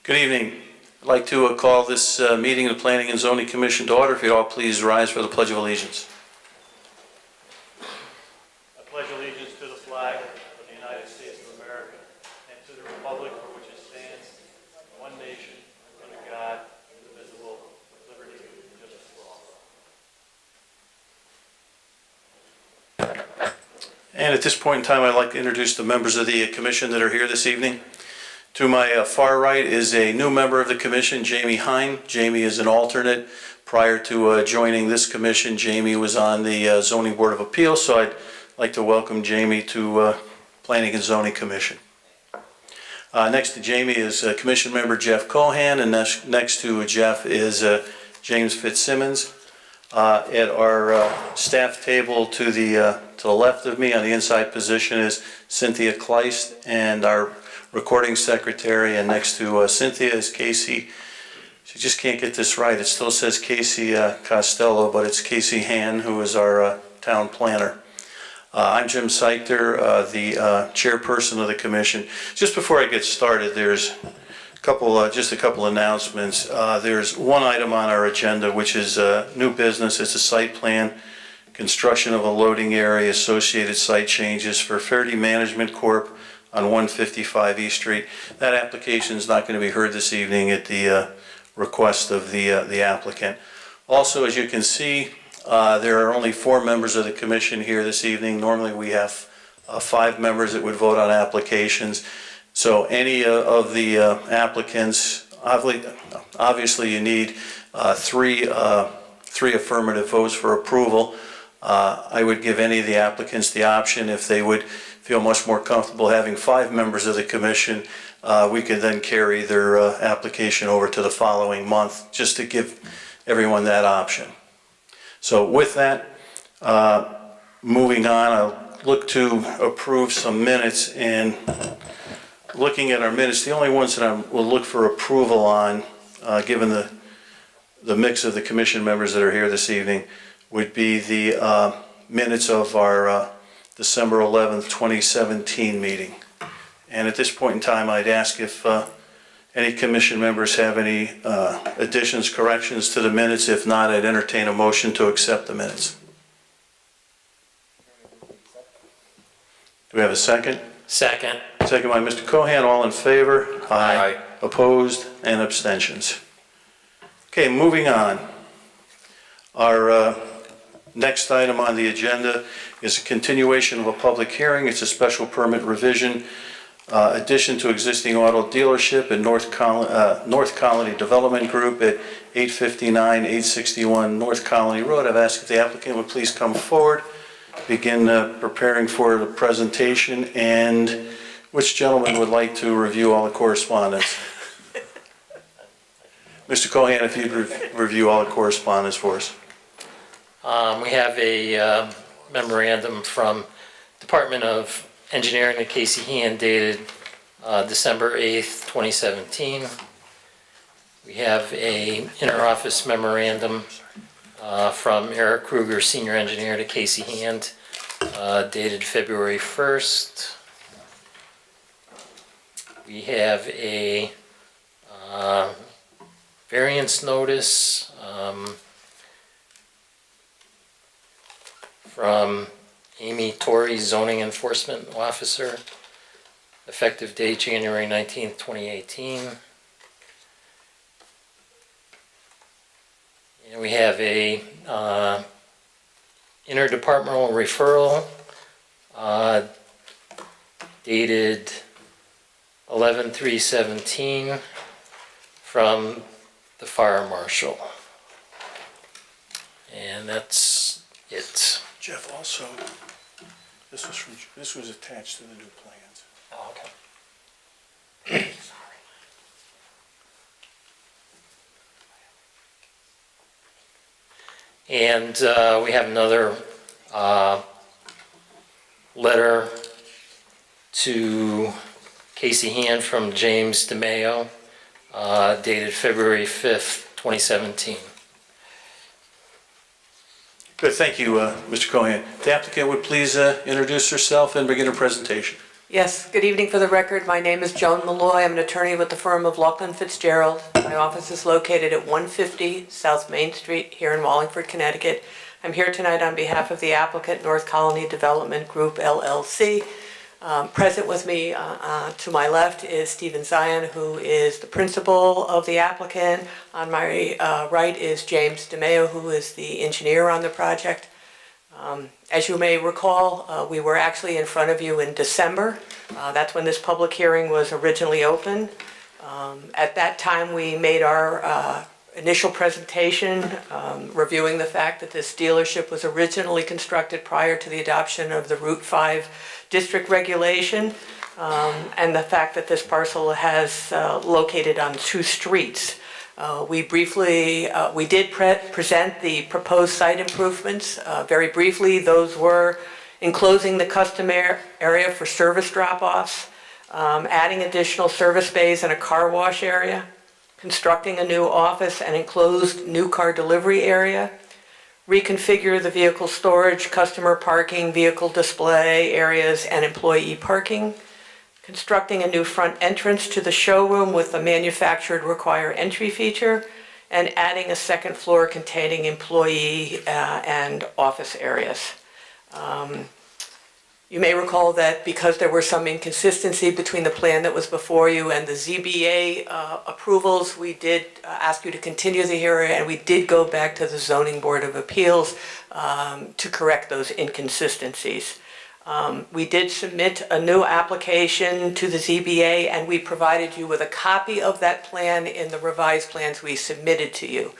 Good evening. I'd like to call this meeting of the Planning and Zoning Commission to order. If you'd all please rise for the Pledge of Allegiance. I pledge allegiance to the flag of the United States of America and to the republic for which it stands, one nation, under God, indivisible, with liberty and justice for all. And at this point in time, I'd like to introduce the members of the commission that are here this evening. To my far right is a new member of the commission, Jamie Hine. Jamie is an alternate. Prior to joining this commission, Jamie was on the Zoning Board of Appeals, so I'd like to welcome Jamie to Planning and Zoning Commission. Next to Jamie is Commission member Jeff Cohan, and next to Jeff is James Fitzsimmons. At our staff table to the left of me on the inside position is Cynthia Kleist, and our recording secretary, and next to Cynthia is Casey. She just can't get this right. It still says Casey Costello, but it's Casey Han, who is our town planner. I'm Jim Seichter, the chairperson of the commission. Just before I get started, there's just a couple announcements. There's one item on our agenda, which is new business. It's a site plan, construction of a loading area, associated site changes for Fairdy Management Corp. On 155 East Street. That application is not going to be heard this evening at the request of the applicant. Also, as you can see, there are only 4 members of the commission here this evening. Normally we have 5 members that would vote on applications. So any of the applicants, obviously you need 3 affirmative votes for approval. I would give any of the applicants the option, if they would feel much more comfortable having 5 members of the commission, we could then carry their application over to the following month, just to give everyone that option. So with that, moving on, I'll look to approve some minutes, and looking at our minutes, the only ones that I will look for approval on, given the mix of the commission members that are here this evening, would be the minutes of our December 11th, 2017 meeting. And at this point in time, I'd ask if any commission members have any additions, corrections to the minutes. If not, I'd entertain a motion to accept the minutes. Do we have a second? Second. Second by Mr. Cohan. All in favor? Aye. Opposed? And abstentions. Okay, moving on. Our next item on the agenda is a continuation of a public hearing. It's a special permit revision, addition to existing auto dealership in North Colony Development Group at 859, 861 North Colony Road. I've asked if the applicant would please come forward, begin preparing for the presentation, and which gentleman would like to review all the correspondence? Mr. Cohan, if you'd review all the correspondence for us. We have a memorandum from Department of Engineering at Casey Hean dated December 8th, 2017. We have a interoffice memorandum from Eric Kruger, Senior Engineer to Casey Hean, dated February 1st. We have a variance notice from Amy Torrey, Zoning Enforcement Officer, effective date January 19th, 2018. And we have a interdepartmental referral dated 11/3/17 from the fire marshal. And that's it. Jeff, also, this was attached to the new plans. Oh, okay. And we have another letter to Casey Hean from James DeMayo, dated February 5th, 2017. Good, thank you, Mr. Cohan. The applicant would please introduce herself and begin her presentation. Yes, good evening. For the record, my name is Joan Malloy. I'm an attorney with the firm of Laughlin Fitzgerald. My office is located at 150 South Main Street here in Wallingford, Connecticut. I'm here tonight on behalf of the applicant, North Colony Development Group, LLC. Present with me to my left is Stephen Zion, who is the principal of the applicant. On my right is James DeMeo, who is the engineer on the project. As you may recall, we were actually in front of you in December. That's when this public hearing was originally open. At that time, we made our initial presentation reviewing the fact that this dealership was originally constructed prior to the adoption of the Route 5 district regulation, and the fact that this parcel has located on 2 streets. We did present the proposed site improvements. Very briefly, those were enclosing the custom area for service drop-offs, adding additional service bays and a car wash area, constructing a new office and enclosed new car delivery area, reconfigure the vehicle storage, customer parking, vehicle display areas, and employee parking, constructing a new front entrance to the showroom with a manufactured require entry feature, and adding a second floor containing employee and office areas. You may recall that because there were some inconsistency between the plan that was before you and the ZBA approvals, we did ask you to continue the hearing, and we did go back to the Zoning Board of Appeals to correct those inconsistencies. We did submit a new application to the ZBA, and we provided you with a copy of that plan in the revised plans we submitted to you.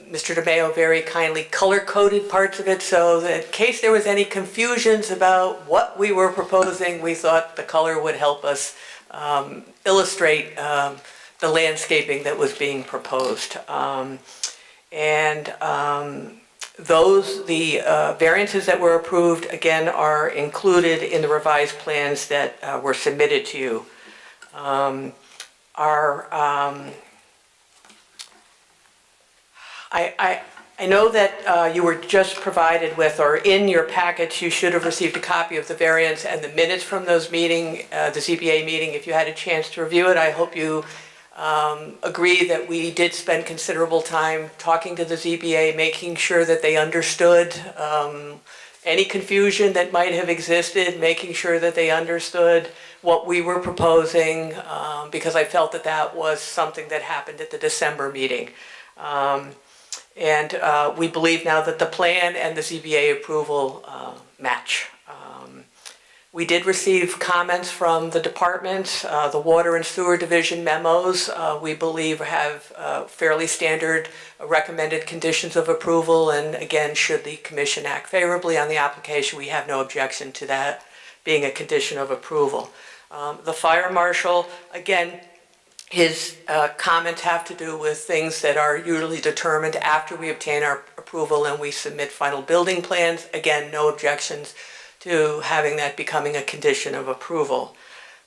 Mr. DeMeo very kindly color-coded parts of it so that in case there was any confusions about what we were proposing, we thought the color would help us illustrate the landscaping that was being proposed. The variances that were approved, again, are included in the revised plans that were submitted to you. I know that you were just provided with, or in your packets, you should have received a copy of the variance and the minutes from those meeting, the ZBA meeting. If you had a chance to review it, I hope you agree that we did spend considerable time talking to the ZBA, making sure that they understood any confusion that might have existed, making sure that they understood what we were proposing, because I felt that that was something that happened at the December meeting. We believe now that the plan and the ZBA approval match. We did receive comments from the departments. The Water and Sewer Division memos, we believe, have fairly standard recommended conditions of approval. And again, should the commission act favorably on the application, we have no objection to that being a condition of approval. The fire marshal, again, his comments have to do with things that are usually determined after we obtain our approval and we submit final building plans. Again, no objections to having that becoming a condition of approval.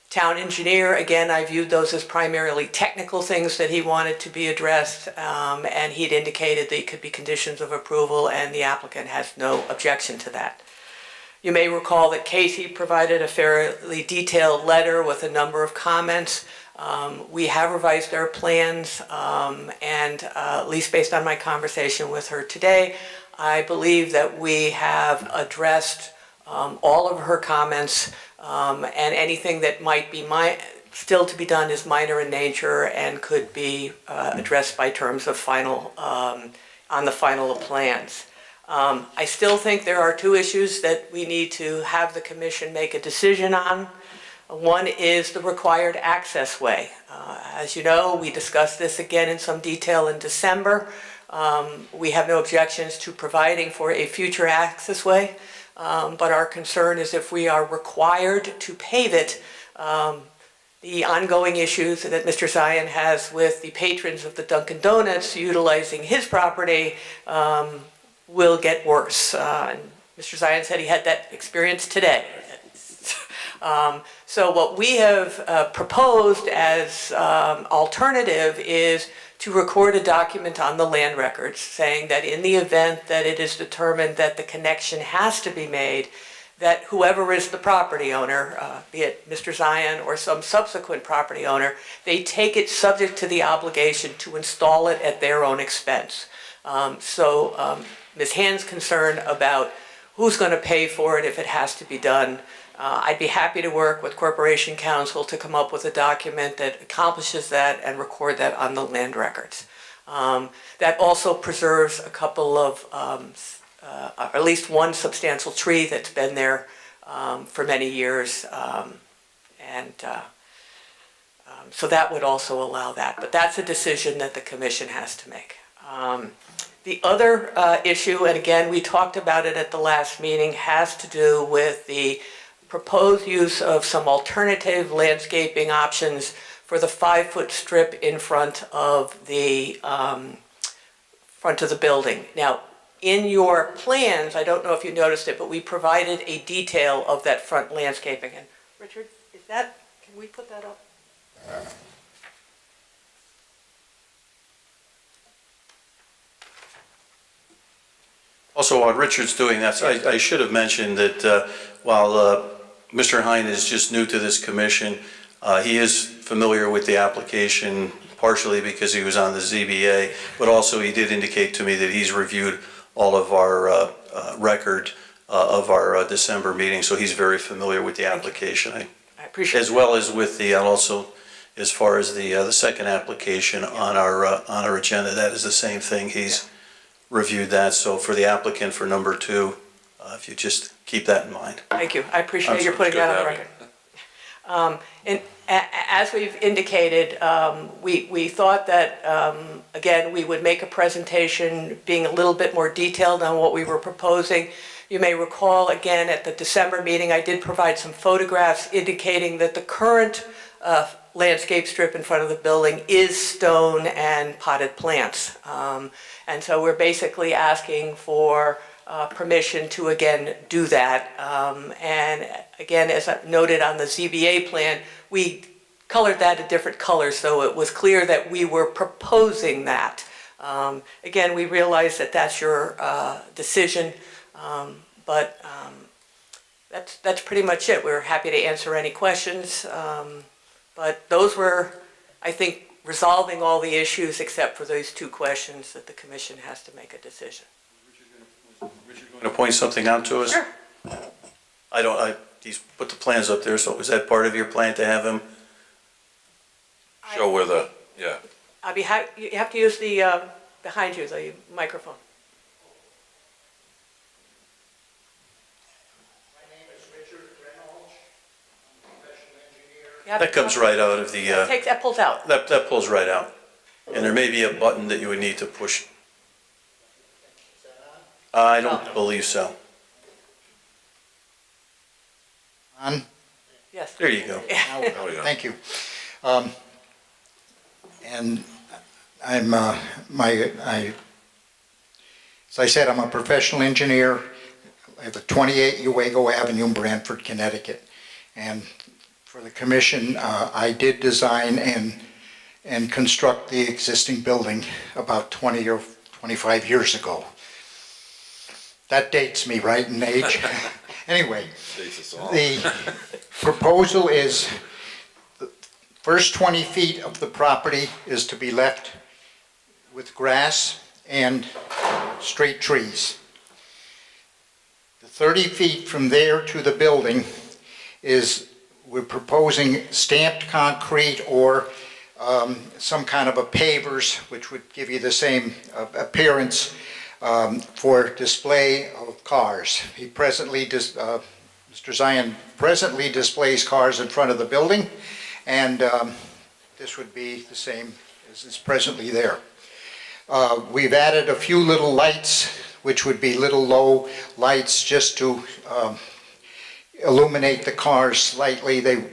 Town engineer, again, I viewed those as primarily technical things that he wanted to be addressed, and he'd indicated they could be conditions of approval, and the applicant has no objection to that. You may recall that Casey provided a fairly detailed letter with a number of comments. We have revised our plans, and at least based on my conversation with her today, I believe that we have addressed all of her comments, and anything that might be still to be done is minor in nature and could be addressed by terms of final, on the final plans. I still think there are 2 issues that we need to have the commission make a decision on. One is the required access way. As you know, we discussed this again in some detail in December. We have no objections to providing for a future access way, but our concern is if we are required to pave it, the ongoing issues that Mr. Zion has with the patrons of the Dunkin' Donuts utilizing his property will get worse. And Mr. Zion said he had that experience today. So what we have proposed as alternative is to record a document on the land records saying that in the event that it is determined that the connection has to be made, that whoever is the property owner, be it Mr. Zion or some subsequent property owner, they take it subject to the obligation to install it at their own expense. Ms. Hand's concern about who's going to pay for it if it has to be done, I'd be happy to work with Corporation Counsel to come up with a document that accomplishes that and record that on the land records. That also preserves a couple of, at least one substantial tree that's been there for many years. So that would also allow that. But that's a decision that the commission has to make. The other issue, and again, we talked about it at the last meeting, has to do with the proposed use of some alternative landscaping options for the 5-foot strip in front of the building. Now, in your plans, I don't know if you noticed it, but we provided a detail of that front landscaping. And Richard, can we put that up? Also, while Richard's doing that, I should have mentioned that while Mr. Hine is just new to this commission, he is familiar with the application partially because he was on the ZBA, but also he did indicate to me that he's reviewed all of our record of our December meeting, so he's very familiar with the application. I appreciate it. As well as with the, and also as far as the second application on our agenda, that is the same thing. He's reviewed that, so for the applicant for number 2, if you just keep that in mind. Thank you. I appreciate you putting that on the record. And as we've indicated, we thought that, again, we would make a presentation being a little bit more detailed on what we were proposing. You may recall, again, at the December meeting, I did provide some photographs indicating that the current landscape strip in front of the building is stone and potted plants. And so we're basically asking for permission to, again, do that. And again, as I noted on the ZBA plan, we colored that a different color, so it was clear that we were proposing that. Again, we realize that that's your decision, but that's pretty much it. We're happy to answer any questions, but those were, I think, resolving all the issues except for those 2 questions that the commission has to make a decision. Richard going to point something out to us? Sure. He's put the plans up there, so was that part of your plan to have him? Show where the, yeah. You have to use the, behind you, the microphone. My name is Richard Reynolds. I'm a professional engineer. That comes right out of the, That pulls out. that pulls right out. And there may be a button that you would need to push. Is that on? I don't believe so. On? Yes. There you go. Now, There we go. thank you. And I'm, as I said, I'm a professional engineer. I have a 28 Uwego Avenue in Brantford, Connecticut. And for the commission, I did design and construct the existing building about 20 or 25 years ago. That dates me, right, in age? Anyway, the proposal is the first 20 feet of the property is to be left with grass and straight trees. The 30 feet from there to the building we're proposing stamped concrete or some kind of a pavers, which would give you the same appearance for display of cars. He presently, Mr. Zion presently displays cars in front of the building, and this would be the same as is presently there. We've added a few little lights, which would be little low lights just to illuminate the cars slightly. They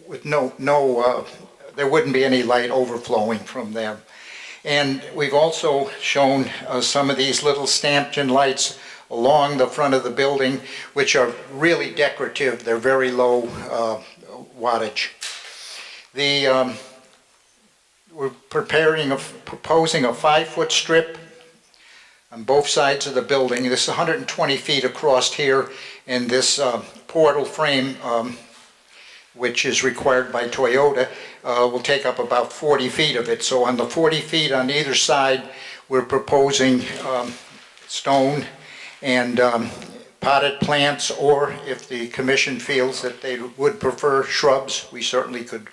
with there wouldn't be any light overflowing from them. And we've also shown some of these little stamped-in lights along the front of the building, which are really decorative. They're very low wattage. We're proposing a 5-foot strip on both sides of the building. This is 120 feet across here, and this portal frame, which is required by Toyota, will take up about 40 feet of it. So on the 40 feet on either side, we're proposing stone and potted plants, or if the commission feels that they would prefer shrubs, we certainly could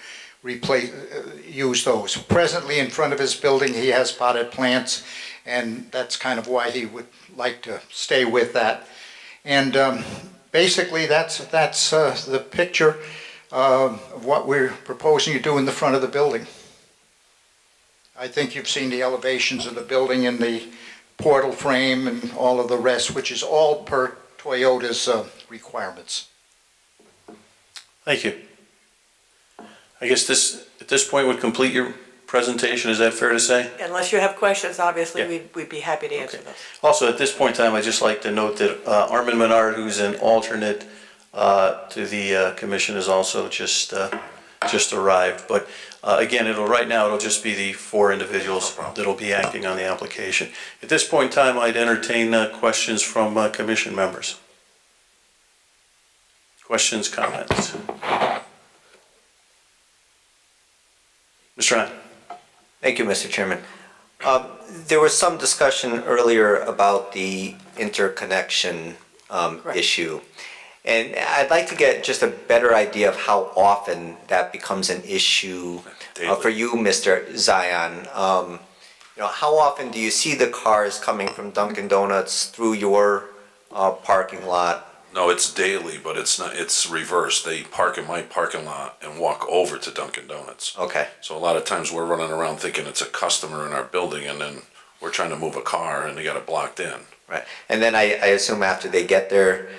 use those. Presently in front of his building, he has potted plants, and that's kind of why he would like to stay with that. And basically that's the picture of what we're proposing to do in the front of the building. I think you've seen the elevations of the building and the portal frame and all of the rest, which is all per Toyota's requirements. Thank you. I guess at this point would complete your presentation, is that fair to say? Unless you have questions, obviously, Yeah. we'd be happy to answer Okay. those. Also, at this point in time, I'd just like to note that Armin Menard, who's an alternate to the commission, has also just arrived. But again, right now, it'll just be the 4 individuals that'll be acting on the application. At this point in time, I'd entertain questions from commission members. Questions, comments? Mr. Hahn. Thank you, Mr. Chairman. There was some discussion earlier about the interconnection issue. And I'd like to get just a better idea of how often that becomes an issue for you, Mr. Zion. How often do you see the cars coming from Dunkin' Donuts through your parking lot? No, it's daily, but it's not, it's reversed. They park in my parking lot and walk over to Dunkin' Donuts. Okay. So a lot of times we're running around thinking it's a customer in our building, and then we're trying to move a car and they got it blocked in. Right. And then I assume after they get their,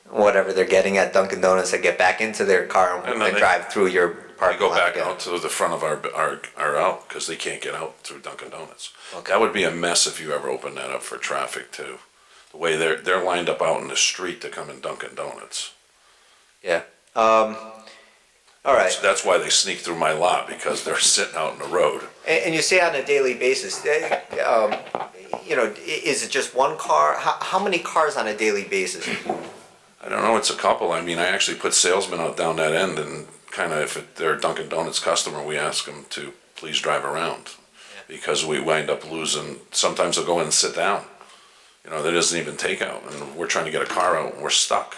whatever they're getting at Dunkin' Donuts, they get back into their car And and then they- drive through your They parking go lot back again. out to the front of our out, because they can't get out through Dunkin' Donuts. Okay. That would be a mess if you ever open that up for traffic too. The way they're lined up out in the street to come in Dunkin' Donuts. Yeah. All right. That's why they sneak through my lot, because they're sitting out in the road. And you say on a daily basis, is it just one car? How many cars on a daily basis? I don't know, it's a couple. I mean, I actually put salesmen out down that end, and kind of, if they're a Dunkin' Donuts customer, we ask them to please drive around. Because we wind up losing, sometimes they'll go in and sit down. That isn't even takeout, and we're trying to get a car out and we're stuck.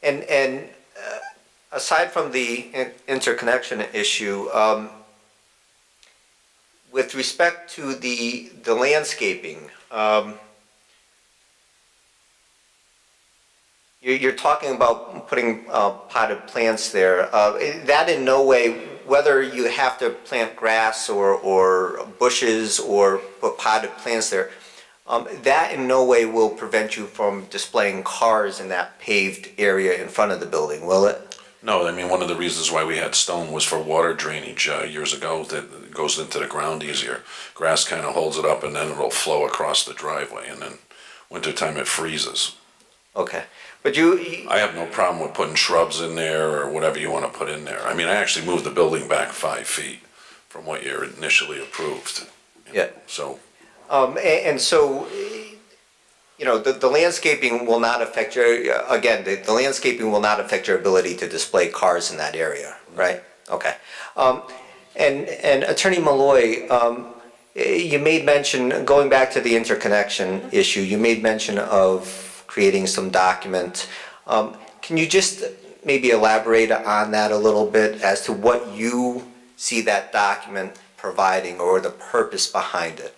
And aside from the interconnection issue, with respect to the landscaping, you're talking about putting potted plants there. That in no way, whether you have to plant grass or bushes or put potted plants there, that in no way will prevent you from displaying cars in that paved area in front of the building, will it? No, I mean, one of the reasons why we had stone was for water drainage years ago, that it goes into the ground easier. Grass kind of holds it up, and then it'll flow across the driveway, and then wintertime it freezes. Okay. But I have no problem with putting shrubs in there or whatever you want to put in there. I mean, I actually moved the building back 5 feet from what you initially approved. Yeah. So, and so, the landscaping will not affect your, again, the landscaping will not affect your ability to display cars in that area, right? Okay. And Attorney Malloy, you made mention, going back to the interconnection issue, you made mention of creating some document. Can you just maybe elaborate on that a little bit as to what you see that document providing or the purpose behind it?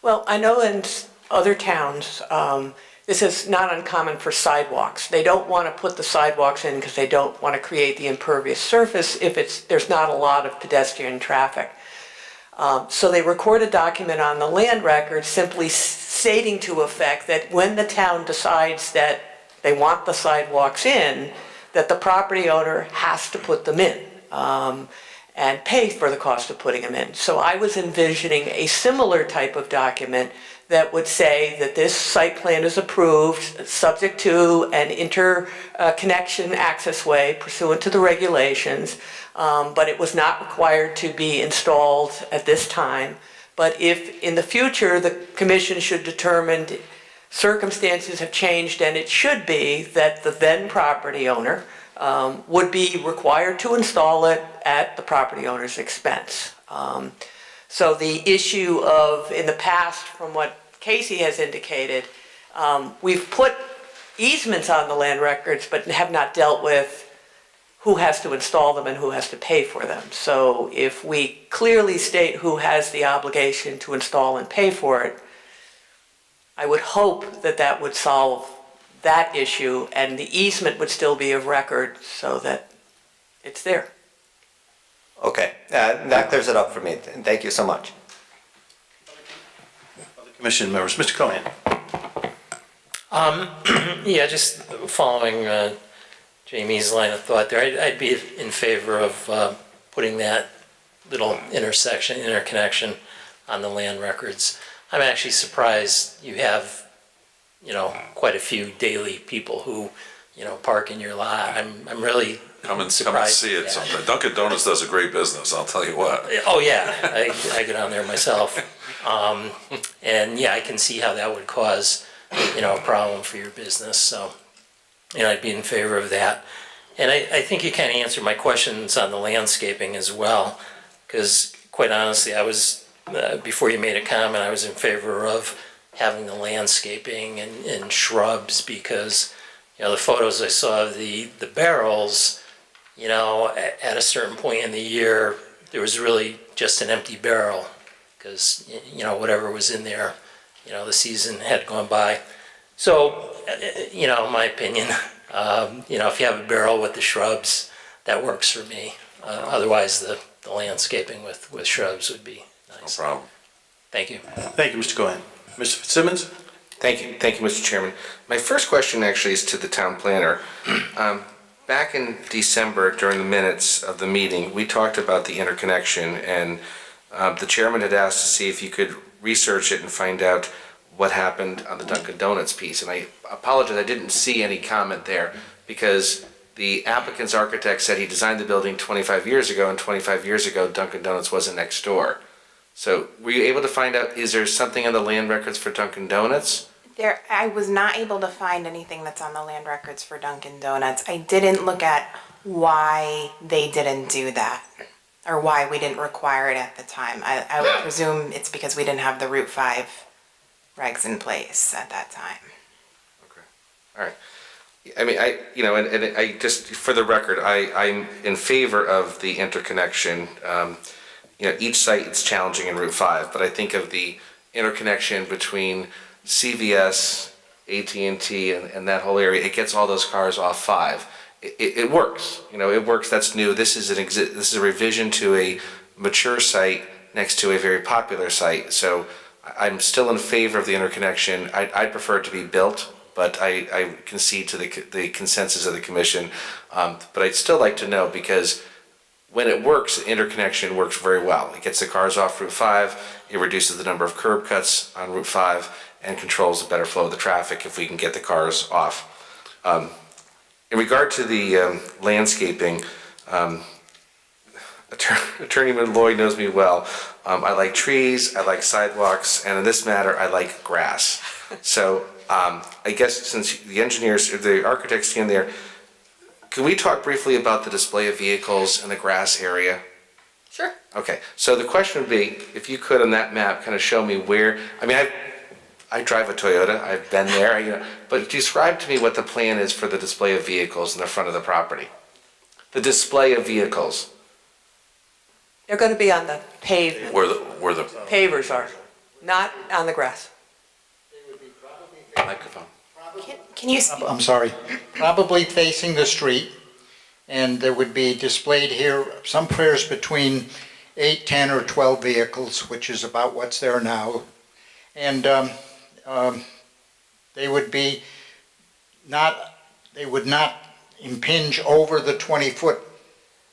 Well, I know in other towns, this is not uncommon for sidewalks. They don't want to put the sidewalks in because they don't want to create the impervious surface if there's not a lot of pedestrian traffic. So they record a document on the land record simply stating to effect that when the town decides that they want the sidewalks in, that the property owner has to put them in and pay for the cost of putting them in. So I was envisioning a similar type of document that would say that this site plan is approved, subject to an interconnection access way pursuant to the regulations, but it was not required to be installed at this time. But if in the future, the commission should determine circumstances have changed and it should be that the then property owner would be required to install it at the property owner's expense. So the issue of, in the past, from what Casey has indicated, we've put easements on the land records, but have not dealt with who has to install them and who has to pay for them. So if we clearly state who has the obligation to install and pay for it, I would hope that that would solve that issue and the easement would still be of record so that it's there. Okay, that clears it up for me. Thank you so much. Other commission members, Mr. Cohen. Yeah, just following Jamie's line of thought there, I'd be in favor of putting that little interconnection on the land records. I'm actually surprised you have, quite a few daily people who, park in your lot. I'm really Come and surprised see at it that. sometime. Dunkin' Donuts does a great business, I'll tell you what. Oh, yeah, I go down there myself. And yeah, I can see how that would cause, a problem for your business, so, I'd be in favor of that. And I think you kind of answered my questions on the landscaping as well, because quite honestly, I was, before you made a comment, I was in favor of having the landscaping and shrubs, because, the photos I saw of the barrels, at a certain point in the year, there was really just an empty barrel, because, whatever was in there, the season had gone by. So, in my opinion, if you have a barrel with the shrubs, that works for me. Otherwise, the landscaping with shrubs would be nice. No problem. Thank you. Thank you, Mr. Cohen. Mr. Fitzsimmons? Thank you, Mr. Chairman. My first question actually is to the town planner. Back in December, during the minutes of the meeting, we talked about the interconnection, and the chairman had asked to see if you could research it and find out what happened on the Dunkin' Donuts piece. And I apologize, I didn't see any comment there, because the applicant's architect said he designed the building 25 years ago, and 25 years ago, Dunkin' Donuts wasn't next door. So were you able to find out, is there something on the land records for Dunkin' Donuts? I was not able to find anything that's on the land records for Dunkin' Donuts. I didn't look at why they didn't do that, or why we didn't require it at the time. I would presume it's because we didn't have the Route 5 regs in place at that time. Okay, all right. I mean, and I just, for the record, I'm in favor of the interconnection. Each site is challenging in Route 5, but I think of the interconnection between CVS, AT&T, and that whole area, it gets all those cars off 5. It works, it works, that's new. This is a revision to a mature site next to a very popular site, so I'm still in favor of the interconnection. I'd prefer it to be built, but I concede to the consensus of the commission. But I'd still like to know, because when it works, the interconnection works very well. It gets the cars off Route 5, it reduces the number of curb cuts on Route 5, and controls the better flow of the traffic if we can get the cars off. In regard to the landscaping, Attorney Lloyd knows me well. I like trees, I like sidewalks, and in this matter, I like grass. So I guess since the engineers, or the architects in there, can we talk briefly about the display of vehicles in the grass area? Sure. Okay, so the question would be, if you could on that map kind of show me where, I drive a Toyota, I've been there, but describe to me what the plan is for the display of vehicles in the front of the property. The display of vehicles. They're going to be on the pavement. Where the Pavers are, not on the grass. Microphone. Can you? I'm sorry, probably facing the street, and there would be displayed here somewhere between 8, 10, or 12 vehicles, which is about what's there now. And they would not impinge over the 20-foot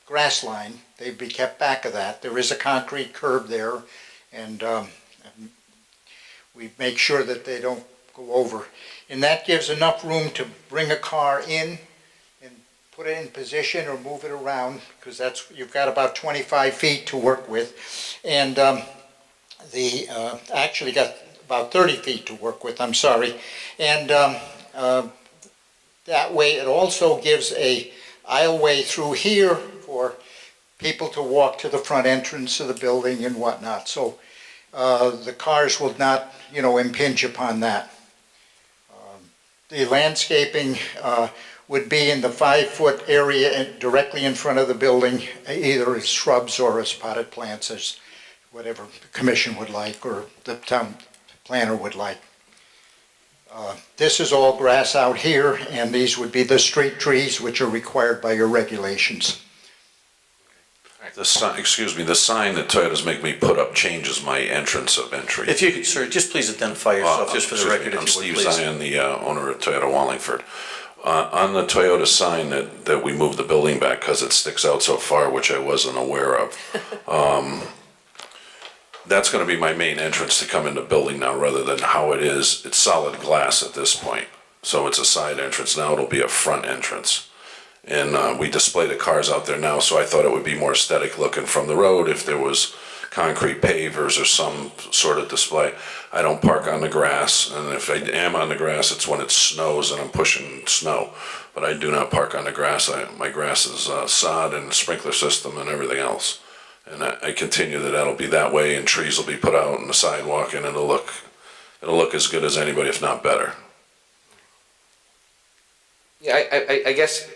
grass line. They'd be kept back of that. There is a concrete curb there, and we make sure that they don't go over. And that gives enough room to bring a car in and put it in position or move it around, because you've got about 25 feet to work with. And actually got about 30 feet to work with, I'm sorry. And that way, it also gives a aisleway through here for people to walk to the front entrance of the building and whatnot. So the cars will not, impinge upon that. The landscaping would be in the 5-foot area directly in front of the building, either as shrubs or as potted plants, as whatever the commission would like or the town planner would like. This is all grass out here, and these would be the street trees, which are required by your regulations. The sign, excuse me, the sign that Toyota's make me put up changes my entrance of entry. If you could, sir, just please identify yourself, just for the record, I'm if you would, Steve please. Zion, the owner of Toyota Wallingford. On the Toyota sign that we moved the building back because it sticks out so far, which I wasn't aware of. That's going to be my main entrance to come into the building now, rather than how it is. It's solid glass at this point, so it's a side entrance. Now it'll be a front entrance. And we display the cars out there now, so I thought it would be more aesthetic looking from the road if there was concrete pavers or some sort of display. I don't park on the grass, and if I am on the grass, it's when it snows and I'm pushing snow. But I do not park on the grass. My grass is sod and sprinkler system and everything else. And I continue that'll be that way, and trees will be put out on the sidewalk, and it'll look as good as anybody, if not better. Yeah, I guess,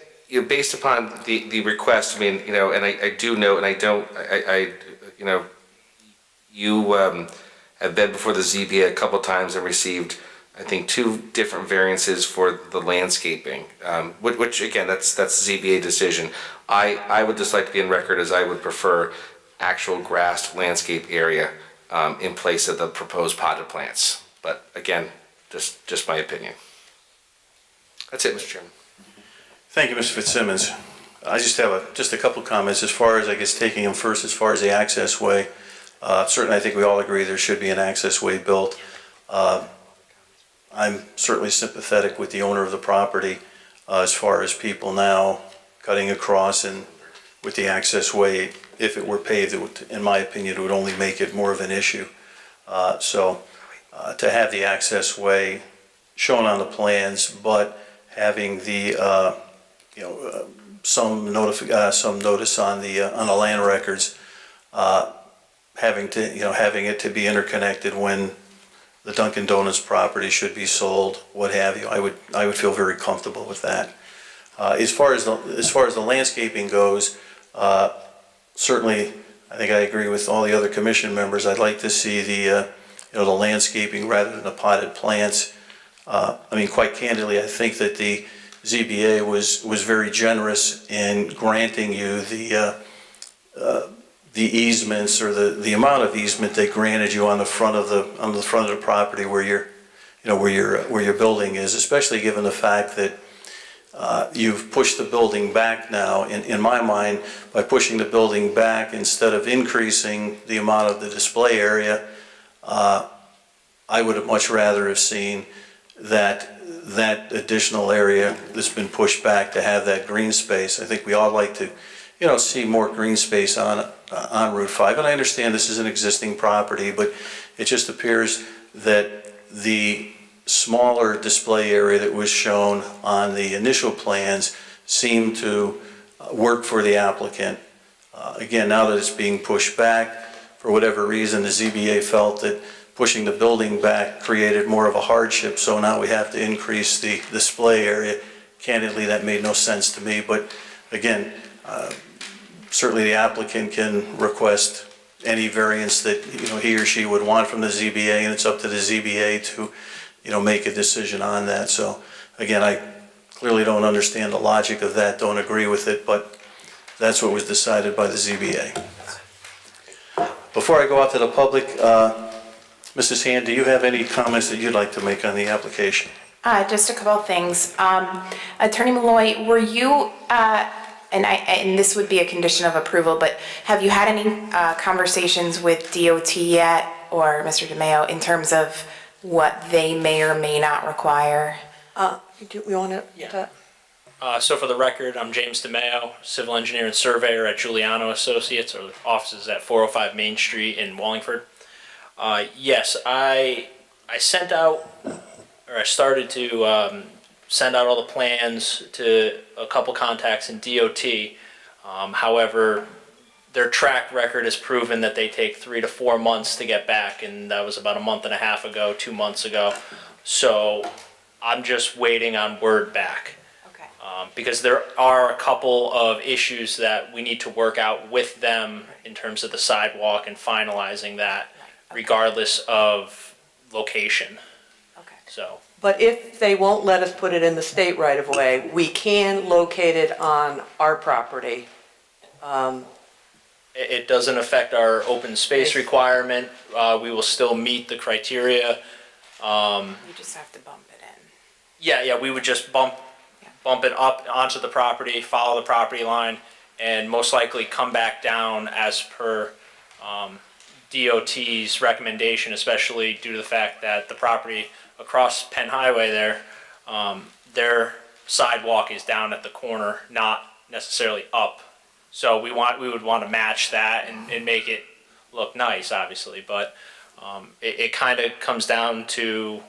based upon the request, I mean, and I do know, and I don't, you have been before the ZBA a couple times and received, I think, 2 different variances for the landscaping, which again, that's the ZBA decision. I would just like to be in record as I would prefer actual grassed landscape area in place of the proposed potted plants. But again, just my opinion. That's it, Mr. Chairman. Thank you, Mr. Fitzsimmons. I just have just a couple comments as far as, I guess, taking them first as far as the access way. Certainly, I think we all agree there should be an access way built. I'm certainly sympathetic with the owner of the property as far as people now cutting across, and with the access way, if it were paved, it would, in my opinion, it would only make it more of an issue. So to have the access way shown on the plans, but having the some notice on the land records, having it to be interconnected when the Dunkin' Donuts property should be sold, what have you. I would feel very comfortable with that. As far as the landscaping goes, certainly, I think I agree with all the other commission members. I'd like to see the landscaping rather than the potted plants. I mean, quite candidly, I think that the ZBA was very generous in granting you the easements, or the amount of easement they granted you on the front of the property where your building is, especially given the fact that you've pushed the building back now. In my mind, by pushing the building back instead of increasing the amount of the display area, I would have much rather have seen that additional area that's been pushed back to have that green space. I think we all like to, see more green space on Route 5. And I understand this is an existing property, but it just appears that the smaller display area that was shown on the initial plans seemed to work for the applicant. Again, now that it's being pushed back, for whatever reason, the ZBA felt that pushing the building back created more of a hardship, so now we have to increase the display area. Candidly, that made no sense to me, but again, certainly the applicant can request any variance that he or she would want from the ZBA, and it's up to the ZBA to make a decision on that. So again, I clearly don't understand the logic of that, don't agree with it, but that's what was decided by the ZBA. Before I go out to the public, Mrs. Hand, do you have any comments that you'd like to make on the application? Just a couple of things. Attorney Malloy, were you, and this would be a condition of approval, but have you had any conversations with DOT yet, or Mr. DeMeo, in terms of what they may or may not require? Do we want to? Yeah. So for the record, I'm James DeMeo, civil engineer and surveyor at Giuliano Associates, or offices at 405 Main Street in Wallingford. Yes, I sent out, or I started to send out all the plans to a couple contacts in DOT. However, their track record has proven that they take 3 to 4 months to get back, and that was about a month and a half ago, 2 months ago. So I'm just waiting on word back. Okay. Because there are a couple of issues that we need to work out with them in terms of the sidewalk and finalizing that, regardless of location. Okay. So, But if they won't let us put it in the state right of way, we can locate it on our property. it doesn't affect our open space requirement. We will still meet the criteria. You just have to bump it in. Yeah, we would just bump it up onto the property, follow the property line, and most likely come back down as per DOT's recommendation, especially due to the fact that the property across Penn Highway there, their sidewalk is down at the corner, not necessarily up. So we would want to match that and make it look nice, obviously, but it kind of comes down to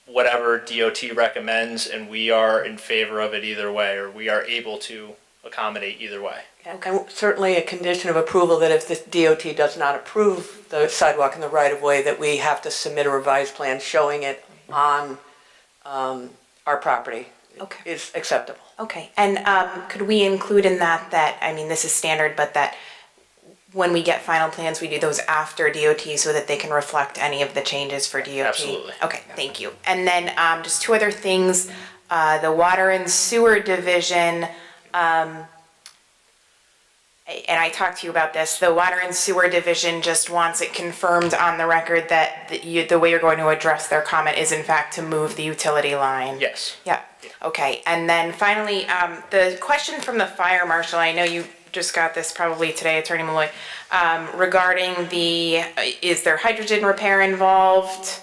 whatever DOT recommends, and we are in favor of it either way, or we are able to accommodate either way. And certainly a condition of approval that if the DOT does not approve the sidewalk in the right-of-way, that we have to submit a revised plan showing it on our property Okay. is acceptable. Okay, and could we include in that, I mean, this is standard, but that when we get final plans, we do those after DOT so that they can reflect any of the changes for DOT? Absolutely. Okay, thank you. And then just two other things, the Water and Sewer Division, and I talked to you about this, the Water and Sewer Division just wants it confirmed on the record that the way you're going to address their comment is in fact to move the utility line. Yes. Yeah, okay, and then finally, the question from the fire marshal, I know you just got this probably today, Attorney Malloy, regarding is there hydrogen repair involved?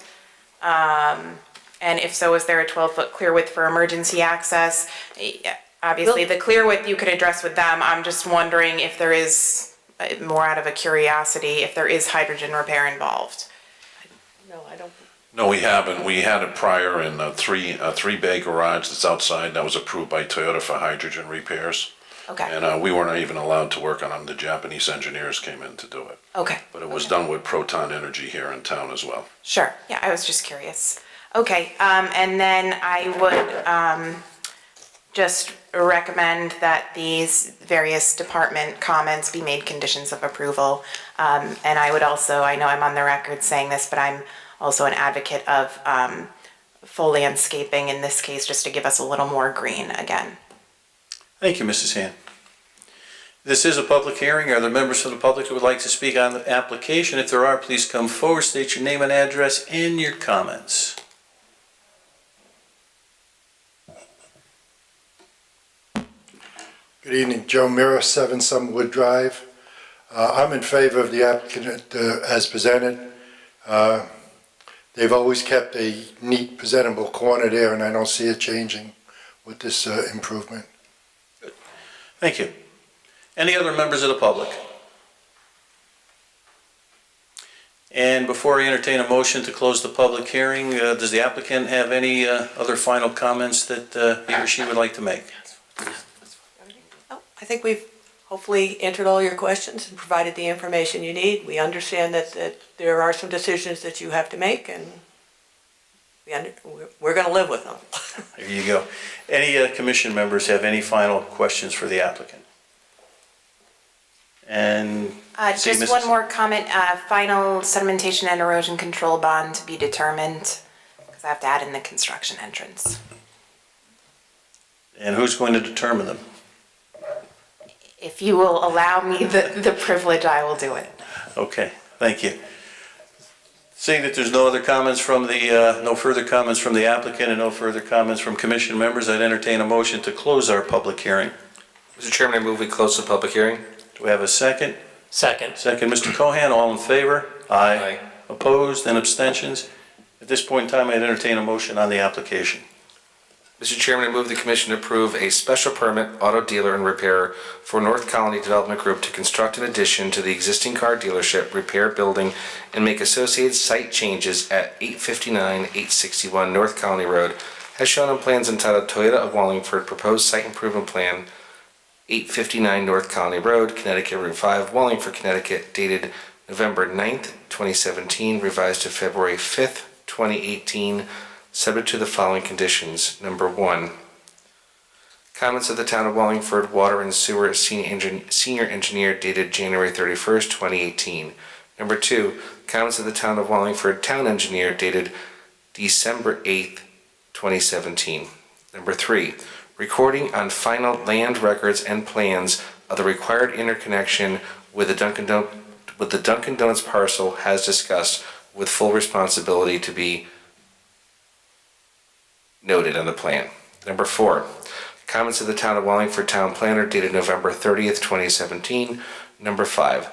And if so, is there a 12-foot clear width for emergency access? Obviously, the clear width you could address with them. I'm just wondering if there is, more out of a curiosity, if there is hydrogen repair involved. No, I don't. No, we haven't. We had it prior in a three-bay garage that's outside that was approved by Toyota for hydrogen repairs. Okay, And we weren't even allowed to work on them. The Japanese engineers came in to do it. okay. But it was done with Proton Energy here in town as well. Sure, yeah, I was just curious. Okay, and then I would just recommend that these various department comments be made conditions of approval. And I would also, I know I'm on the record saying this, but I'm also an advocate of full landscaping in this case, just to give us a little more green again. Thank you, Mrs. Hand. This is a public hearing. Are there members of the public who would like to speak on the application? If there are, please come forward, state your name and address and your comments. Good evening, Joe Mira, 7 Summerwood Drive. I'm in favor of the applicant as presented. They've always kept a neat, presentable corner there, and I don't see it changing with this improvement. Thank you. Any other members of the public? And before I entertain a motion to close the public hearing, does the applicant have any other final comments that he or she would like to make? Oh, I think we've hopefully answered all your questions and provided the information you need. We understand that there are some decisions that you have to make, and we're going to live with them. There you go. Any commission members have any final questions for the applicant? And see, Just Mrs. one more comment, final sedimentation and erosion control bond to be determined, because I have to add in the construction entrance. And who's going to determine them? If you will allow me the privilege, I will do it. Okay, thank you. Seeing that there's no other comments from the, no further comments from the applicant and no further comments from commission members, I'd entertain a motion to close our public hearing. Mr. Chairman, I move we close the public hearing. Do we have a second? Second. Second, Mr. Cohan, all in favor? Aye. Opposed and abstentions? At this point in time, I'd entertain a motion on the application. Mr. Chairman, I move the commission approve a special permit auto dealer and repairer for North Colony Development Group to construct an addition to the existing car dealership, repair building, and make associated site changes at 859, 861 North Colony Road, as shown on plans entitled Toyota of Wallingford Proposed Site Improvement Plan, 859 North Colony Road, Connecticut Route 5, Wallingford, Connecticut, dated November 9th, 2017, revised to February 5th, 2018, subject to the following conditions. Number 1, comments of the Town of Wallingford Water and Sewer Senior Engineer dated January 31st, 2018. Number 2, comments of the Town of Wallingford Town Engineer dated December 8th, 2017. Number 3, recording on final land records and plans of the required interconnection with the Dunkin' Donuts parcel as discussed, with full responsibility to be noted on the plan. Number 4, comments of the Town of Wallingford Town Planner dated November 30th, 2017. Number 5,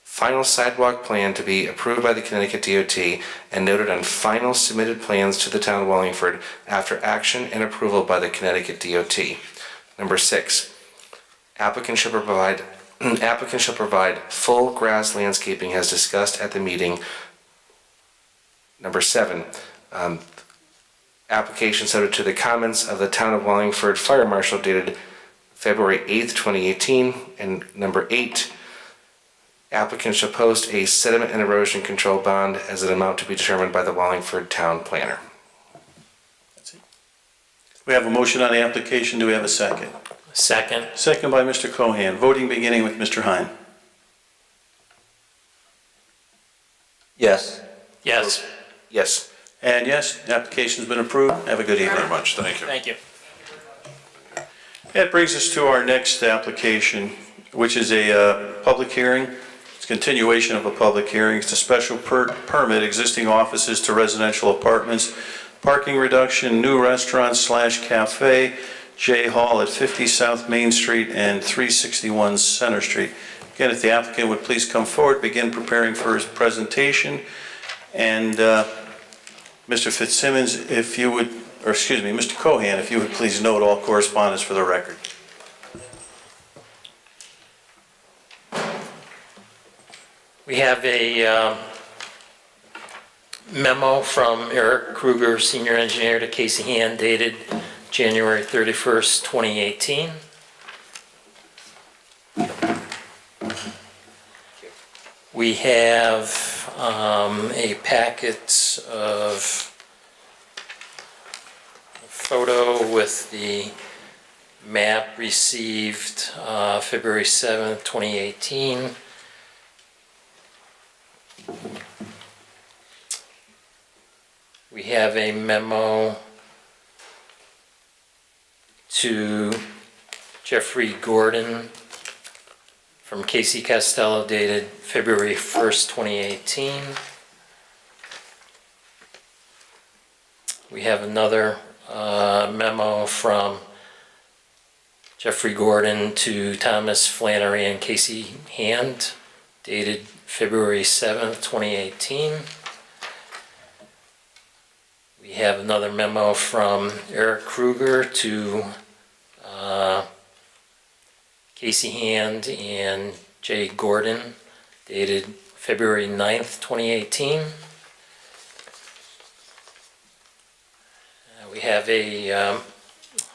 final sidewalk plan to be approved by the Connecticut DOT and noted on final submitted plans to the Town of Wallingford after action and approval by the Connecticut DOT. Number 6, applicant shall provide full grass landscaping as discussed at the meeting. Number 7, application subject to the comments of the Town of Wallingford Fire Marshal dated February 8th, 2018. And number 8, applicant shall post a sediment and erosion control bond as an amount to be determined by the Wallingford Town Planner. That's it. We have a motion on the application. Do we have a second? Second. Second by Mr. Cohan. Voting beginning with Mr. Hine. Yes. Yes. Yes. And yes, the application's been approved. Have a good evening. Very much, thank you. Thank you. That brings us to our next application, which is a public hearing. It's a continuation of a public hearing. It's a special permit, existing offices to residential apartments, parking reduction, new restaurant / cafe, J Hall at 50 South Main Street and 361 Center Street. Again, if the applicant would please come forward, begin preparing for his presentation. And Mr. Fitzsimmons, if you would, or excuse me, Mr. Cohan, if you would please note all correspondence for the record. We have a memo from Eric Kruger, Senior Engineer, to Casey Hand dated January 31st, 2018. We have a packet of photo with the map received February 7th, 2018. We have a memo to Jeffrey Gordon from Casey Costello dated February 1st, 2018. We have another memo from Jeffrey Gordon to Thomas Flannery and Casey Hand dated February 7th, 2018. We have another memo from Eric Kruger to Casey Hand and Jay Gordon dated February 9th, 2018. We have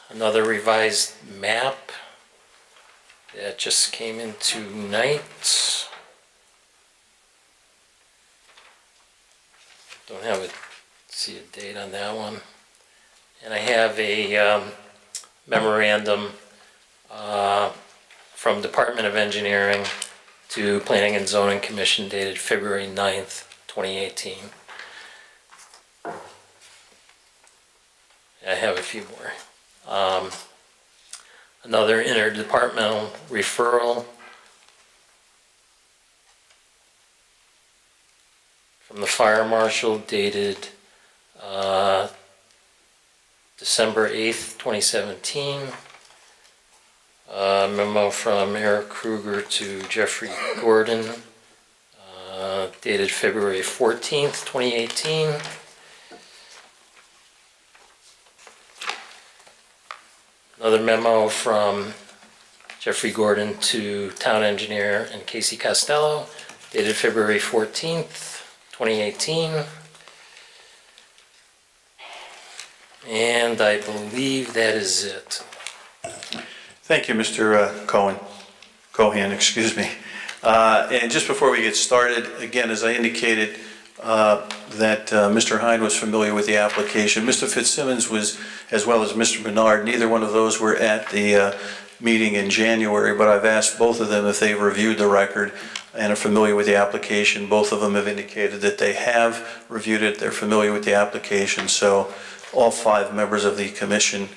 another revised map that just came in tonight. Don't have see a date on that one. And I have a memorandum from Department of Engineering to Planning and Zoning Commission dated February 9th, 2018. I have a few more. Another interdepartmental referral from the Fire Marshal dated December 8th, 2017. Memo from Eric Kruger to Jeffrey Gordon dated February 14th, 2018. Another memo from Jeffrey Gordon to Town Engineer and Casey Costello, dated February 14th, 2018. And I believe that is it. Thank you, Mr. Cohen, excuse me. And just before we get started, again, as I indicated, that Mr. Hine was familiar with the application. Mr. Fitzsimmons was, as well as Mr. Bernard. Neither one of those were at the meeting in January, but I've asked both of them if they've reviewed the record and are familiar with the application. Both of them have indicated that they have reviewed it, they're familiar with the application, so all 5 members of the commission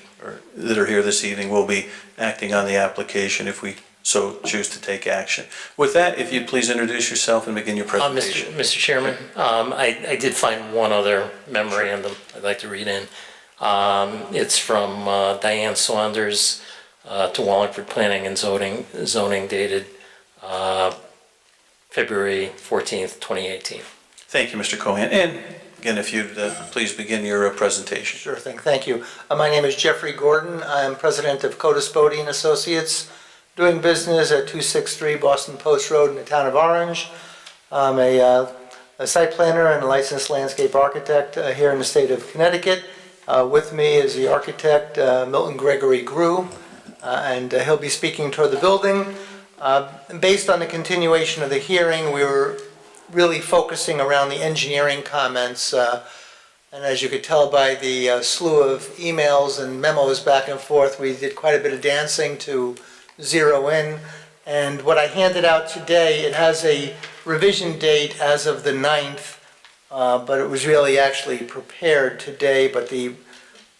that are here this evening will be acting on the application if we so choose to take action. With that, if you'd please introduce yourself and begin your presentation. Mr. Chairman, I did find one other memorandum I'd like to read in. It's from Diane Saunders to Wallingford Planning and Zoning dated February 14th, 2018. Thank you, Mr. Cohen. And again, if you'd please begin your presentation. Sure thing, thank you. My name is Jeffrey Gordon. I'm president of Codis Bodie and Associates, doing business at 263 Boston Post Road in the town of Orange. I'm a site planner and a licensed landscape architect here in the state of Connecticut. With me is the architect Milton Gregory Grew, and he'll be speaking toward the building. Based on the continuation of the hearing, we were really focusing around the engineering comments, and as you could tell by the slew of emails and memos back and forth, we did quite a bit of dancing to zero in. And what I handed out today, it has a revision date as of the 9th, but it was really actually prepared today, but the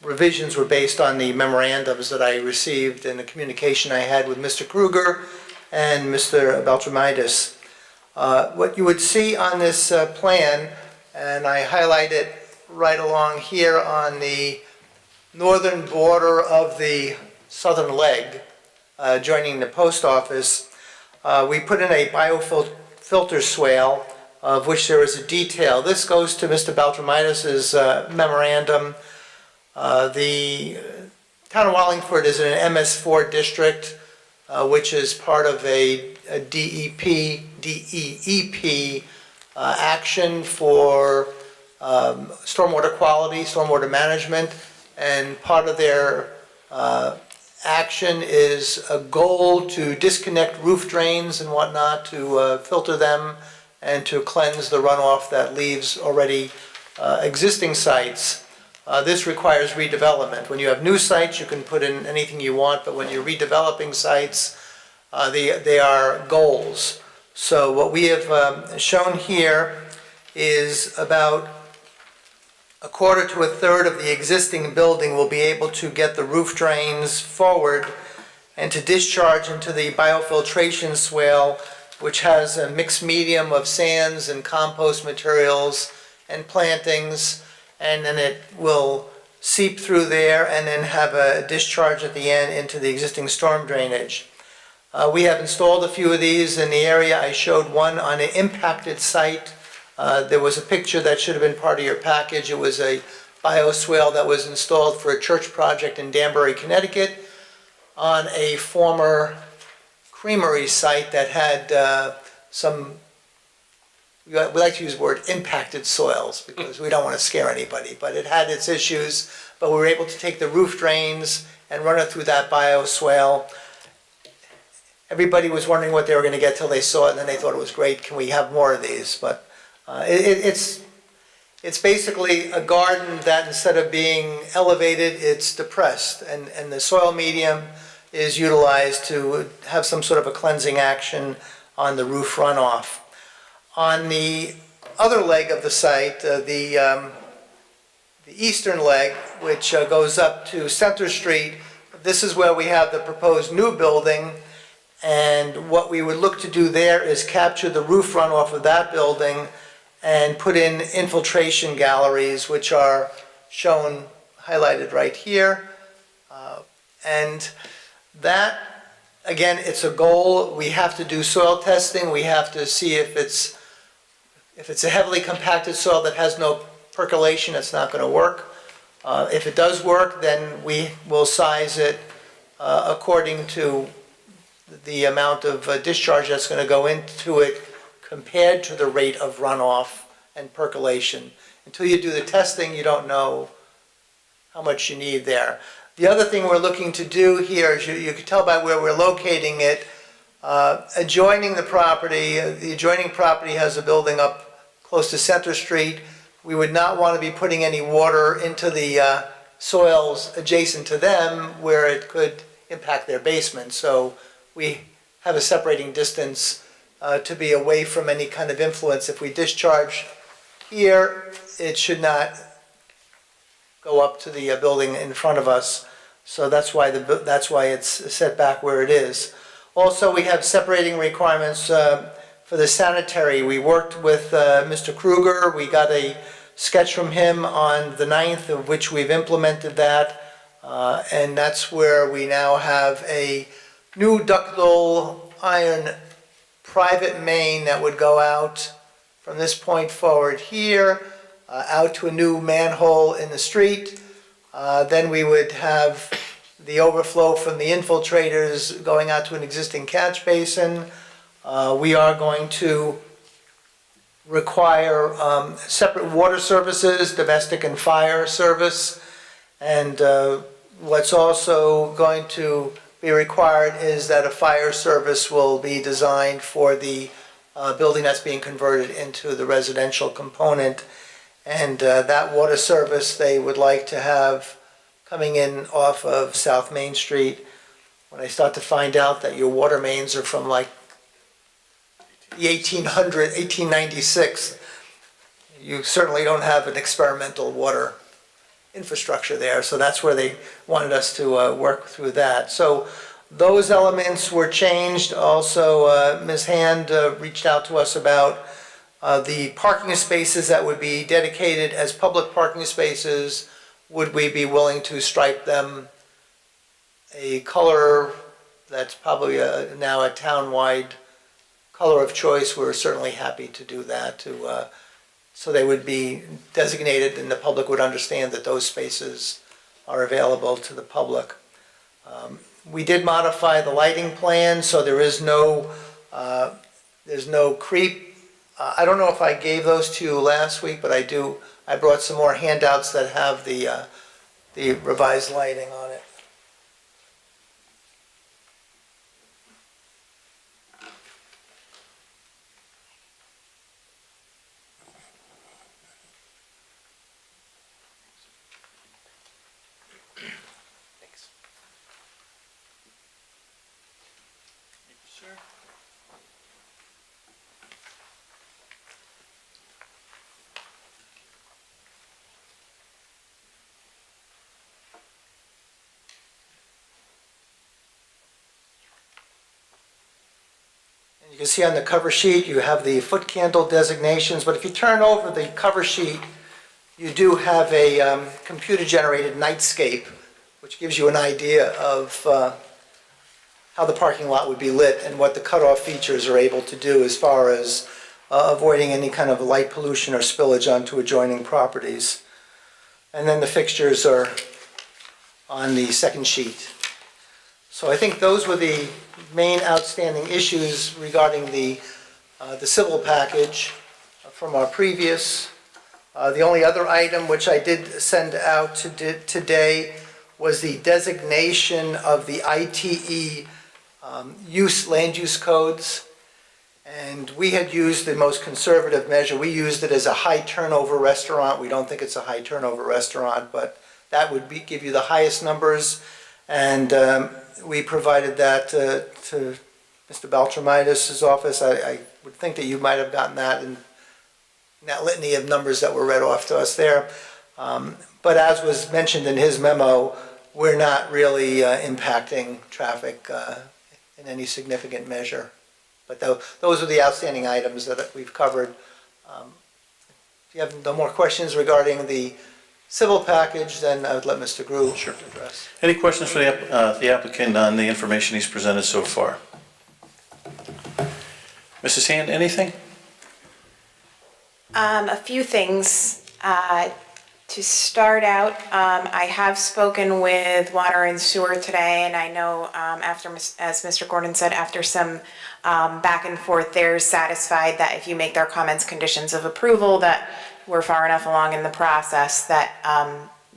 revisions were based on the memorandums that I received and the communication I had with Mr. Kruger and Mr. Beltramitis. What you would see on this plan, and I highlight it right along here on the northern border of the southern leg, joining the post office, we put in a biofilter swale, of which there is a detail. This goes to Mr. Beltramitis' memorandum. The town of Wallingford is in an MS4 district, which is part of a DEP action for stormwater quality, stormwater management, and part of their action is a goal to disconnect roof drains and whatnot, to filter them and to cleanse the runoff that leaves already existing sites. This requires redevelopment. When you have new sites, you can put in anything you want, but when you're redeveloping sites, they are goals. So what we have shown here is about a quarter to a third of the existing building will be able to get the roof drains forward and to discharge into the biofiltration swale, which has a mixed medium of sands and compost materials and plantings, and then it will seep through there and then have a discharge at the end into the existing storm drainage. We have installed a few of these in the area. I showed one on an impacted site. There was a picture that should have been part of your package. It was a bioswale that was installed for a church project in Danbury, Connecticut, on a former creamery site that had some, we like to use the word impacted soils because we don't want to scare anybody, but it had its issues, but we were able to take the roof drains and run it through that bioswale. Everybody was wondering what they were going to get till they saw it, and then they thought it was great. Can we have more of these? But it's basically a garden that instead of being elevated, it's depressed, and the soil medium is utilized to have some sort of a cleansing action on the roof runoff. On the other leg of the site, the eastern leg, which goes up to Center Street, this is where we have the proposed new building. And what we would look to do there is capture the roof runoff of that building and put in infiltration galleries, which are shown highlighted right here. And that, again, it's a goal. We have to do soil testing. We have to see if it's a heavily compacted soil that has no percolation, it's not going to work. If it does work, then we will size it according to the amount of discharge that's going to go into it compared to the rate of runoff and percolation. Until you do the testing, you don't know how much you need there. The other thing we're looking to do here, is you can tell by where we're locating it, adjoining the adjoining property has a building up close to Center Street. We would not want to be putting any water into the soils adjacent to them where it could impact their basement. So we have a separating distance to be away from any kind of influence. If we discharge here, it should not go up to the building in front of us. So that's why it's set back where it is. Also, we have separating requirements for the sanitary. We worked with Mr. Kruger. We got a sketch from him on the 9th, of which we've implemented that. And that's where we now have a new ductile iron private main that would go out from this point forward here, out to a new manhole in the street. Then we would have the overflow from the infiltrators going out to an existing catch basin. We are going to require separate water services, domestic and fire service. And what's also going to be required is that a fire service will be designed for the building that's being converted into the residential component. And that water service they would like to have coming in off of South Main Street. When I start to find out that your water mains are from like the 1896, you certainly don't have an experimental water infrastructure there. So that's where they wanted us to work through that. So those elements were changed. Also, Ms. Hand reached out to us about the parking spaces that would be dedicated as public parking spaces. Would we be willing to stripe them a color that's probably now a town-wide color of choice? We're certainly happy to do that, so they would be designated and the public would understand that those spaces are available to the public. We did modify the lighting plan, so there's no creep. I don't know if I gave those to you last week, but I brought some more handouts that have the revised lighting on it. Thanks. Sure. And you can see on the cover sheet, you have the foot candle designations, but if you turn over the cover sheet, you do have a computer-generated nightscape, which gives you an idea of how the parking lot would be lit and what the cutoff features are able to do as far as avoiding any kind of light pollution or spillage onto adjoining properties. And then the fixtures are on the second sheet. So I think those were the main outstanding issues regarding the civil package from our previous. The only other item which I did send out today was the designation of the ITE land use codes. And we had used the most conservative measure. We used it as a high turnover restaurant. We don't think it's a high turnover restaurant, but that would give you the highest numbers. And we provided that to Mr. Baltramitis' office. I would think that you might have gotten that in that litany of numbers that were read off to us there. But as was mentioned in his memo, we're not really impacting traffic in any significant measure. But those are the outstanding items that we've covered. If you have no more questions regarding the civil package, then I would let Mr. Grew address. Any questions for the applicant on the information he's presented so far? Mrs. Hand, anything? A few things. To start out, I have spoken with Water and Sewer today, and I know as Mr. Gordon said, after some back and forth, they're satisfied that if you make their comments conditions of approval, that we're far enough along in the process that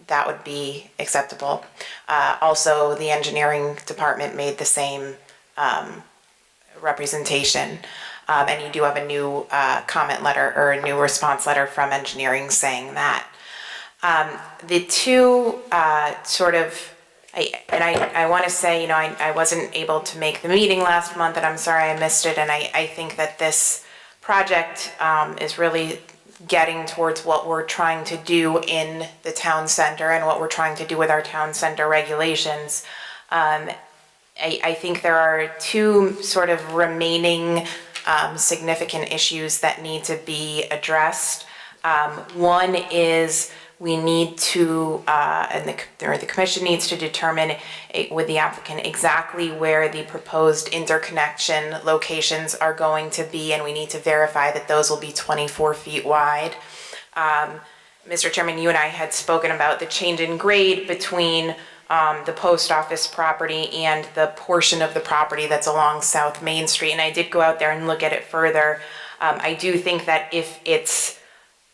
that would be acceptable. Also, the engineering department made the same representation. And you do have a new comment letter or a new response letter from engineering saying that. The two I want to say, I wasn't able to make the meeting last month, and I'm sorry I missed it, and I think that this project is really getting towards what we're trying to do in the town center and what we're trying to do with our town center regulations. I think there are two sort of remaining significant issues that need to be addressed. One is we need to, and the commission needs to determine with the applicant exactly where the proposed interconnection locations are going to be, and we need to verify that those will be 24 feet wide. Mr. Chairman, you and I had spoken about the change in grade between the post office property and the portion of the property that's along South Main Street, and I did go out there and look at it further. I do think that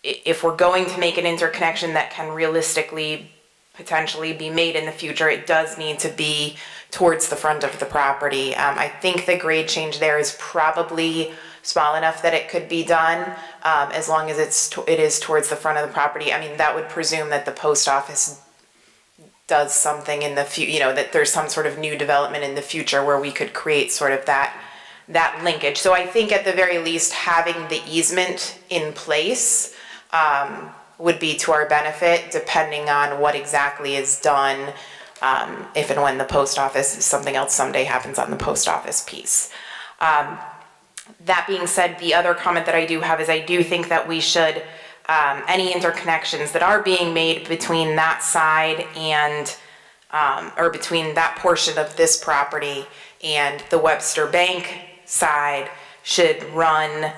if we're going to make an interconnection that can realistically potentially be made in the future, it does need to be towards the front of the property. I think the grade change there is probably small enough that it could be done as long as it is towards the front of the property. I mean, that would presume that the post office does something in the future, that there's some sort of new development in the future where we could create sort of that linkage. So I think at the very least, having the easement in place would be to our benefit, depending on what exactly is done if and when the post office, something else someday happens on the post office piece. That being said, the other comment that I do have is I do think that we should, any interconnections that are being made between that side and, or between that portion of this property and the Webster Bank side should run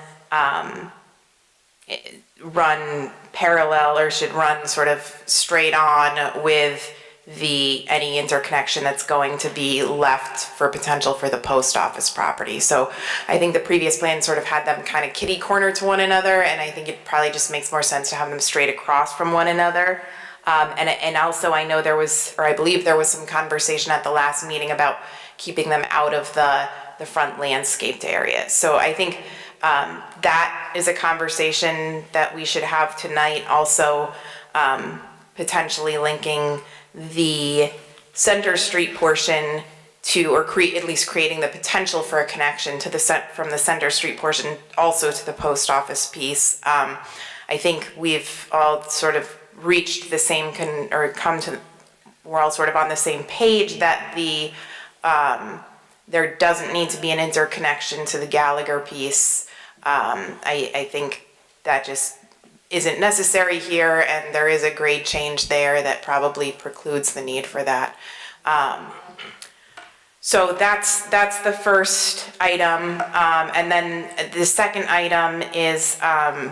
parallel, or should run sort of straight on with any interconnection that's going to be left for potential for the post office property. So I think the previous plan sort of had them kind of kitty corner to one another, and I think it probably just makes more sense to have them straight across from one another. And also I know I believe there was some conversation at the last meeting about keeping them out of the front landscaped areas. So I think that is a conversation that we should have tonight. Also, potentially linking the Center Street portion to, or at least creating the potential for a connection to from the Center Street portion also to the post office piece. I think we've all sort of reached the same, we're all sort of on the same page that there doesn't need to be an interconnection to the Gallagher piece. I think that just isn't necessary here, and there is a grade change there that probably precludes the need for that. So that's the first item, and then the second item is I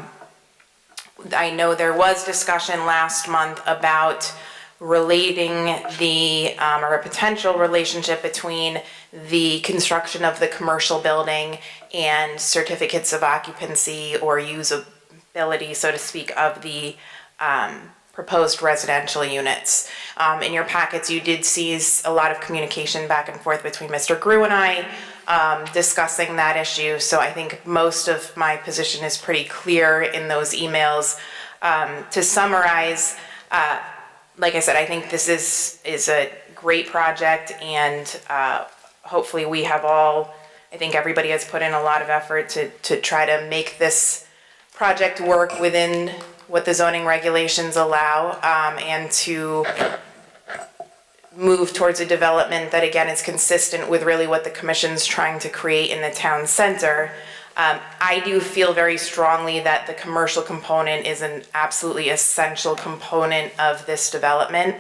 know there was discussion last month about relating or a potential relationship between the construction of the commercial building and certificates of occupancy or usability, so to speak, of the proposed residential units. In your packets, you did see a lot of communication back and forth between Mr. Grew and I discussing that issue. So I think most of my position is pretty clear in those emails. To summarize, like I said, I think this is a great project, and hopefully we have I think everybody has put in a lot of effort to try to make this project work within what the zoning regulations allow, and to move towards a development that, again, is consistent with really what the commission's trying to create in the town center. I do feel very strongly that the commercial component is an absolutely essential component of this development,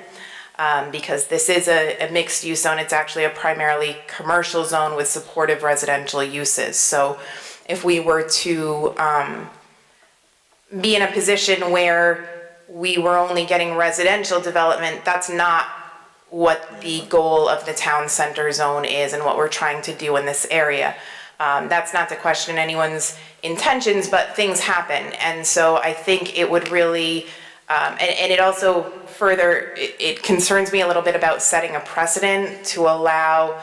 because this is a mixed use zone. It's actually a primarily commercial zone with supportive residential uses. So if we were to be in a position where we were only getting residential development, that's not what the goal of the town center zone is and what we're trying to do in this area. That's not to question anyone's intentions, but things happen. And so I think it would really, and it also further, it concerns me a little bit about setting a precedent to allow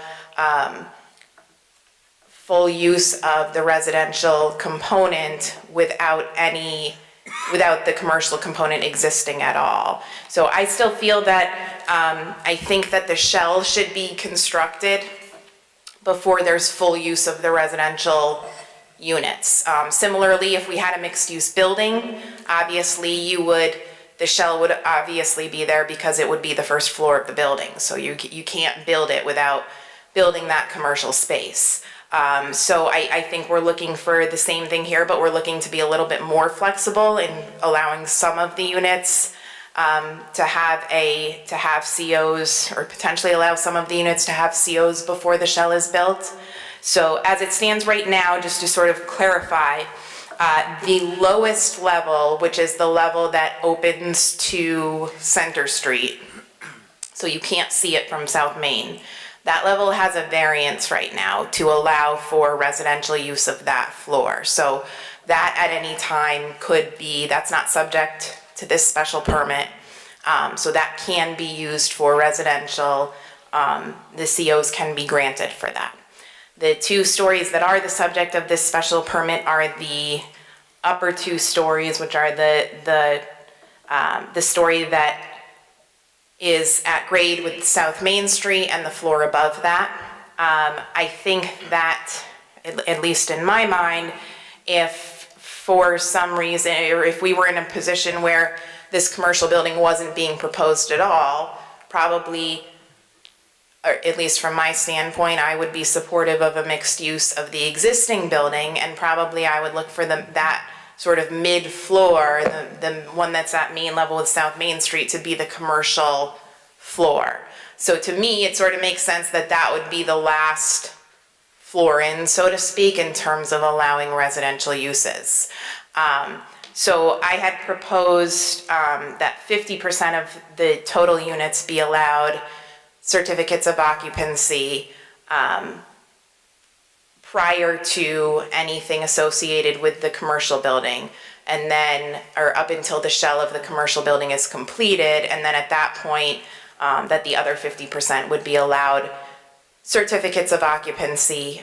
full use of the residential component without the commercial component existing at all. So I still feel that, I think that the shell should be constructed before there's full use of the residential units. Similarly, if we had a mixed-use building, obviously the shell would obviously be there because it would be the first floor of the building. So you can't build it without building that commercial space. So I think we're looking for the same thing here, but we're looking to be a little bit more flexible in allowing some of the units to have COs, or potentially allow some of the units to have COs before the shell is built. So as it stands right now, just to sort of clarify, the lowest level, which is the level that opens to Center Street, so you can't see it from South Main, that level has a variance right now to allow for residential use of that floor. So that at any time could be, that's not subject to this special permit. So that can be used for residential. The COs can be granted for that. The 2 stories that are the subject of this special permit are the upper 2 stories, which are the story that is at grade with South Main Street and the floor above that. I think that, at least in my mind, if for some reason, or if we were in a position where this commercial building wasn't being proposed at all, probably, or at least from my standpoint, I would be supportive of a mixed use of the existing building, and probably I would look for that sort of mid-floor, the one that's at main level with South Main Street, to be the commercial floor. So to me, it sort of makes sense that that would be the last floor in, so to speak, in terms of allowing residential uses. So I had proposed that 50% of the total units be allowed certificates of occupancy prior to anything associated with the commercial building, and then, or up until the shell of the commercial building is completed, and then at that point, that the other 50% would be allowed certificates of occupancy.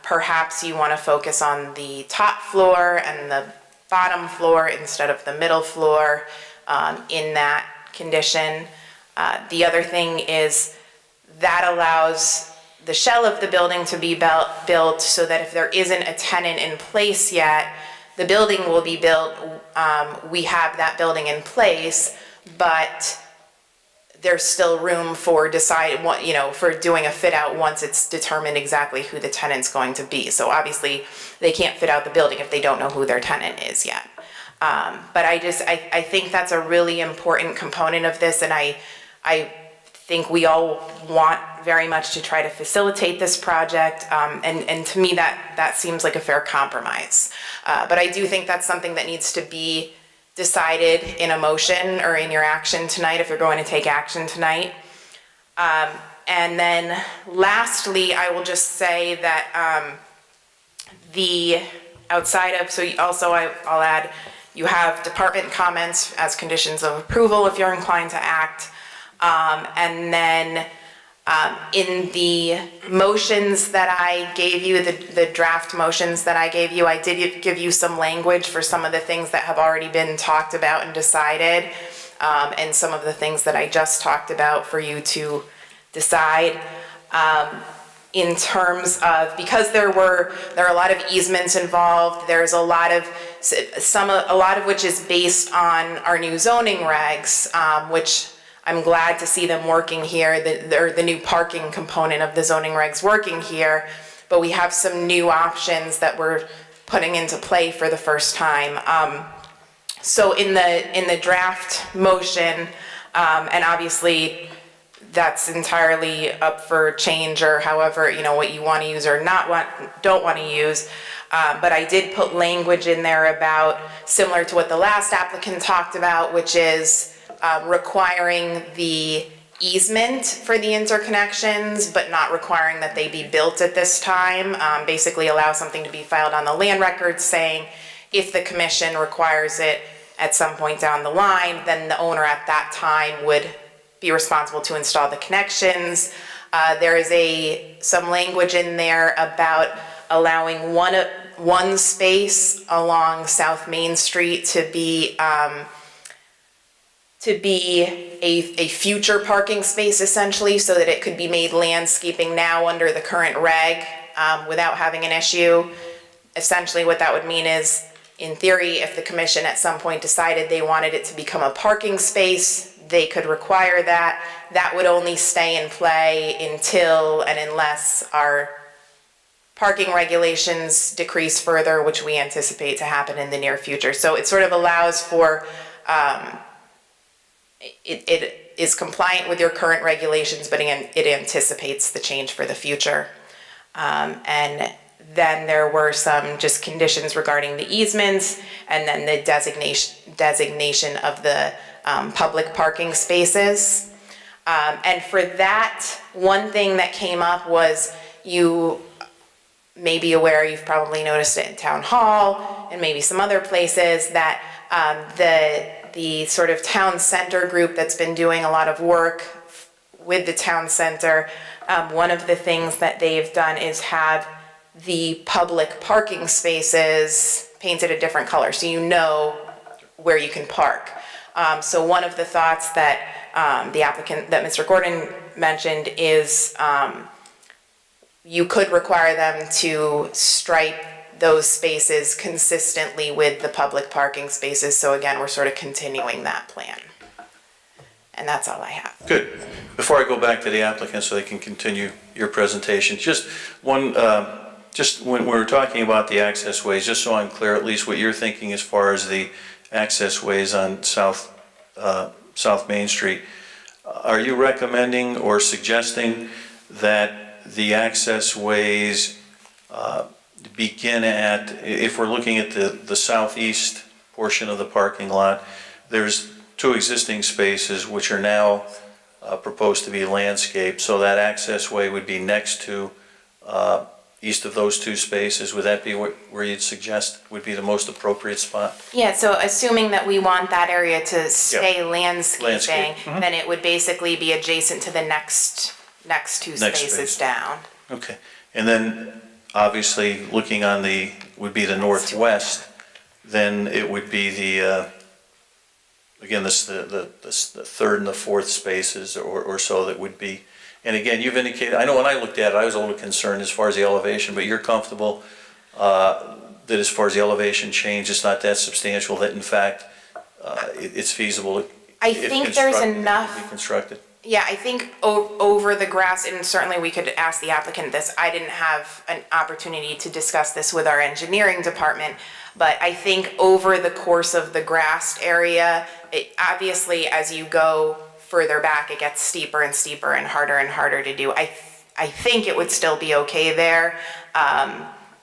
Perhaps you want to focus on the top floor and the bottom floor instead of the middle floor in that condition. The other thing is that allows the shell of the building to be built so that if there isn't a tenant in place yet, the building will be built. We have that building in place, but there's still room for for doing a fit out once it's determined exactly who the tenant's going to be. So obviously they can't fit out the building if they don't know who their tenant is yet. But I think that's a really important component of this, and I think we all want very much to try to facilitate this project, and to me that seems like a fair compromise. But I do think that's something that needs to be decided in a motion or in your action tonight if you're going to take action tonight. And then lastly, I will just say that I'll add, you have department comments as conditions of approval if you're inclined to act. And then in the motions that I gave you, the draft motions that I gave you, I did give you some language for some of the things that have already been talked about and decided, and some of the things that I just talked about for you to decide. In terms of, because there are a lot of easements involved, there's a lot of which is based on our new zoning regs, which I'm glad to see them working here, the new parking component of the zoning regs working here, but we have some new options that we're putting into play for the first time. So in the draft motion, and obviously that's entirely up for change, or however, you know, what you want to use or don't want to use. But I did put language in there about, similar to what the last applicant talked about, which is requiring the easement for the interconnections, but not requiring that they be built at this time. Basically allow something to be filed on the land records saying, if the commission requires it at some point down the line, then the owner at that time would be responsible to install the connections. There is some language in there about allowing one space along South Main Street to be a future parking space, essentially, so that it could be made landscaping now under the current reg without having an issue. Essentially what that would mean is, in theory, if the commission at some point decided they wanted it to become a parking space, they could require that. That would only stay in play until and unless our parking regulations decrease further, which we anticipate to happen in the near future. So it sort of allows for, it is compliant with your current regulations, but again, it anticipates the change for the future. And then there were some just conditions regarding the easements, and then the designation of the public parking spaces. And for that, one thing that came up was, you may be aware, you've probably noticed it in Town Hall and maybe some other places, that the sort of town center group that's been doing a lot of work with the town center, one of the things that they've done is have the public parking spaces painted a different color, so you know where you can park. So one of the thoughts that the applicant, that Mr. Gordon mentioned, is you could require them to stripe those spaces consistently with the public parking spaces. So again, we're sort of continuing that plan. And that's all I have. Good. Before I go back to the applicant so they can continue your presentation, just one, just when we're talking about the access ways, just so I'm clear at least what you're thinking as far as the access ways on South Main Street, are you recommending or suggesting that the access ways begin at, if we're looking at the southeast portion of the parking lot, there's two existing spaces which are now proposed to be landscaped, so that access way would be next to, east of those two spaces? Would that be where you'd suggest would be the most appropriate spot? Yeah, so assuming that we want that area to stay landscaping, Landscape. then it would basically be adjacent to the next two spaces space. down. Okay, and then obviously looking on would be the northwest, then it would be the, again, the third and the fourth spaces or so that would be. And again, you've indicated, I know when I looked at it, I was a little concerned as far as the elevation, but you're comfortable that as far as the elevation change, it's not that substantial, that in fact, it's feasible. I think there's enough. To be constructed. Yeah, I think over the grass, and certainly we could ask the applicant this, I didn't have an opportunity to discuss this with our engineering department, but I think over the course of the grassed area, obviously as you go further back, it gets steeper and steeper and harder to do. I think it would still be okay there.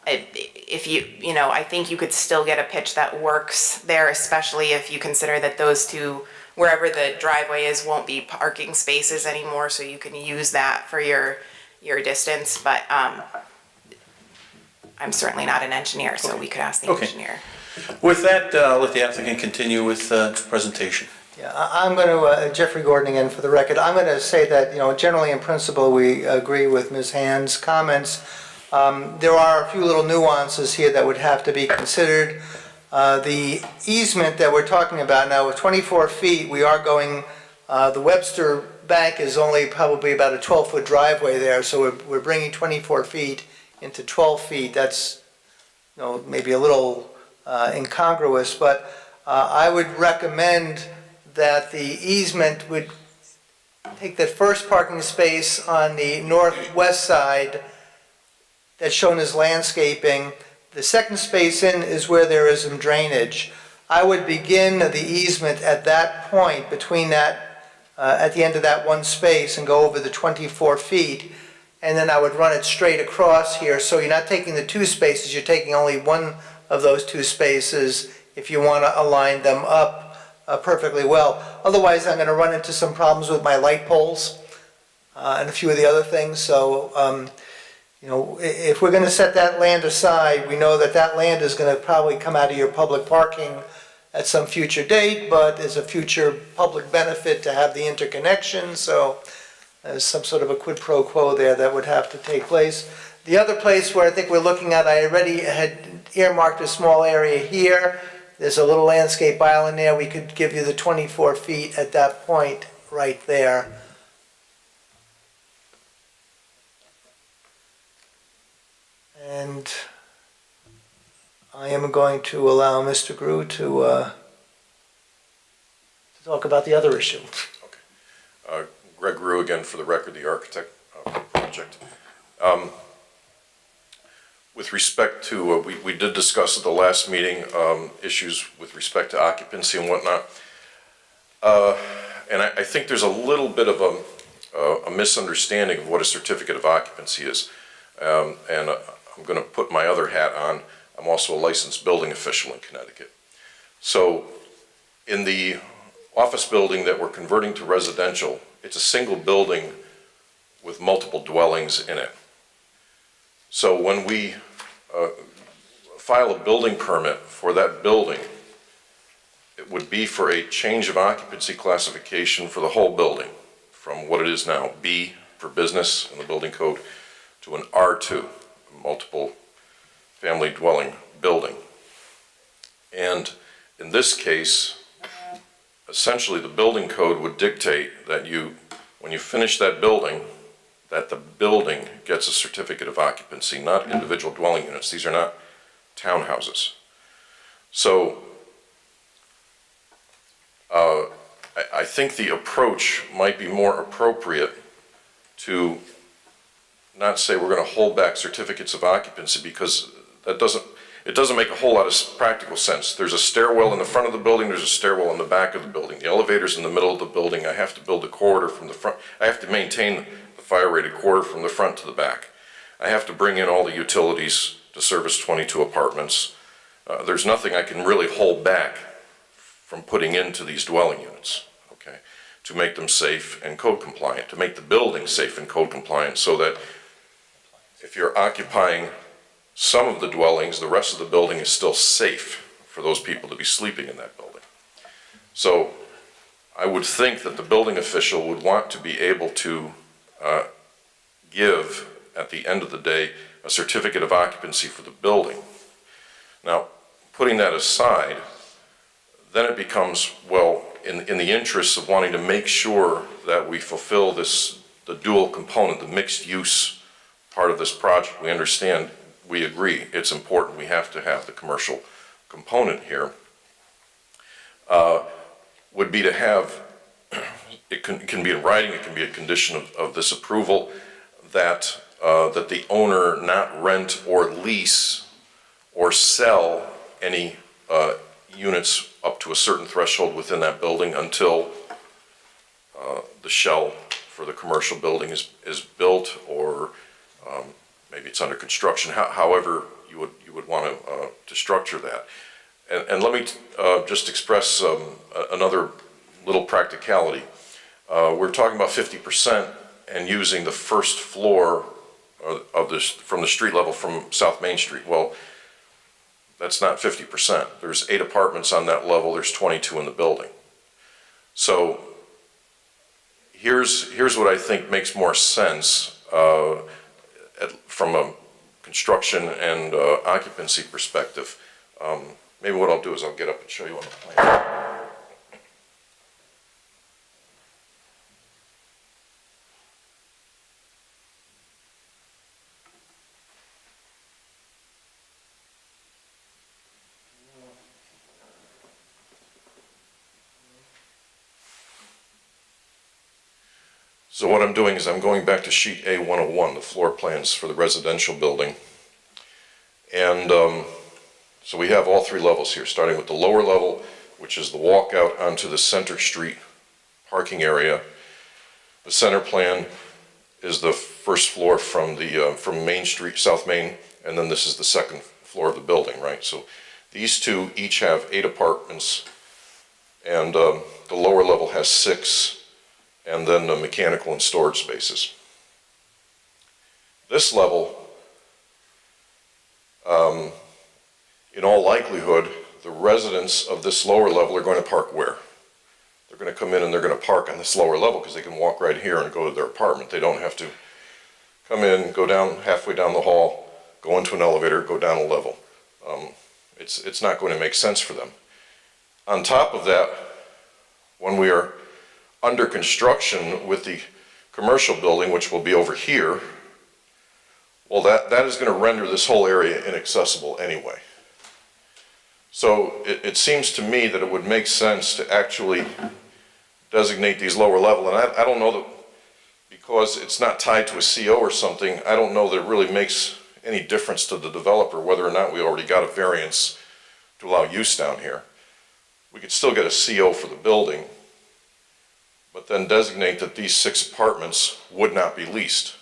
If you know, I think you could still get a pitch that works there, especially if you consider that those two, wherever the driveway is, won't be parking spaces anymore, so you can use that for your distance. But I'm certainly not an engineer, so we could ask the engineer. With that, I'll let the applicant continue with the presentation. Yeah, I'm going to, Jeffrey Gordon again for the record, I'm going to say that, you know, generally in principle, we agree with Ms. Hand's comments. There are a few little nuances here that would have to be considered. The easement that we're talking about now, with 24 feet, we are going, the Webster Bank is only probably about a 12-foot driveway there, so we're bringing 24 feet into 12 feet. That's, you know, maybe a little incongruous, but I would recommend that the easement would take that first parking space on the northwest side that's shown as landscaping. The second space in is where there is some drainage. I would begin the easement at that point between that at the end of that one space and go over the 24 feet. And then I would run it straight across here. So you're not taking the two spaces, you're taking only one of those two spaces if you want to align them up perfectly well. Otherwise, I'm going to run into some problems with my light poles and a few of the other things. So, you know, if we're going to set that land aside, we know that that land is going to probably come out of your public parking at some future date, but there's a future public benefit to have the interconnection. So there's some sort of a quid pro quo there that would have to take place. The other place where I think we're looking at, I already had earmarked a small area here. There's a little landscape island there. We could give you the 24 feet at that point right there. And I am going to allow Mr. Grew to talk about the other issue. Greg Rue again for the record, the architect of the project. With respect to, we did discuss at the last meeting issues with respect to occupancy and whatnot. And I think there's a little bit of a misunderstanding of what a certificate of occupancy is. And I'm going to put my other hat on. I'm also a licensed building official in Connecticut. So in the office building that we're converting to residential, it's a single building with multiple dwellings in it. So when we file a building permit for that building, it would be for a change of occupancy classification for the whole building, from what it is now, B for business in the building code, to an R2, multiple family dwelling building. And in this case, essentially the building code would dictate that when you finish that building, that the building gets a certificate of occupancy, not individual dwelling units. These are not townhouses. So I think the approach might be more appropriate to not say we're going to hold back certificates of occupancy, because it doesn't make a whole lot of practical sense. There's a stairwell in the front of the building, there's a stairwell in the back of the building. The elevator's in the middle of the building. I have to build a corridor from the front. I have to maintain the fire-rated corridor from the front to the back. I have to bring in all the utilities to service 22 apartments. There's nothing I can really hold back from putting into these dwelling units, okay, to make them safe and code compliant, to make the building safe and code compliant, so that if you're occupying some of the dwellings, the rest of the building is still safe for those people to be sleeping in that building. So I would think that the building official would want to be able to give, at the end of the day, a certificate of occupancy for the building. Now, putting that aside, then it becomes, well, in the interests of wanting to make sure that we fulfill the dual component, the mixed use part of this project. We understand, we agree, it's important. We have to have the commercial component here. Would be to have, it can be in writing, it can be a condition of this approval, that the owner not rent or lease or sell any units up to a certain threshold within that building until the shell for the commercial building is built, or maybe it's under construction. However you would want to structure that. And let me just express another little practicality. We're talking about 50% and using the first floor of this from the street level from South Main Street. Well, that's not 50%. There's 8 apartments on that level. There's 22 in the building. So here's what I think makes more sense from a construction and occupancy perspective. Maybe what I'll do is I'll get up and show you on the plan. So what I'm doing is I'm going back to sheet A101, the floor plans for the residential building. And so we have all 3 levels here, starting with the lower level, which is the walkout onto the Center Street parking area. The center plan is the first floor from Main Street, South Main, and then this is the second floor of the building, right? So these two each have 8 apartments, and the lower level has 6, and then the mechanical and storage spaces. This level, in all likelihood, the residents of this lower level are going to park where? They're going to come in and they're going to park on this lower level because they can walk right here and go to their apartment. They don't have to come in, go down halfway down the hall, go into an elevator, go down a level. It's not going to make sense for them. On top of that, when we are under construction with the commercial building, which will be over here, well, that is going to render this whole area inaccessible anyway. So it seems to me that it would make sense to actually designate these lower level, and I don't know that, because it's not tied to a CO or something, I don't know that it really makes any difference to the developer whether or not we already got a variance to allow use down here. We could still get a CO for the building, but then designate that these 6 apartments would not be leased,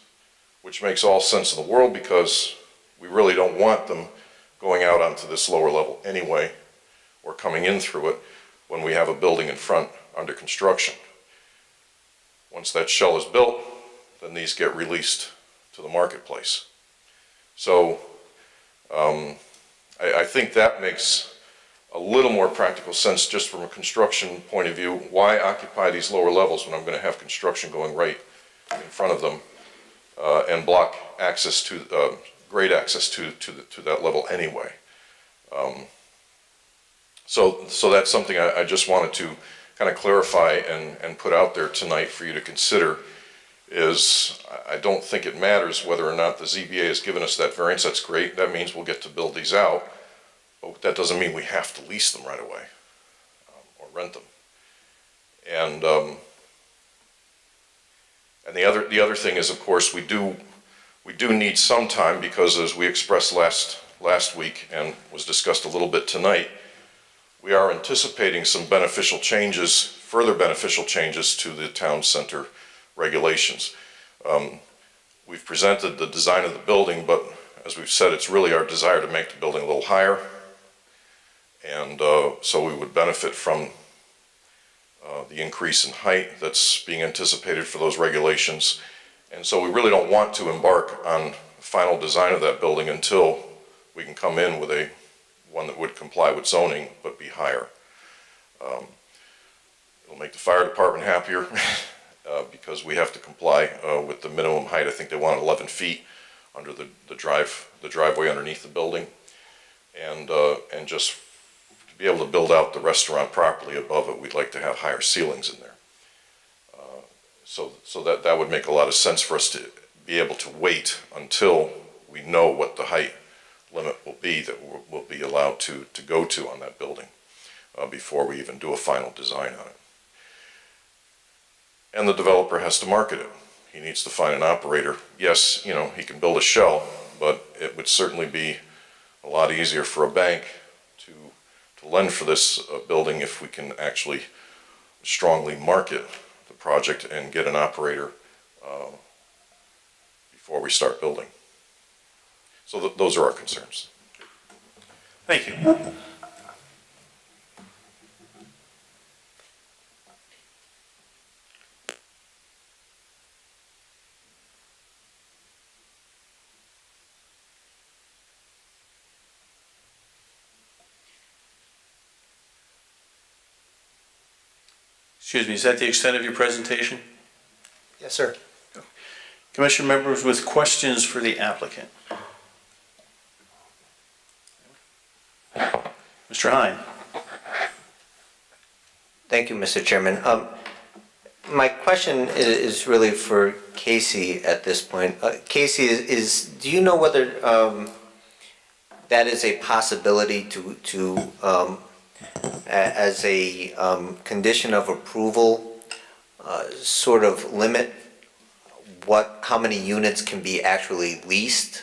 which makes all sense in the world because we really don't want them going out onto this lower level anyway, or coming in through it when we have a building in front under construction. Once that shell is built, then these get released to the marketplace. So I think that makes a little more practical sense just from a construction point of view. Why occupy these lower levels when I'm going to have construction going right in front of them and block access to, grade access to that level anyway? So that's something I just wanted to kind of clarify and put out there tonight for you to consider. Is I don't think it matters whether or not the ZBA has given us that variance. That's great. That means we'll get to build these out. But that doesn't mean we have to lease them right away or rent them. And the other thing is, of course, we do need some time because, as we expressed last week and was discussed a little bit tonight, we are anticipating some beneficial changes, further beneficial changes to the town center regulations. We've presented the design of the building, but as we've said, it's really our desire to make the building a little higher. And so we would benefit from the increase in height that's being anticipated for those regulations. And so we really don't want to embark on the final design of that building until we can come in with one that would comply with zoning but be higher. It'll make the fire department happier because we have to comply with the minimum height. I think they want 11 feet under the driveway underneath the building, and just to be able to build out the restaurant properly above it, we'd like to have higher ceilings in there. So that would make a lot of sense for us to be able to wait until we know what the height limit will be that we'll be allowed to go to on that building before we even do a final design on it. And the developer has to market it. He needs to find an operator. Yes, he can build a shell, but it would certainly be a lot easier for a bank to lend for this building if we can actually strongly market the project and get an operator before we start building. So those are our concerns. Thank you. Excuse me, is that the extent of your presentation? Yes, sir. Commission members with questions for the applicant? Mr. Hine. Thank you, Mr. Chairman. My question is really for Casey at this point. Casey, do you know whether that is a possibility to as a condition of approval, sort of limit how many units can be actually leased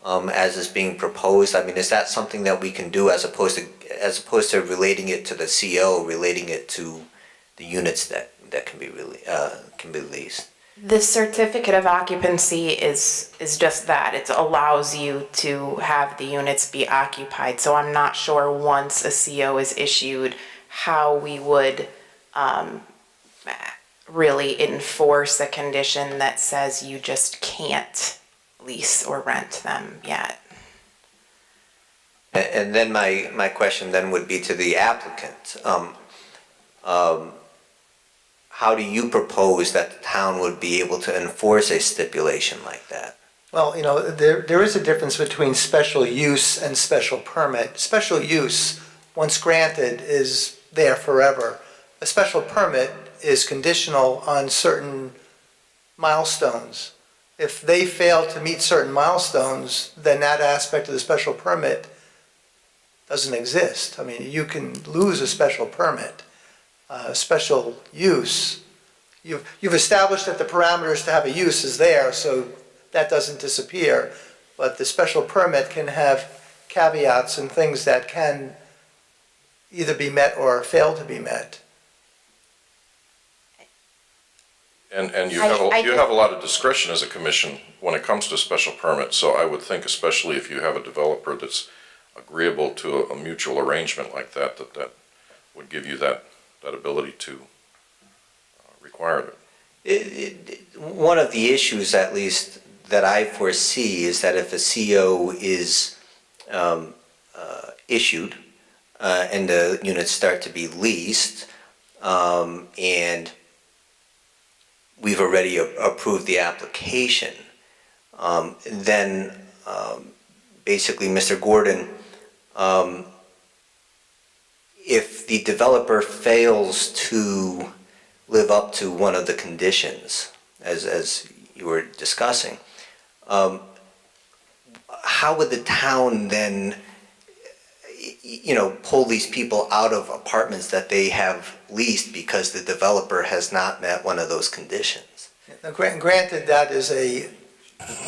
as is being proposed? I mean, is that something that we can do as opposed to relating it to the CO, relating it to the units that that can be leased. The certificate of occupancy is just that. It allows you to have the units be occupied. So I'm not sure once a CO is issued, how we would really enforce a condition that says you just can't lease or rent them yet. And then my question then would be to the applicant. How do you propose that the town would be able to enforce a stipulation like that? Well, you know, there is a difference between special use and special permit. Special use, once granted, is there forever. A special permit is conditional on certain milestones. If they fail to meet certain milestones, then that aspect of the special permit doesn't exist. I mean, you can lose a special permit. Special use, you've established that the parameters to have a use is there, so that doesn't disappear. But the special permit can have caveats and things that can either be met or fail to be met. And you have a lot of discretion as a commission when it comes to special permits, so I would think, especially if you have a developer that's agreeable to a mutual arrangement like that, that would give you that ability to require it. One of the issues, at least, that I foresee is that if a CO is issued and the units start to be leased, and we've already approved the application, then basically, Mr. Gordon, if the developer fails to live up to one of the conditions, as you were discussing, how would the town then, pull these people out of apartments that they have leased because the developer has not met one of those conditions? Now, granted, that is a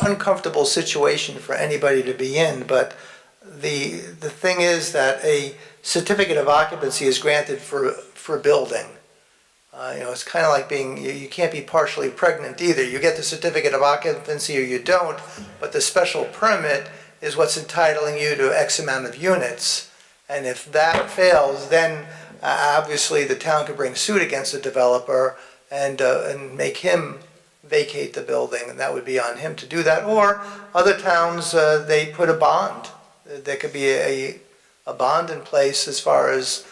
uncomfortable situation for anybody to be in, but the thing is that a certificate of occupancy is granted for a building. It's kind of like you can't be partially pregnant either. You get the certificate of occupancy or you don't, but the special permit is what's entitling you to X amount of units. And if that fails, then obviously the town could bring suit against the developer and make him vacate the building, and that would be on him to do that. Or other towns, they put a bond. There could be a bond in place as far as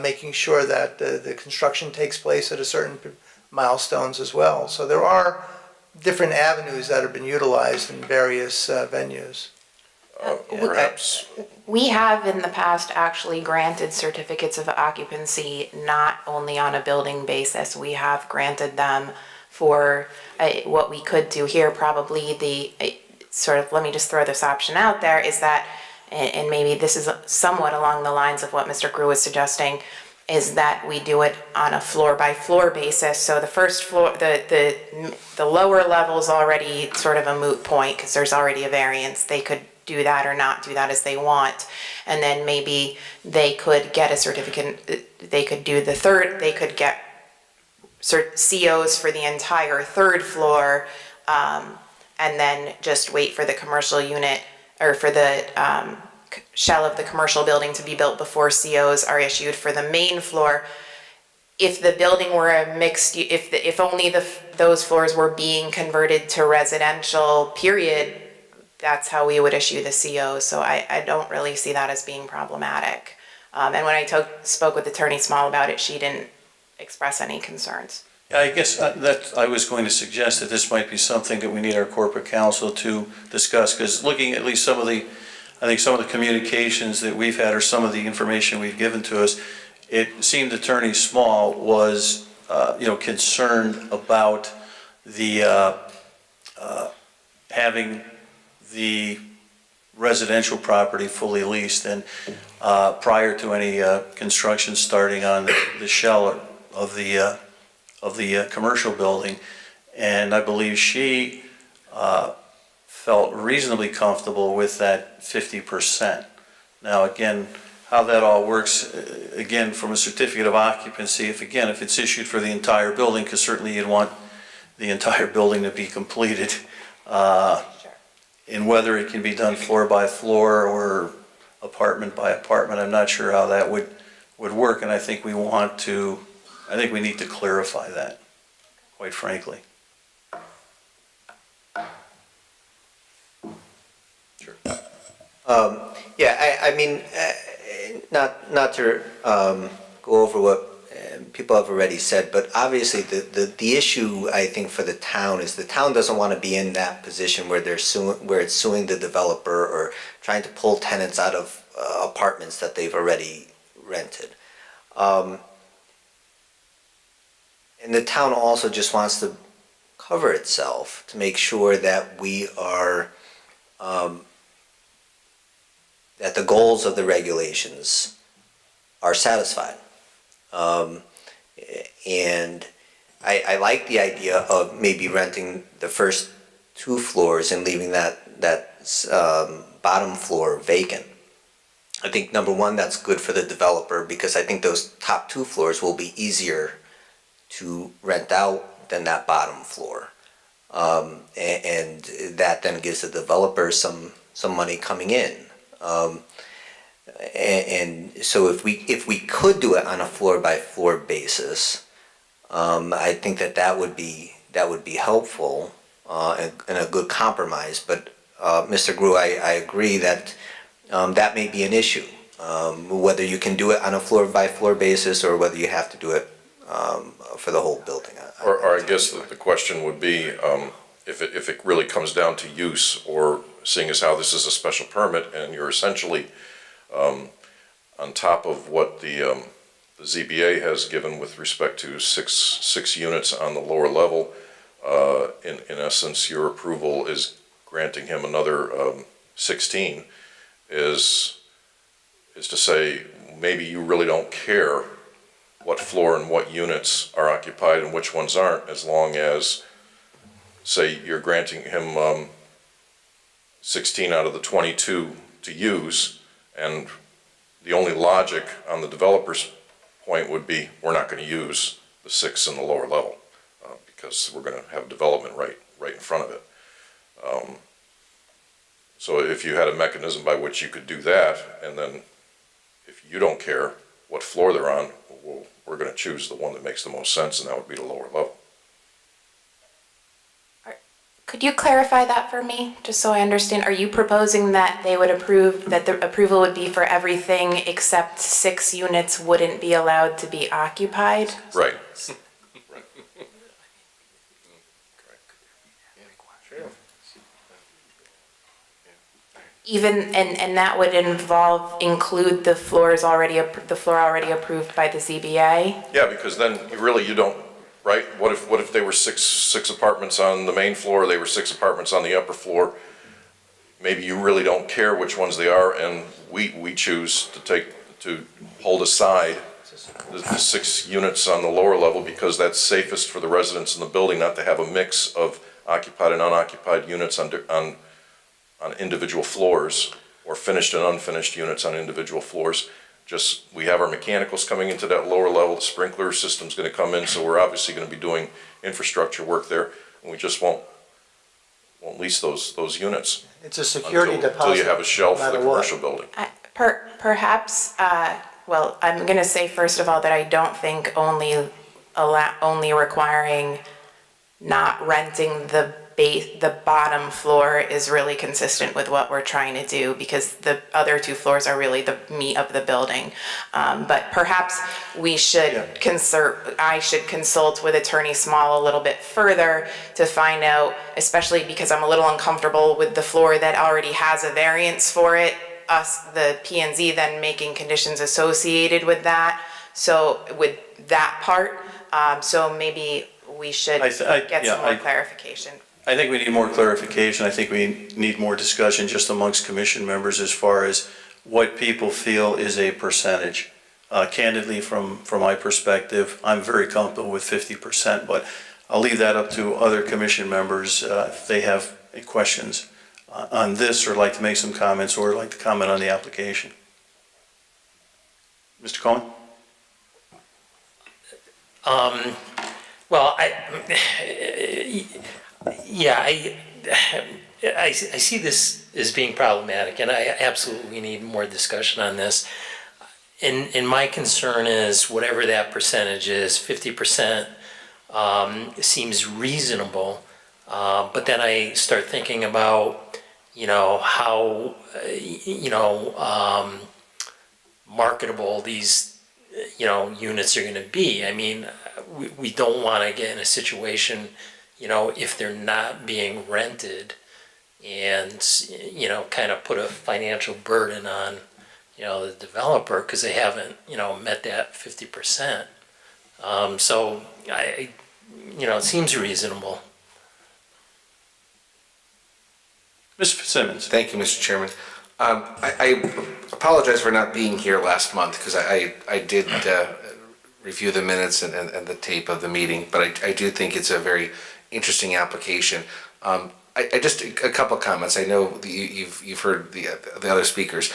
making sure that the construction takes place at a certain milestones as well. So there are different avenues that have been utilized in various venues. Perhaps. We have in the past actually granted certificates of occupancy not only on a building basis. We have granted them for what we could do here, probably let me just throw this option out there, is that, and maybe this is somewhat along the lines of what Mr. Grew was suggesting, is that we do it on a floor-by-floor basis. So the first floor, the lower level is already sort of a moot point because there's already a variance. They could do that or not do that as they want. And then maybe they could get a certificate, they could do the third, they could get COs for the entire third floor, and then just wait for the commercial unit or for the shell of the commercial building to be built before COs are issued for the main floor. If the building were a mixed, if only those floors were being converted to residential, period, that's how we would issue the COs. So I don't really see that as being problematic. And when I spoke with Attorney Small about it, she didn't express any concerns. Yeah, I guess that I was going to suggest that this might be something that we need our corporate counsel to discuss, because looking at least some of the communications that we've had or some of the information we've given to us, it seemed Attorney Small was, concerned about the having the residential property fully leased and prior to any construction starting on the shell of the commercial building. And I believe she felt reasonably comfortable with that 50%. Now again, how that all works, again, from a certificate of occupancy, if it's issued for the entire building, because certainly you'd want the entire building to be completed, and whether it can be done floor by floor or apartment by apartment, I'm not sure how that would work, and I think we need to clarify that, quite frankly. I mean, not to go over what people have already said, but obviously the issue, I think, for the town is the town doesn't want to be in that position where it's suing the developer or trying to pull tenants out of apartments that they've already rented. And the town also just wants to cover itself to make sure that we are that the goals of the regulations are satisfied. And I like the idea of maybe renting the first 2 floors and leaving that bottom floor vacant. I think number one, that's good for the developer because I think those top 2 floors will be easier to rent out than that bottom floor. And that then gives the developer some money coming in. And so if we could do it on a floor by floor basis, I think that would be helpful and a good compromise. But Mr. Grew, I agree that that may be an issue, whether you can do it on a floor by floor basis or whether you have to do it for the whole building. Or I guess the question would be, if it really comes down to use, or seeing as how this is a special permit and you're essentially on top of what the ZBA has given with respect to six units on the lower level, in essence, your approval is granting him another 16, is to say maybe you really don't care what floor and what units are occupied and which ones aren't, as long as, say, you're granting him 16 out of the 22 to use, and the only logic on the developer's point would be we're not going to use the 6 in the lower level because we're going to have development right in front of it. So if you had a mechanism by which you could do that, and then if you don't care what floor they're on, well, we're going to choose the one that makes the most sense, and that would be the lower level. Could you clarify that for me, just so I understand? Are you proposing that they would approve, that the approval would be for everything except 6 units wouldn't be allowed to be occupied? Right. Even, and that would include the floor already approved by the ZBA? Yeah, because then you don't, right? What if they were six apartments on the main floor, they were 6 apartments on the upper floor? Maybe you really don't care which ones they are, and we choose to hold aside the 6 units on the lower level because that's safest for the residents in the building, not to have a mix of occupied and unoccupied units on individual floors, or finished and unfinished units on individual floors. Just, we have our mechanicals coming into that lower level, the sprinkler system's gonna come in, so we're obviously gonna be doing infrastructure work there, and we just won't lease those units. It's a security deposit. Until you have a shell no for the matter what. commercial building. Perhaps, well, I'm gonna say first of all that I don't think only requiring not renting the bottom floor is really consistent with what we're trying to do, because the other 2 floors are really the meat of the building. But perhaps I should consult with Attorney Small a little bit further to find out, especially because I'm a little uncomfortable with the floor that already has a variance for it, the P&Z then making conditions associated with that. So with that part, so maybe we should get some more clarification. I think we need more clarification. I think we need more discussion just amongst commission members as far as what people feel is a percentage. Candidly, from my perspective, I'm very comfortable with 50%, but I'll leave that up to other commission members if they have questions on this or like to make some comments or like to comment on the application. Mr. Cohen? Well, yeah, I see this as being problematic, and I absolutely need more discussion on this. And my concern is whatever that percentage is, 50%, seems reasonable. But then I start thinking about, how, marketable these, units are gonna be. I mean, we don't wanna get in a situation, if they're not being rented and, kind of put a financial burden on, the developer, because they haven't, met that 50%. So it seems reasonable. Mr. Fitzsimmons? Thank you, Mr. Chairman. I apologize for not being here last month, because I did review the minutes and the tape of the meeting, but I do think it's a very interesting application. I just, a couple comments. I know that you've heard the other speakers.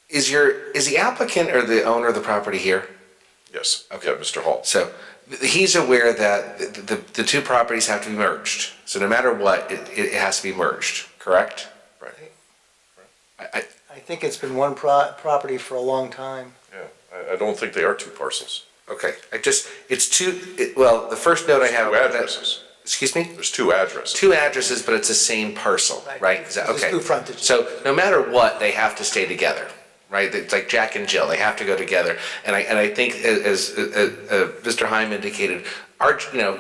Is the applicant or the owner of the property here? Yes, okay, Mr. Hall. So he's aware that the two properties have to be merged. So no matter what, it has to be merged, correct? Right. I think it's been one property for a long time. Yeah, I don't think they are two parcels. Okay, well, the first note I have. Two addresses. Excuse me? There's two addresses. Two addresses, but it's the same parcel, right? Is that, There's okay. two frontages. So no matter what, they have to stay together, right? It's like Jack and Jill, they have to go together. And I think as Mr. Heim indicated,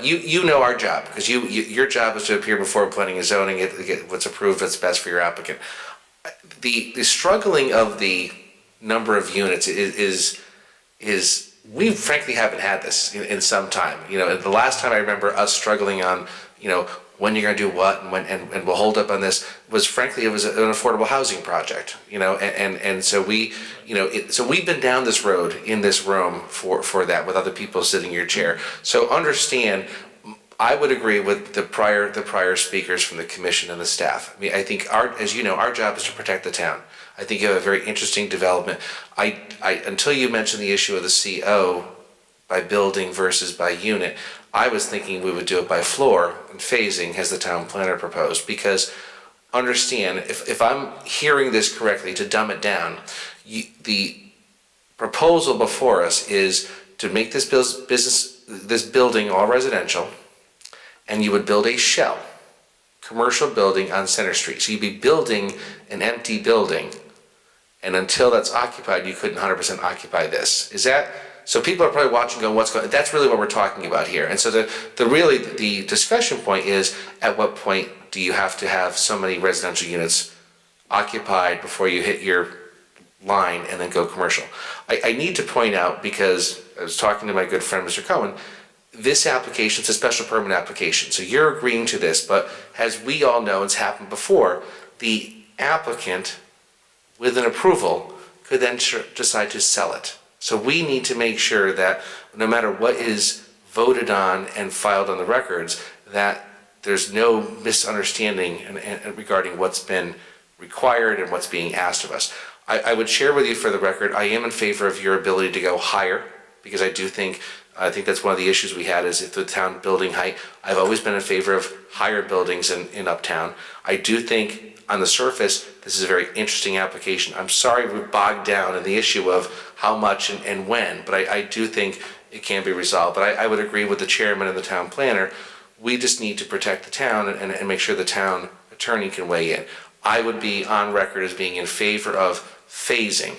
you know our job, because your job is to appear before planning and zoning, get what's approved, what's best for your applicant. The struggling of the number of units is we frankly haven't had this in some time. The last time I remember us struggling on, when you're gonna do what and we'll hold up on this was frankly, it was an affordable housing project, and so so we've been down this road in this room for that with other people sitting in your chair. So understand, I would agree with the prior speakers from the commission and the staff. I mean, I think as you know, our job is to protect the town. I think you have a very interesting development. Until you mentioned the issue of the CO by building versus by unit, I was thinking we would do it by floor and phasing as the town planner proposed, because understand, if I'm hearing this correctly, to dumb it down, the proposal before us is to make this building all residential, and you would build a shell, commercial building on Center Street. So you'd be building an empty building, and until that's occupied, you couldn't 100% occupy this. Is that, so people are probably watching going, what's going on? That's really what we're talking about here. And so the discussion point is, at what point do you have to have so many residential units occupied before you hit your line and then go commercial? I need to point out, because I was talking to my good friend, Mr. Cohen, this application is a special permit application. So you're agreeing to this, but as we all know, it's happened before, the applicant with an approval could then decide to sell it. So we need to make sure that no matter what is voted on and filed on the records, that there's no misunderstanding regarding what's been required and what's being asked of us. I would share with you for the record, I am in favor of your ability to go higher, because I think that's one of the issues we had is if the town building height. I've always been in favor of higher buildings in Uptown. I do think on the surface, this is a very interesting application. I'm sorry we're bogged down in the issue of how much and when, but I do think it can be resolved. But I would agree with the chairman and the town planner. We just need to protect the town and make sure the town attorney can weigh in. I would be on record as being in favor of phasing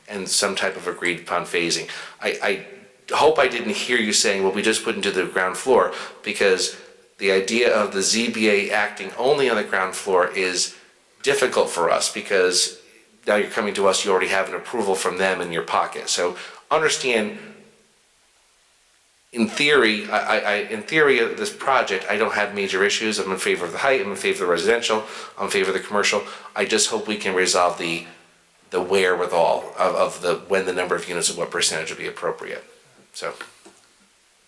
and some type of agreed upon phasing. I hope I didn't hear you saying, well, we just put into the ground floor, because the idea of the ZBA acting only on the ground floor is difficult for us, because now you're coming to us, you already have an approval from them in your pocket. So understand, in theory, in theory of this project, I don't have major issues. I'm in favor of the height, I'm in favor of the residential, I'm in favor of the commercial. I just hope we can resolve the wherewithal of when the number of units and what percentage would be appropriate. So.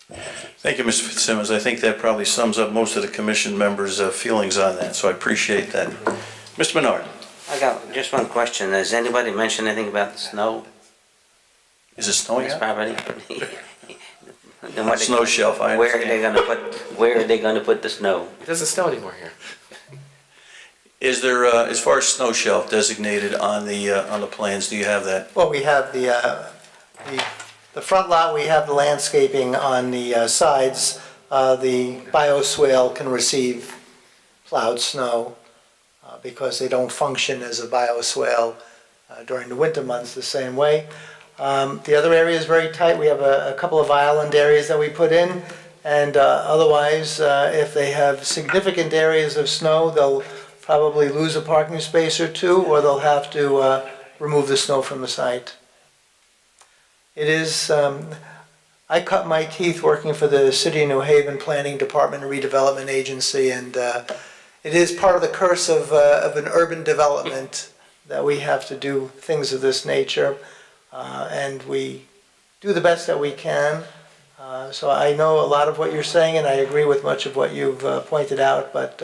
Thank you, Mr. Fitzsimmons. I think that probably sums up most of the commission members' feelings on that, so I appreciate that. Mr. Menard. I got just one question. Has anybody mentioned anything about the snow? Is it snowing His out? property. Then what they- Snow shelf, I Where are they gonna put the snow? It doesn't snow anymore here. Is there, as far as snow shelf designated on the plans, do you have that? Well, we have the front lot, we have the landscaping on the sides. The bioswale can receive plowed snow because they don't function as a bioswale during the winter months the same way. The other area is very tight. We have a couple of island areas that we put in, and otherwise, if they have significant areas of snow, they'll probably lose a parking space or two, or they'll have to remove the snow from the site. It is, I cut my teeth working for the City of New Haven Planning Department and Redevelopment Agency, and it is part of the curse of an urban development that we have to do things of this nature. And we do the best that we can. So I know a lot of what you're saying, and I agree with much of what you've pointed out, but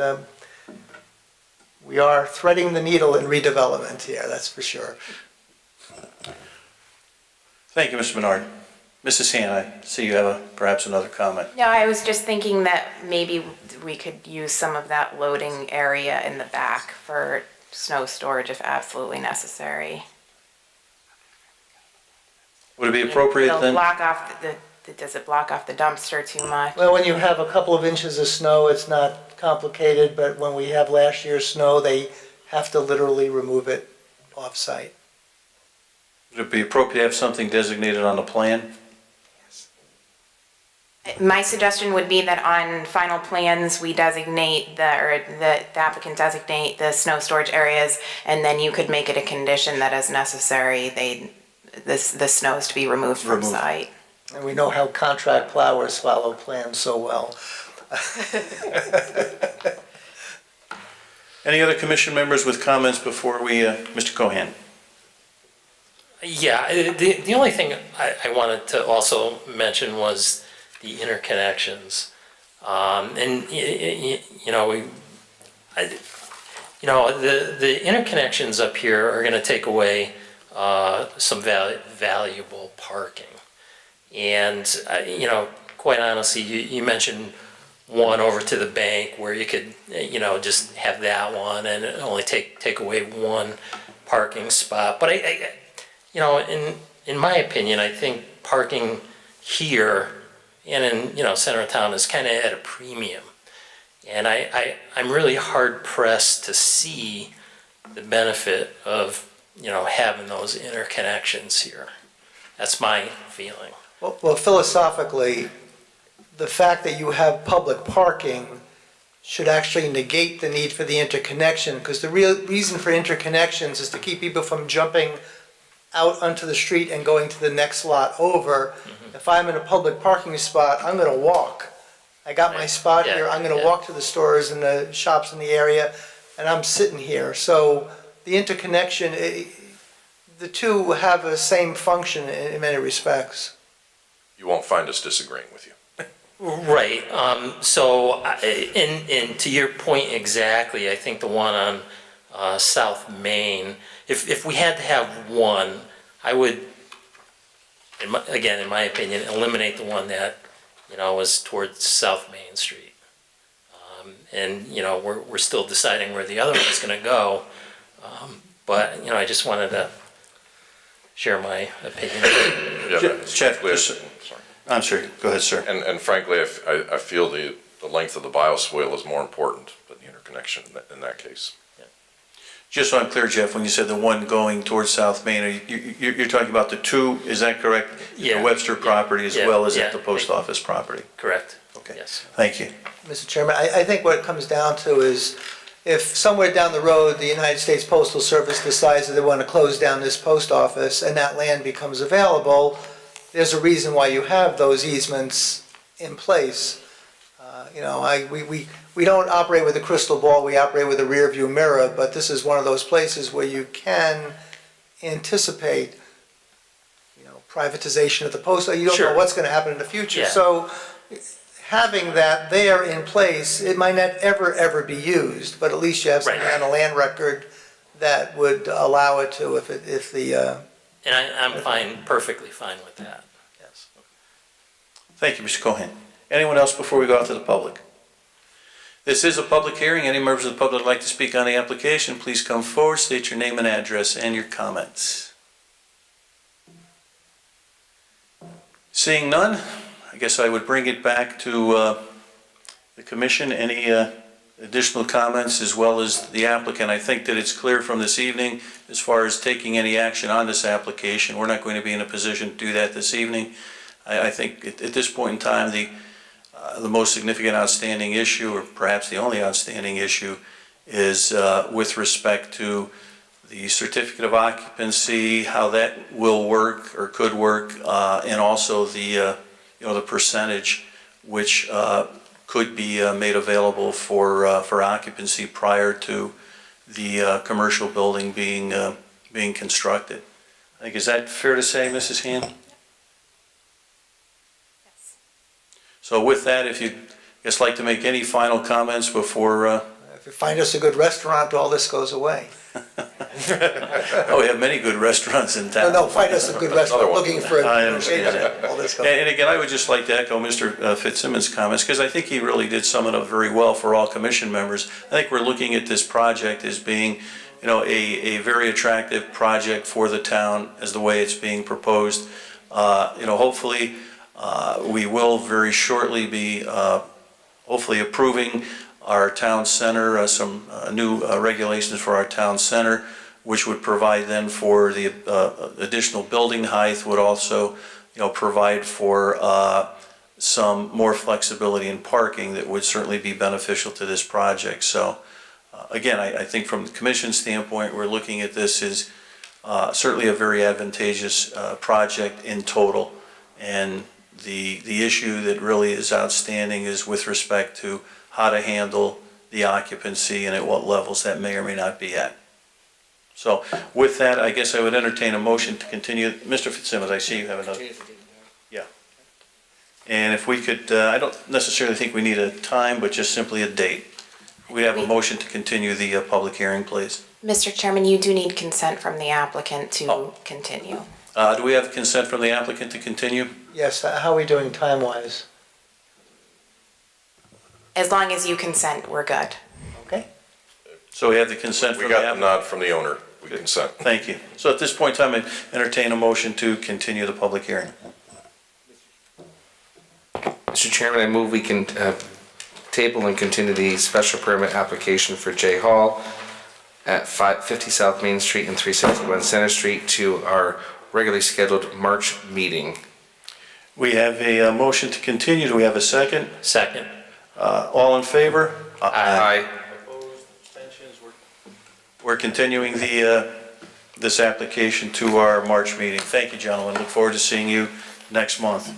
we are threading the needle in redevelopment here, that's for sure. Thank you, Mr. Menard. Mrs. Han, I see you have perhaps another comment. No, I was just thinking that maybe we could use some of that loading area in the back for snow storage if absolutely necessary. Would it be appropriate It'll then? block off does it block off the dumpster too much? Well, when you have a couple of inches of snow, it's not complicated, but when we have last year's snow, they have to literally remove it off-site. Would it be appropriate to have something designated on the plan? My suggestion would be that on final plans, we designate or the applicant designate the snow storage areas, and then you could make it a condition that as necessary, the snow is to be removed from site. And we know how contract plowers follow plans so well. Any other commission members with comments before we, Mr. Cohan? Yeah, the only thing I wanted to also mention was the interconnections. And, you know, the interconnections up here are gonna take away some valuable parking. And, you know, quite honestly, you mentioned one over to the bank where you could, you know, just have that one and only take away one parking spot. But I you know, in my opinion, I think parking here and in, you know, center of town is kind of at a premium. And I'm really hard pressed to see the benefit of, you know, having those interconnections here. That's my feeling. Well, philosophically, the fact that you have public parking should actually negate the need for the interconnection, because the real reason for interconnections is to keep people from jumping out onto the street and going to the next lot over. If I'm in a public parking spot, I'm gonna walk. I got my spot here, I'm gonna walk to the stores and the shops in the area, and I'm sitting here. So the interconnection, the two have the same function in many respects. You won't find us disagreeing with you. Right. So, and to your point exactly, I think the one on South Main, if we had to have one, I would, again, in my opinion, eliminate the one that, you know, was towards South Main Street. And, you know, we're still deciding where the other one's going to go. But, you know, I just wanted to share my opinion. Yeah, Jeff, I'm sorry, go ahead, sir. And frankly, I feel the length of the bioswale is more important than the interconnection in that case. Just so I'm clear, Jeff, when you said the one going towards South Main, you're talking about the two, is that correct? Yeah. The Webster property as Yeah. well as Yeah. at the post office property? Correct. Okay. Yes. Thank you. Mr. Chairman, I think what it comes down to is if somewhere down the road, the United States Postal Service decides that they want to close down this post office and that land becomes available, there's a reason why you have those easements in place. You know, we don't operate with a crystal ball, we operate with a rear view mirror, but this is one of those places where you can anticipate, you know, privatization of the post. You don't know what's going to happen in the future. Yeah. So having that there in place, it might not ever be used, but at least you have something on a land record that would allow it to if the And I'm fine, perfectly fine with that. Yes. Thank you, Mr. Cohen. Anyone else before we go out to the public? This is a public hearing. Any members of the public would like to speak on the application, please come forward, state your name and address and your comments. Seeing none, I guess I would bring it back to the commission. Any additional comments as well as the applicant? I think that it's clear from this evening as far as taking any action on this application. We're not going to be in a position to do that this evening. I think at this point in time, the most significant outstanding issue, or perhaps the only outstanding issue, is with respect to the certificate of occupancy, how that will work or could work, and also the the percentage which could be made available for occupancy prior to the commercial building being constructed. I think, is that fair to say, Mrs. Hand? So with that, if you'd just like to make any final comments before... If you find us a good restaurant, all this goes away. Oh, we have many good restaurants in town. No, find us a good restaurant, looking for I a understand location, that. all this goes. And again, I would just like to echo Mr. Fitzsimmons' comments, because I think he really did sum it up very well for all commission members. I think we're looking at this project as being, a very attractive project for the town as the way it's being proposed. Hopefully, we will very shortly be hopefully approving our town center, some new regulations for our town center, which would provide then for the additional building height, would also provide for some more flexibility in parking that would certainly be beneficial to this project. So again, I think from the commission standpoint, we're looking at this as certainly a very advantageous project in total. And the issue that really is outstanding is with respect to how to handle the occupancy and at what levels that may or may not be at. So with that, I guess I would entertain a motion to continue. Mr. Fitzsimmons, I see you have another. Yeah. And if we could, I don't necessarily think we need a time, but just simply a date. We have a motion to continue the public hearing, please. Mr. Chairman, you do need consent from the applicant to continue. Do we have consent from the applicant to continue? Yes, how are we doing time-wise? As long as you consent, we're good. Okay. So we have the consent from We the got the applicant? nod from the owner. We consent. Thank you. So at this point in time, I entertain a motion to continue the public hearing. Mr. Chairman, I move we can table and continue the special permit application for J Hall at 50 South Main Street and 361 Center Street to our regularly scheduled March meeting. We have a motion to continue. Do we have a second? Second. All in favor? Aye. Opposed, abstentions? We're continuing this application to our March meeting. Thank you, gentlemen. Look forward to seeing you next month.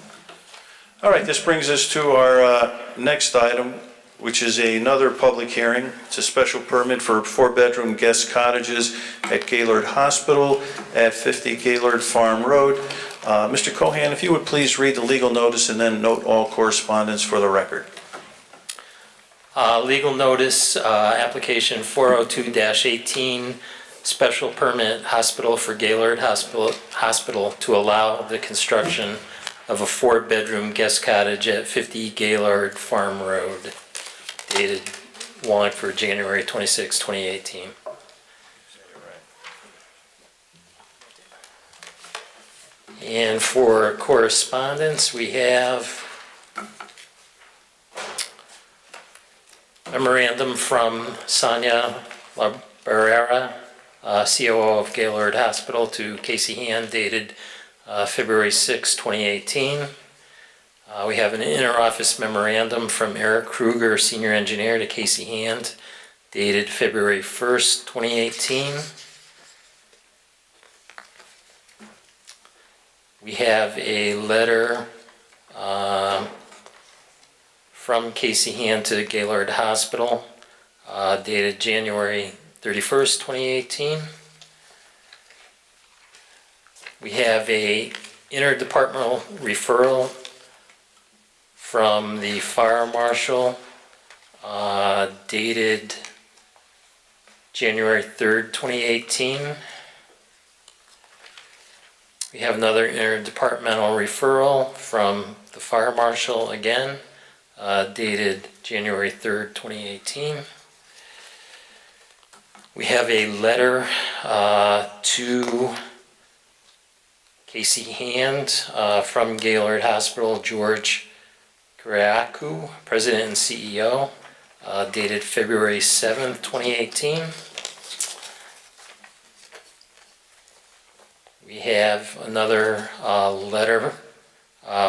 All right, this brings us to our next item, which is another public hearing. It's a special permit for 4-bedroom guest cottages at Gaylord Hospital at 50 Gaylord Farm Road. Mr. Cohan, if you would please read the legal notice and then note all correspondence for the record. Legal notice, application 402-18, special permit hospital for Gaylord Hospital to allow the construction of a 4-bedroom guest cottage at 50 Gaylord Farm Road, dated Wallingford, January 26, 2018. And for correspondence, we have memorandum from Sonia Barrera, COO of Gaylord Hospital, to Casey Hand, dated February 6, 2018. We have an interoffice memorandum from Eric Kruger, Senior Engineer, to Casey Hand, dated February 1st, 2018. We have a letter from Casey Hand to Gaylord Hospital, dated January 31st, 2018. We have a interdepartmental referral from the fire marshal, dated January 3rd, 2018. We have another interdepartmental referral from the fire marshal again, dated January 3rd, 2018. We have a letter to Casey Hand from Gaylord Hospital, George Gryaku, President and CEO, dated February 7th, 2018. We have another letter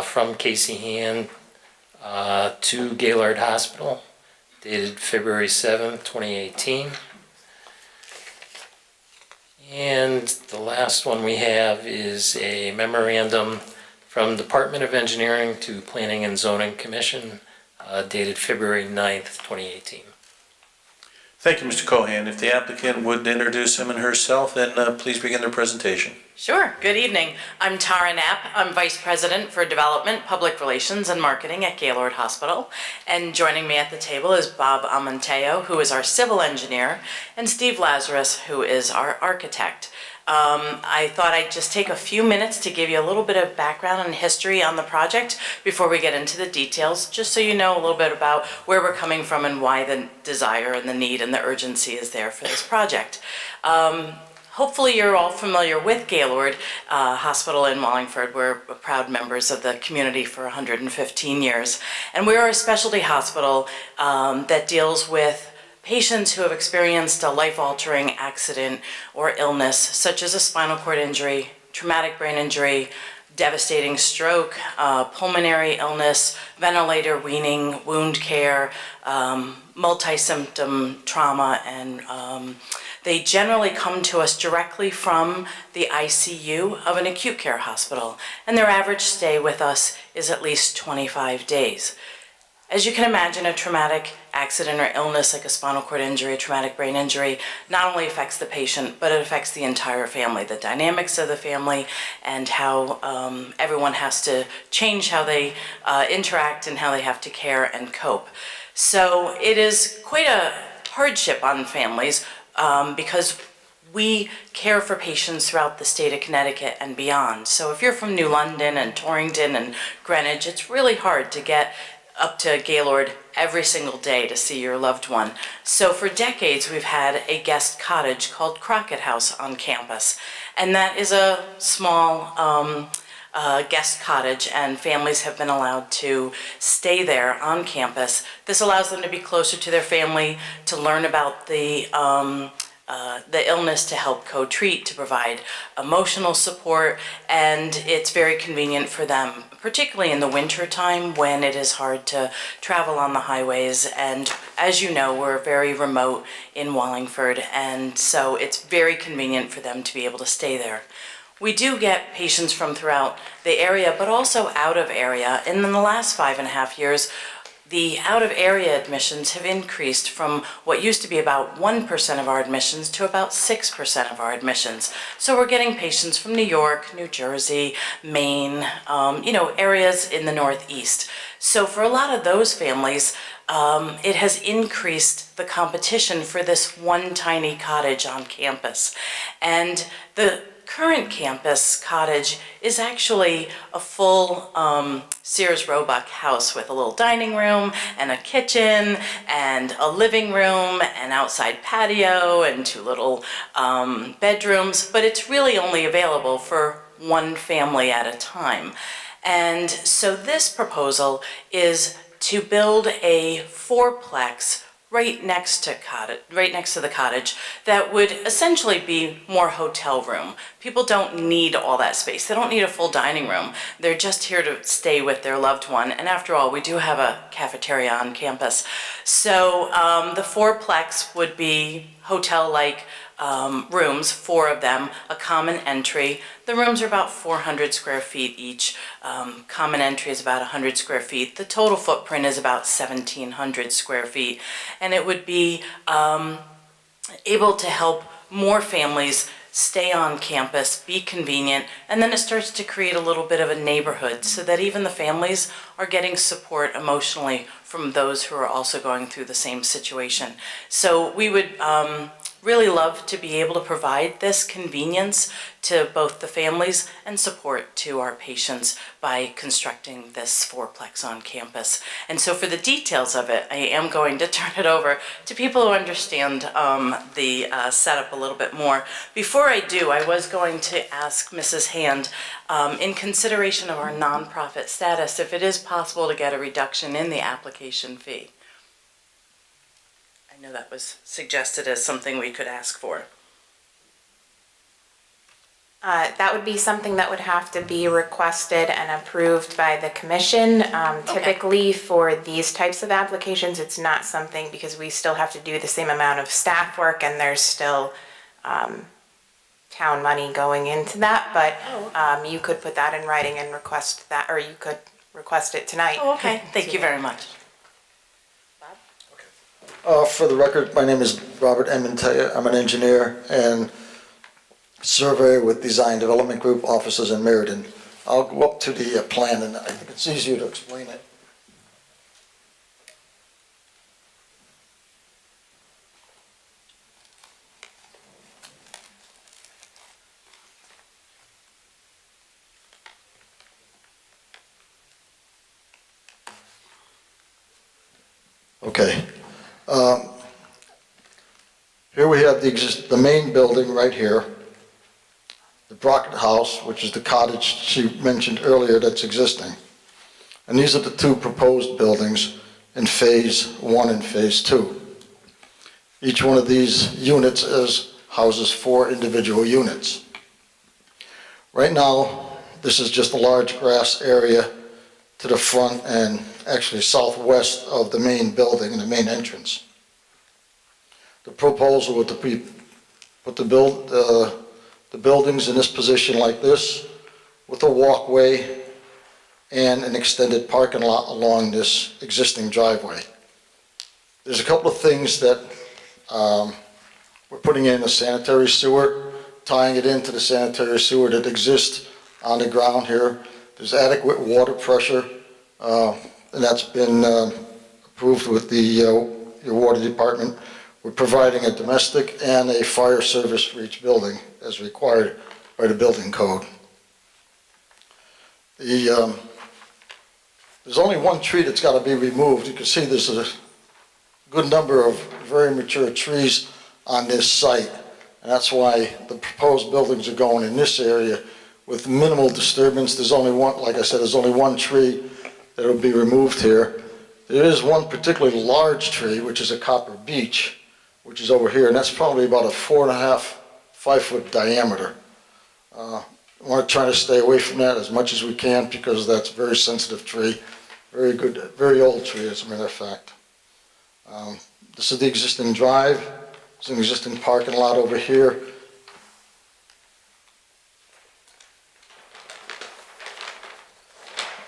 from Casey Hand to Gaylord Hospital, dated February 7th, 2018. And the last one we have is a memorandum from Department of Engineering to Planning and Zoning Commission, dated February 9th, 2018. Thank you, Mr. Cohan. If the applicant would introduce him and herself, and please begin their presentation. Sure. Good evening. I'm Tara Knapp. I'm Vice President for Development, Public Relations, and Marketing at Gaylord Hospital. And joining me at the table is Bob Amonteo, who is our civil engineer, and Steve Lazarus, who is our architect. I thought I'd just take a few minutes to give you a little bit of background and history on the project before we get into the details, just so you know a little bit about where we're coming from and why the desire and the need and the urgency is there for this project. Hopefully you're all familiar with Gaylord Hospital in Wallingford. We're proud members of the community for 115 years. And we are a specialty hospital that deals with patients who have experienced a life-altering accident or illness, such as a spinal cord injury, traumatic brain injury, devastating stroke, pulmonary illness, ventilator weaning, wound care, multi-symptom trauma, and they generally come to us directly from the ICU of an acute care hospital, and their average stay with us is at least 25 days. As you can imagine, a traumatic accident or illness like a spinal cord injury, a traumatic brain injury, not only affects the patient, but it affects the entire family, the dynamics of the family, and how everyone has to change how they interact and how they have to care and cope. So it is quite a hardship on families because we care for patients throughout the state of Connecticut and beyond. So if you're from New London and Torrington and Greenwich, it's really hard to get up to Gaylord every single day to see your loved one. So for decades, we've had a guest cottage called Crockett House on campus. And that is a small guest cottage, and families have been allowed to stay there on campus. This allows them to be closer to their family, to learn about the illness, to help co-treat, to provide emotional support, and it's very convenient for them, particularly in the winter time when it is hard to travel on the highways. And as you know, we're very remote in Wallingford, and so it's very convenient for them to be able to stay there. We do get patients from throughout the area, but also out of area. And in the last 5.5 years, the out-of-area admissions have increased from what used to be about 1% of our admissions to about 6% of our admissions. So we're getting patients from New York, New Jersey, Maine, areas in the Northeast. So for a lot of those families, it has increased the competition for this one tiny cottage on campus. And the current campus cottage is actually a full Sears Roebuck house with a little dining room and a kitchen and a living room and outside patio and 2 little bedrooms, but it's really only available for one family at a time. And so this proposal is to build a 4-plex right next to the cottage that would essentially be more hotel room. People don't need all that space. They don't need a full dining room. They're just here to stay with their loved one. And after all, we do have a cafeteria on campus. So the 4-plex would be hotel-like rooms, 4 of them, a common entry. The rooms are about 400 square feet each. Common entry is about 100 square feet. The total footprint is about 1,700 square feet. And it would be able to help more families stay on campus, be convenient, and then it starts to create a little bit of a neighborhood so that even the families are getting support emotionally from those who are also going through the same situation. So we would really love to be able to provide this convenience to both the families and support to our patients by constructing this fourplex on campus. And so for the details of it, I am going to turn it over to people who understand the setup a little bit more. Before I do, I was going to ask Mrs. Hand, in consideration of our nonprofit status, if it is possible to get a reduction in the application fee. I know that was suggested as something we could ask for. That would be something that would have to be requested and approved by the commission. Typically for these types of applications, it's not something, because we still have to do the same amount of staff work and there's still town money going into that, but you could put that in writing and request that, or you could request it tonight. Oh, okay. Thank you very much. For the record, my name is Robert Emmentaler. I'm an engineer and surveyor with Design Development Group offices in Meriden. I'll go up to the plan and I think it's easier to explain it. Okay. Here we have the main building right here, the Brockett House, which is the cottage she mentioned earlier that's existing. And these are the two proposed buildings in phase 1 and phase 2. Each one of these units houses 4 individual units. Right now, this is just a large grass area to the front and actually southwest of the main building and the main entrance. The proposal would be put the buildings in this position like this, with a walkway and an extended parking lot along this existing driveway. There's a couple of things that we're putting in a sanitary sewer, tying it into the sanitary sewer that exists on the ground here. There's adequate water pressure, and that's been approved with your water department. We're providing a domestic and a fire service for each building as required by the building code. There's only one tree that's got to be removed. You can see there's a good number of very mature trees on this site, and that's why the proposed buildings are going in this area with minimal disturbance. There's only one, like I said, there's only one tree that will be removed here. There is one particularly large tree, which is a copper beech, which is over here, and that's probably about a 4.5, 5-foot diameter. I want to try to stay away from that as much as we can because that's a very sensitive tree, very good, very old tree as a matter of fact. This is the existing drive. There's an existing parking lot over here.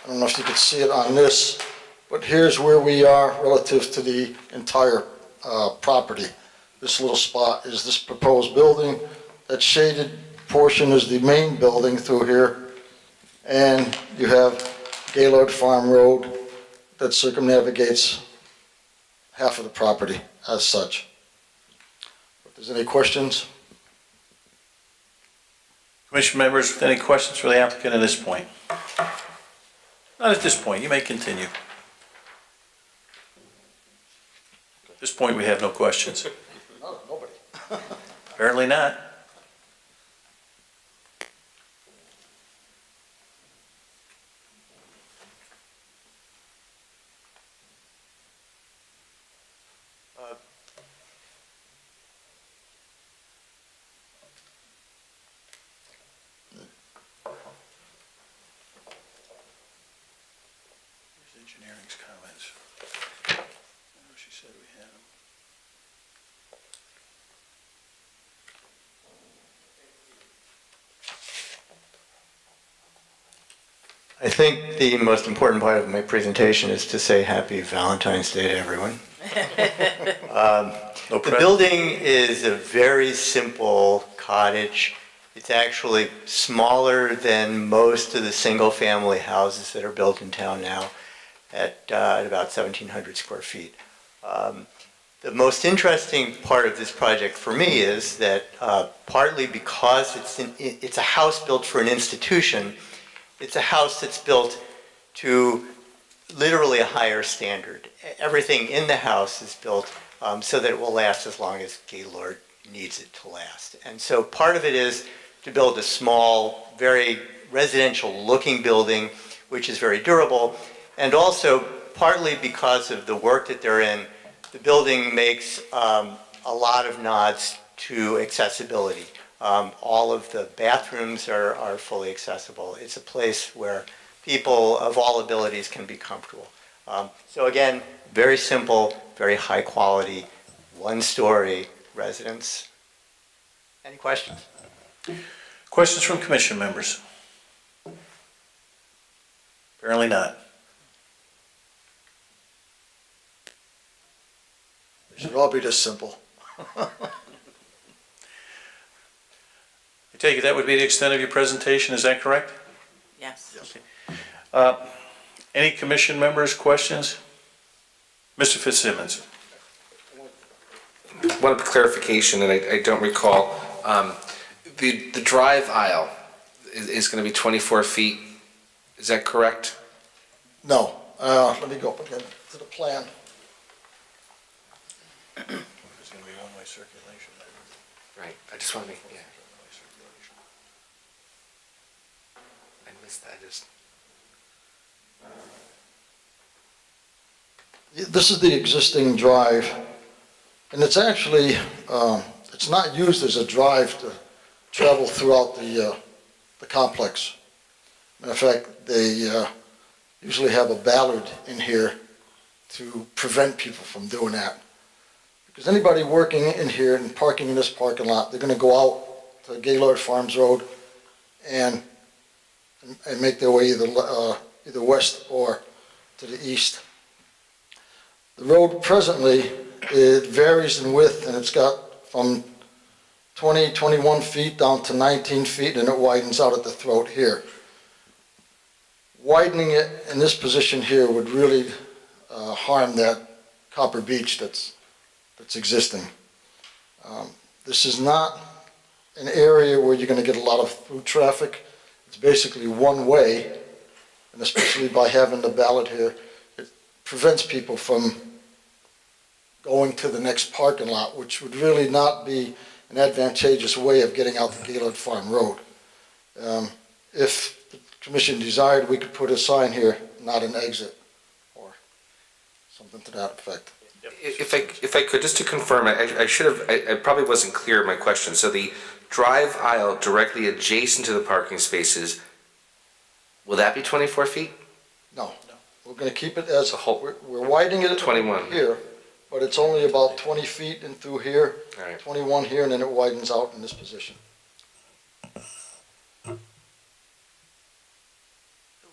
I don't know if you can see it on this, but here's where we are relative to the entire property. This little spot is this proposed building. That shaded portion is the main building through here. And you have Gaylord Farm Road that circumnavigates half of the property as such. If there's any questions? Commission members with any questions for the applicant at this point? Not at this point. You may continue. At this point, we have no questions. No, nobody. Apparently not. Here's engineering's comments. She said we had them. I think the most important part of my presentation is to say Happy Valentine's Day to everyone. The building is a very simple cottage. It's actually smaller than most of the single-family houses that are built in town now at about 1,700 square feet. The most interesting part of this project for me is that partly because it's a house built for an institution, it's a house that's built to literally a higher standard. Everything in the house is built so that it will last as long as Gaylord needs it to last. And so part of it is to build a small, very residential-looking building, which is very durable, and also partly because of the work that they're in, the building makes a lot of nods to accessibility. All of the bathrooms are fully accessible. It's a place where people of all abilities can be comfortable. So again, very simple, very high quality, one-story residence. Any questions? Questions from commission members? Apparently not. It should all be this simple. I take it that would be the extent of your presentation, is that correct? Yes. Any commission members, questions? Mr. Fitzsimmons. One clarification, and I don't recall, the drive aisle is going to be 24 feet, is that correct? No, let me go up again to the plan. There's going to be one-way circulation. Right, I just want to make, yeah. I missed that, This is the existing drive, and it's actually, it's not used as a drive to travel throughout the complex. Matter of fact, they usually have a ballard in here to prevent people from doing that. Because anybody working in here and parking in this parking lot, they're gonna go out to Gaylord Farms Road and make their way either west or to the east. The road presently, it varies in width, and it's got from 20, 21 feet down to 19 feet, and it widens out at the throat here. Widening it in this position here would really harm that copper beach that's existing. This is not an area where you're going to get a lot of through traffic. It's basically one way, and especially by having the ballad here, it prevents people from going to the next parking lot, which would really not be an advantageous way of getting out to Gaylord Farm Road. If the commission desired, we could put a sign here, not an exit, or something to that effect. If I could, just to confirm, I should have, I probably wasn't clear in my question. So the drive aisle directly adjacent to the parking spaces, will that be 24 feet? No, we're going to keep it as a whole. We're widening it 21 here, but it's only about 20 feet in through here, All right. 21 here, and then it widens out in this position.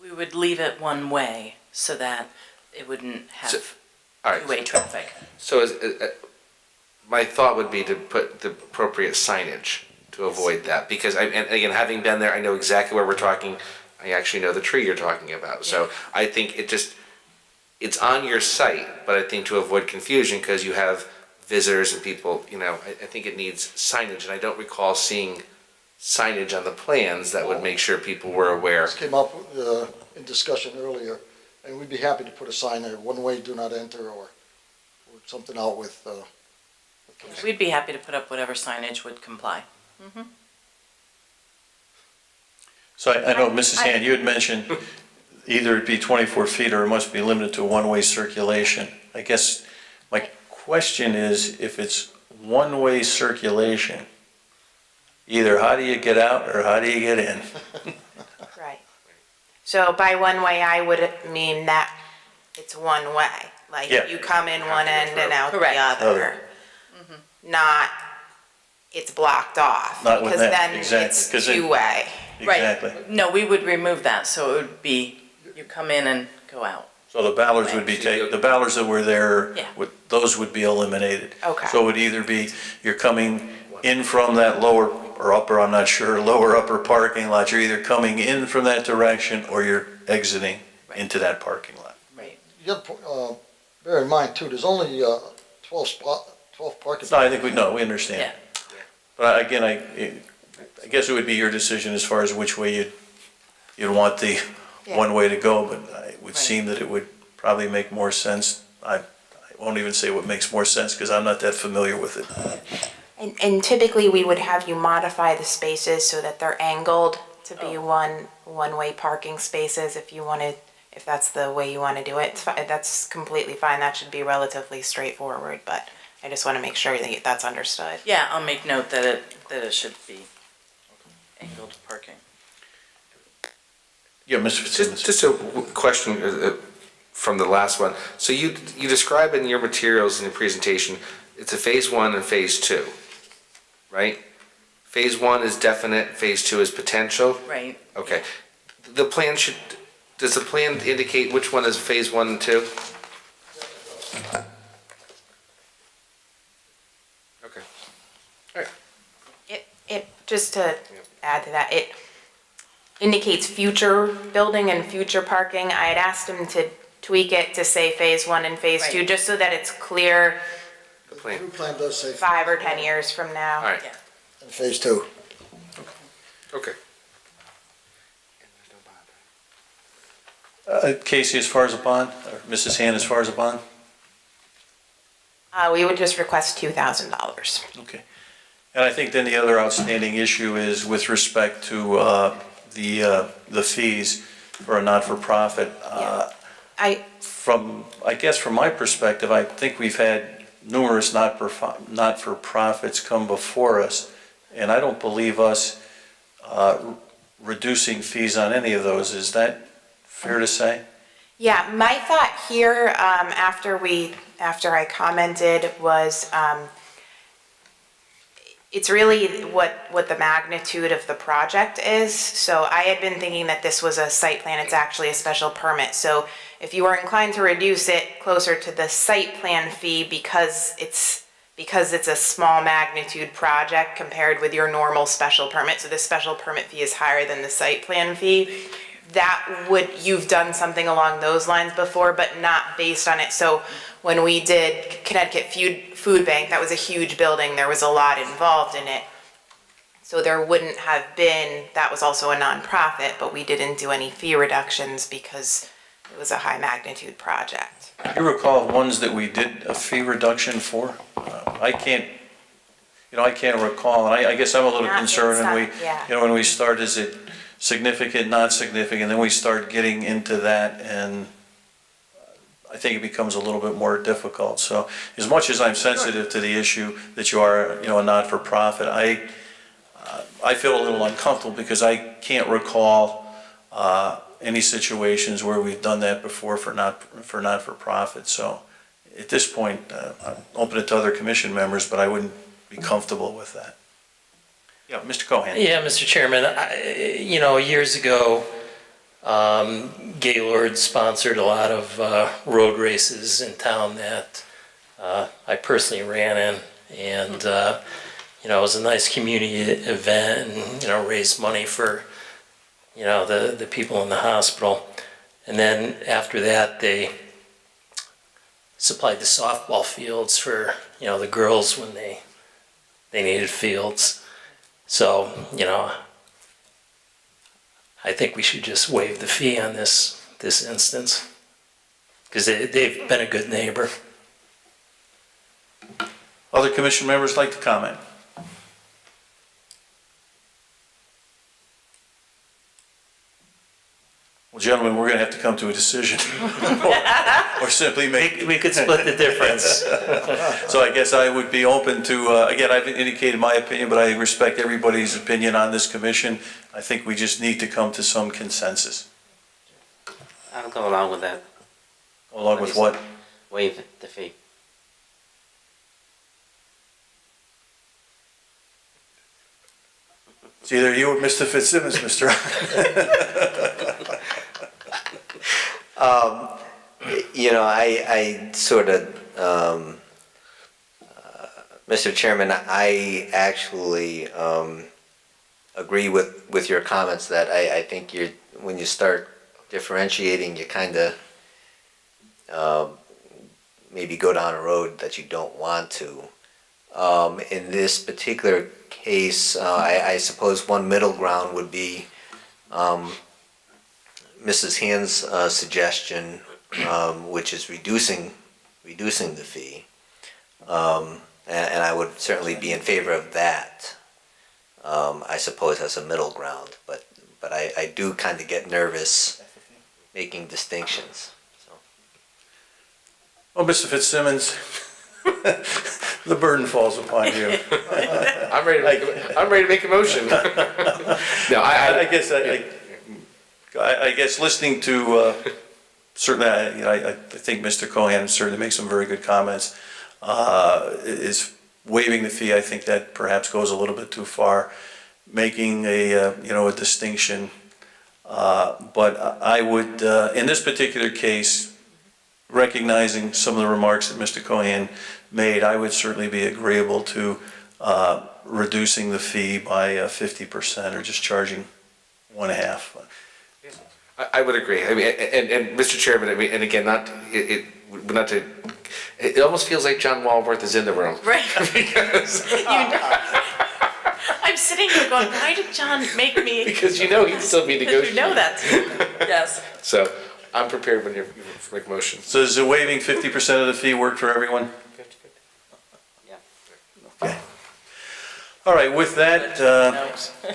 We would leave it one way so that it wouldn't have All right. two-way traffic. So my thought would be to put the appropriate signage to avoid that, because and again, having been there, I know exactly where we're talking. I actually know the tree you're talking about. So I think it's on your site, but I think to avoid confusion, because you have visitors and people, I think it needs signage, and I don't recall seeing signage on the plans that would make sure people were aware. This came up in discussion earlier, and we'd be happy to put a sign there, one way, do not enter, or something out with. We'd be happy to put up whatever signage would comply. Mm-hmm. So I know, Mrs. Hand, you had mentioned either it be 24 feet or it must be limited to one-way circulation. I guess my question is, if it's one-way circulation, either how do you get out or how do you get in? Right. So by one way, I would mean that it's one way. Like Yeah. you come in one end and out the Correct. other. Not it's blocked off. Not with because that, then exactly, it's 'cause then- two-way. Exactly. Right. No, we would remove that, so it would be, you come in and go out. So the ballards would be taken, the ballards that were there, Yeah. those would be eliminated. Okay. So it would either be, you're coming in from that lower or upper, I'm not sure, lower upper parking lot, you're either coming in from that direction or you're exiting into that parking lot. Right. You got to bear in mind too, there's only 12 parking. No, I think we understand. Yeah. But again, I guess it would be your decision as far as which way you'd want the Yeah. one way to go, but it would Right. seem that it would probably make more sense. I won't even say what makes more sense, because I'm not that familiar with it. And typically, we would have you modify the spaces so that they're angled to be one-way parking spaces if you wanted, if that's the way you want to do it. That's completely fine. That should be relatively straightforward, but I just want to make sure that that's understood. Yeah, I'll make note that it should be angled parking. Yeah, Mr. Fitzsimmons. Just a question from the last one. So you describe in your materials in your presentation, it's a phase 1 and phase 2, right? Phase 1 is definite, phase 2 is potential? Right. Okay. Does the plan indicate which one is phase 1 and 2? Okay. All right. It, just to add to that, it indicates future building and future parking. I had asked him to tweak it to say phase 1 and phase 2, Right. just so that it's clear The plan. New plan does say 5 or 10 years from now. All right. and phase 2. Okay. Casey, as far as a bond, or Mrs. Hand, as far as a bond? We would just request $2,000. Okay. And I think then the other outstanding issue is with respect to the fees for a not-for-profit. I guess from my perspective, I think we've had numerous not-for-profits come before us, and I don't believe us reducing fees on any of those. Is that fair to say? Yeah, my thought here, after I commented, was it's really what the magnitude of the project is. So I had been thinking that this was a site plan, it's actually a special permit. So if you are inclined to reduce it closer to the site plan fee because it's a small magnitude project compared with your normal special permit, so the special permit fee is higher than the site plan fee, you've done something along those lines before, but not based on it. So when we did Connecticut Food Bank, that was a huge building, there was a lot involved in it. So there wouldn't have been, that was also a nonprofit, but we didn't do any fee reductions because it was a high magnitude project. Do you recall ones that we did a fee reduction for? I can't recall, and I guess I'm a little concerned, and when we start, is it significant, not significant, then we start getting into that, and I think it becomes a little bit more difficult. So as much as I'm sensitive to the issue that you are, a not-for-profit, I feel a little uncomfortable because I can't recall any situations where we've done that before for not-for-profit. So at this point, I'm open it to other commission members, but I wouldn't be comfortable with that. Yeah, Mr. Cohen. Yeah, Mr. Chairman, years ago, Gaylord sponsored a lot of road races in town that I personally ran in, and it was a nice community event, and raised money for the people in the hospital. And then after that, they supplied the softball fields for the girls when they needed fields. So I think we should just waive the fee on this instance, because they've been a good neighbor. Other commission members like to comment? Well, gentlemen, we're going to have to come to a decision, or simply make. We could split the difference. So I guess I would be open to, again, I've indicated my opinion, but I respect everybody's opinion on this commission. I think we just need to come to some consensus. I'll go along with that. Along with what? Waive the fee. It's either you or Mr. Fitzsimmons, Mr. I sort of, Mr. Chairman, I actually agree with your comments that I think when you start differentiating, you kind of maybe go down a road that you don't want to. In this particular case, I suppose one middle ground would be Mrs. Hand's suggestion, which is reducing the fee. And I would certainly be in favor of that, I suppose, as a middle ground. But I do kind of get nervous making distinctions. So. Well, Mr. Fitzsimmons, the burden falls upon you. I'm ready to make a motion. No, I guess listening to, certainly, I think Mr. Cohen certainly makes some very good comments. Is waiving the fee, I think that perhaps goes a little bit too far, making a distinction. But I would, in this particular case, recognizing some of the remarks that Mr. Cohen made, I would certainly be agreeable to reducing the fee by 50% or just charging 1/2. I would agree. I mean, and Mr. Chairman, I mean, and again, it almost feels like John Walworth is in the room. Right. Because I'm sitting here going, why did John make me? because he'd still be negotiating. You know that. Yes. So I'm prepared when you make motion. So does the waiving 50% of the fee work for everyone? Yeah. Okay. All right, with that,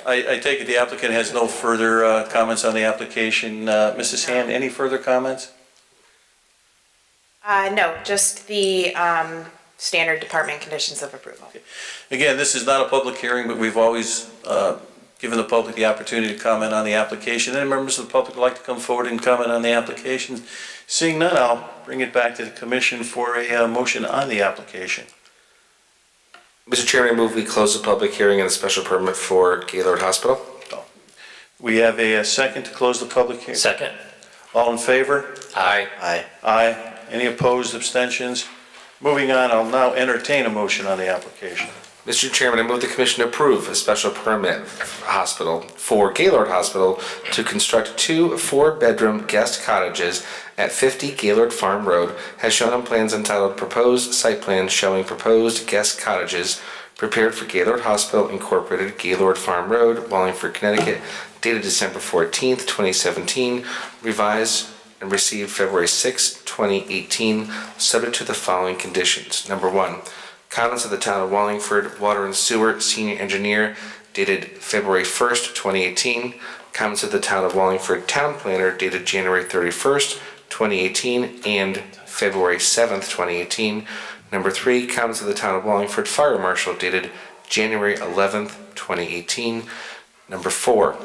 I take it the applicant has no further comments on the application. Mrs. Hand, any further comments? No, just the standard department conditions of approval. Again, this is not a public hearing, but we've always given the public the opportunity to comment on the application. Any members of the public would like to come forward and comment on the application? Seeing none, I'll bring it back to the commission for a motion on the application. Mr. Chairman, I move we close the public hearing and a special permit for Gaylord Hospital. We have a second to close the public hearing. Second. All in favor? Aye. Aye. Aye. Any opposed, abstentions? Moving on, I'll now entertain a motion on the application. Mr. Chairman, I move the commission approve a special permit for Gaylord Hospital to construct 2 4-bedroom guest cottages at 50 Gaylord Farm Road, as shown on plans entitled Proposed Site Plan showing proposed guest cottages prepared for Gaylord Hospital Incorporated, Gaylord Farm Road, Wallingford, Connecticut, dated December 14th, 2017, revised and received February 6, 2018, subject to the following conditions. Number 1, comments of the town of Wallingford Water and Sewer Senior Engineer dated February 1st, 2018. Comments of the town of Wallingford Town Planner dated January 31st, 2018 and February 7th, 2018. Number 3, comments of the town of Wallingford Fire Marshal dated January 11th, 2018. Number 4,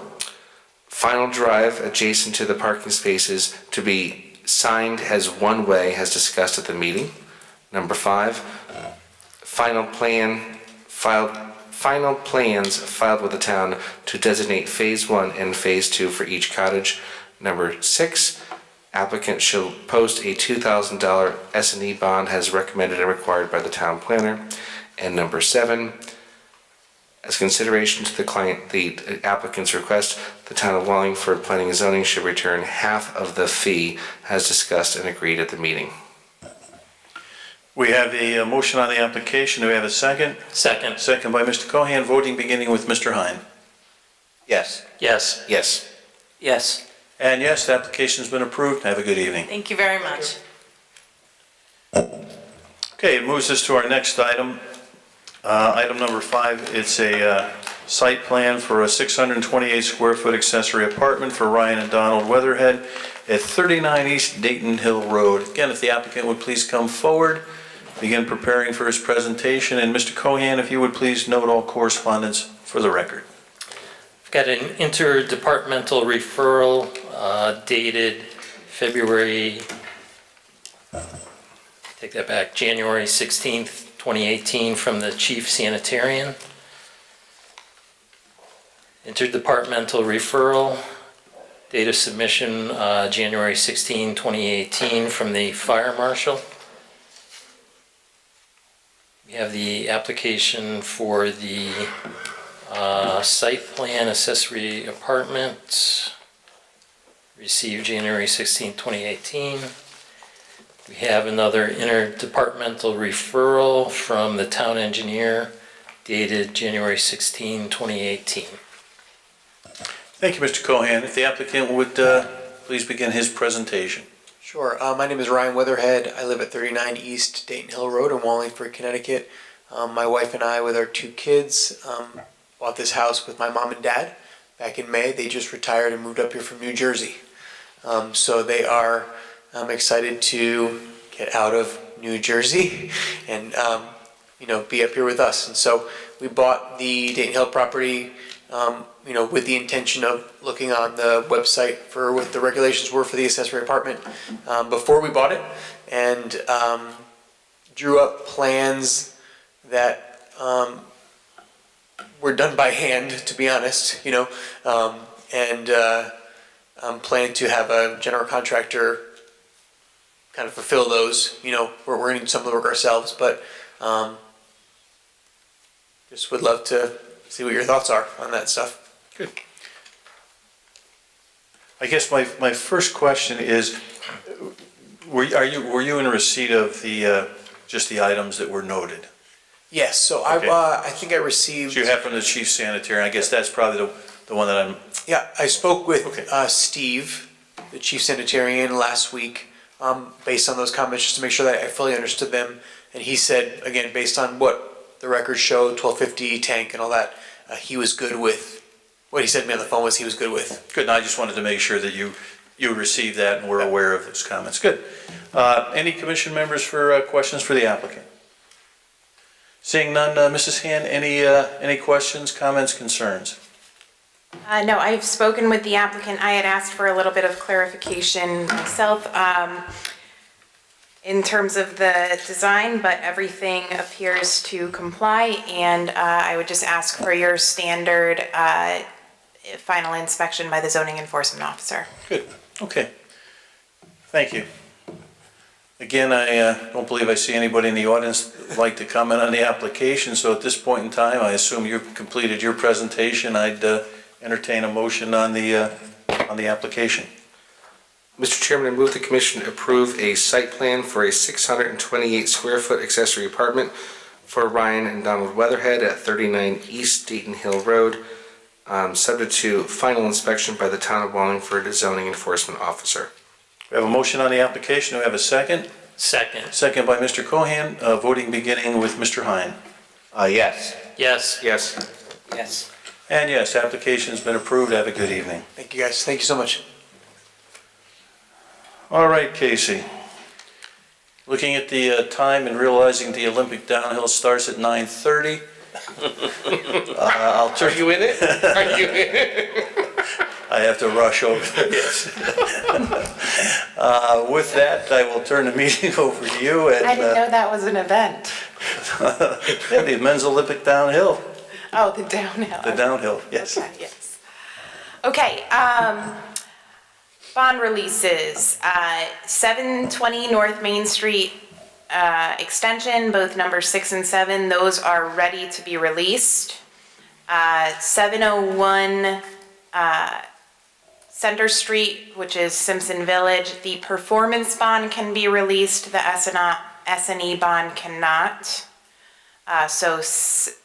final drive adjacent to the parking spaces to be signed as one way as discussed at the meeting. Number 5, final plans filed with the town to designate phase 1 and phase 2 for each cottage. Number 6, applicant shall post a $2,000 S&E bond as recommended and required by the town planner. And number 7, as consideration to the applicant's request, the town of Wallingford Planning and Zoning should return half of the fee as discussed and agreed at the meeting. We have a motion on the application. Do we have a second? Second. Second by Mr. Cohen. Voting beginning with Mr. Hine. Yes. Yes. Yes. Yes. And yes, the application's been approved. Have a good evening. Thank you very much. Okay, it moves us to our next item. Item number 5, it's a site plan for a 628 square foot accessory apartment for Ryan and Donald Weatherhead at 39 East Dayton Hill Road. Again, if the applicant would please come forward, begin preparing for his presentation. And Mr. Cohen, if you would please note all correspondence for the record. I've got an interdepartmental referral dated February, take that back, January 16th, 2018 from the Chief Sanitarian. Interdepartmental referral, date of submission January 16, 2018 from the Fire Marshal. We have the application for the site plan accessory apartment, received January 16, 2018. We have another interdepartmental referral from the town engineer dated January 16, 2018. Thank you, Mr. Cohan. If the applicant would please begin his presentation. Sure. My name is Ryan Weatherhead. I live at 39 East Dayton Hill Road in Wallingford, Connecticut. My wife and I, with our 2 kids, bought this house with my mom and dad back in May. They just retired and moved up here from New Jersey. So they are excited to get out of New Jersey and be up here with us. And so we bought the Dayton Hill property with the intention of looking on the website for what the regulations were for the accessory apartment before we bought it, and drew up plans that were done by hand, to be honest, and planning to have a general contractor kind of fulfill those. We're going to do some of the work ourselves, but just would love to see what your thoughts are on that stuff. Good. I guess my first question is, were you in receipt of the just the items that were noted? Yes, so Okay. I think I received. So you have from the chief sanitarian. I guess that's probably the one that I'm. Yeah, I spoke with Steve, the chief sanitarian, last week, based on those comments, just to make sure that I fully understood them. And he said, again, based on what the records show, 1250 tank and all that, he was good with. What he said to me on the phone was he was good with. Good, and I just wanted to make sure that you received that and were aware of those comments. Good. Any commission members for questions for the applicant? Seeing none, Mrs. Han, any questions, comments, concerns? No, I've spoken with the applicant. I had asked for a little bit of clarification myself in terms of the design, but everything appears to comply, and I would just ask for your standard final inspection by the zoning enforcement officer. Good, okay. Thank you. Again, I don't believe I see anybody in the audience who'd like to comment on the application, so at this point in time, I assume you've completed your presentation. I'd entertain a motion on the application. Mr. Chairman, I move the commission approve a site plan for a 628 square foot accessory apartment for Ryan and Donald Weatherhead at 39 East Dayton Hill Road, subject to final inspection by the town of Wallingford zoning enforcement officer. We have a motion on the application. Do we have a second? Second. Second by Mr. Cohan. Voting beginning with Mr. Hine. Yes. Yes. Yes. Yes. And yes, application's been approved. Have a good evening. Thank you, guys. Thank you so much. All right, Casey. Looking at the time and realizing the Olympic downhill starts at 9:30. I'll turn. Are you in it? Are you in it? I have to rush over this. With that, I will turn the meeting over to you. And, I didn't know that was an event. Yeah, the men's Olympic downhill. Oh, the downhill. The downhill, yes. Okay, yes. Okay, bond releases, 720 North Main Street extension, both number 6 and 7, those are ready to be released. 701 Center Street, which is Simpson Village, the performance bond can be released, the S&E bond cannot. So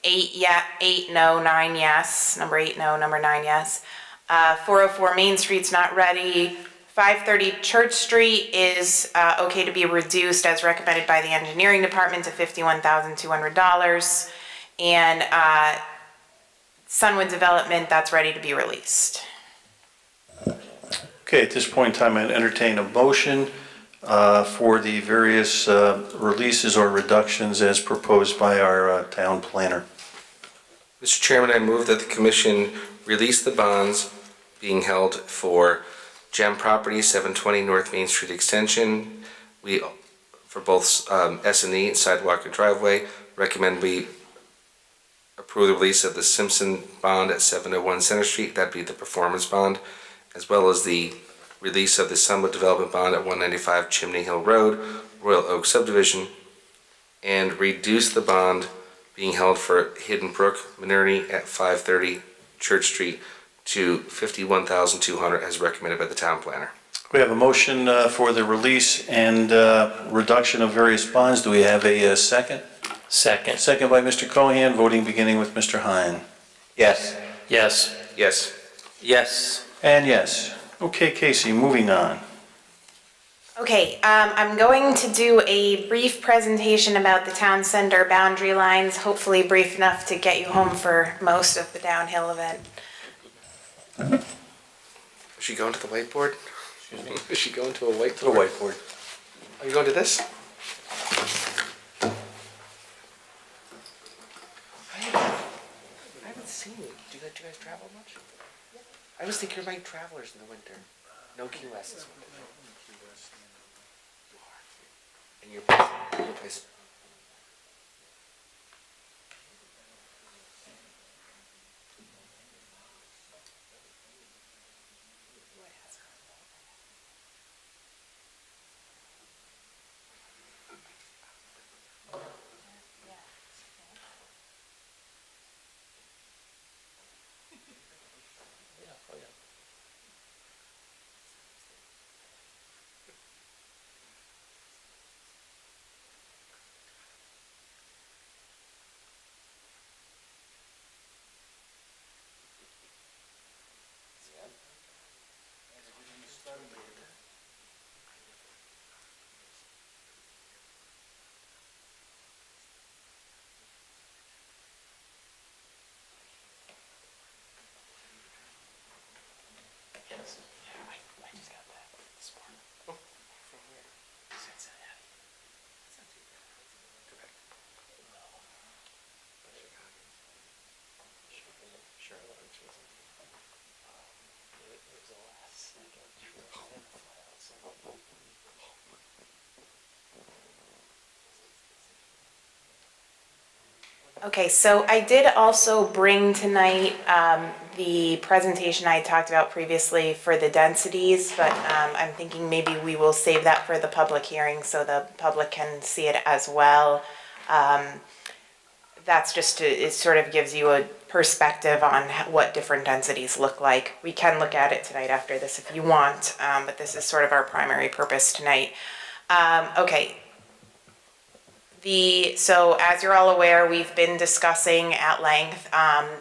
8 no, 9 yes, number 8 no, number 9 yes. 404 Main Street's not ready. 530 Church Street is okay to be reduced as recommended by the engineering department to $51,200. And Sunwood Development, that's ready to be released. Okay, at this point in time, I entertain a motion for the various releases or reductions as proposed by our town planner. Mr. Chairman, I move that the commission release the bonds being held for Gem Property, 720 North Main Street Extension. We, for both S&E and sidewalk and driveway, recommend we approve the release of the Simpson bond at 701 Center Street, that'd be the performance bond, as well as the release of the Sunwood Development bond at 195 Chimney Hill Road, Royal Oak Subdivision, and reduce the bond being held for Hidden Brook Minority at 530 Church Street to $51,200 as recommended by the town planner. We have a motion for the release and reduction of various bonds. Do we have a second? Second. Second by Mr. Cohen, voting beginning with Mr. Hine. Yes. Yes. Yes. Yes. And yes. Okay, Casey, moving on. Okay, I'm going to do a brief presentation about the town center boundary lines, hopefully brief enough to get you home for most of the downhill event. Is she going to the whiteboard? Excuse me? Is she going to a whiteboard? To the whiteboard. Are you going to this? I haven't seen you. Do you guys travel much? I always think you're light travelers in the winter. No Key West this winter. And your place. Okay, so I did also bring tonight the presentation I talked about previously for the densities, but I'm thinking maybe we will save that for the public hearing so the public can see it as well. That's just to, it sort of gives you a perspective on what different densities look like. We can look at it tonight after this if you want, but this is sort of our primary purpose tonight. Okay. So as you're all aware, we've been discussing at length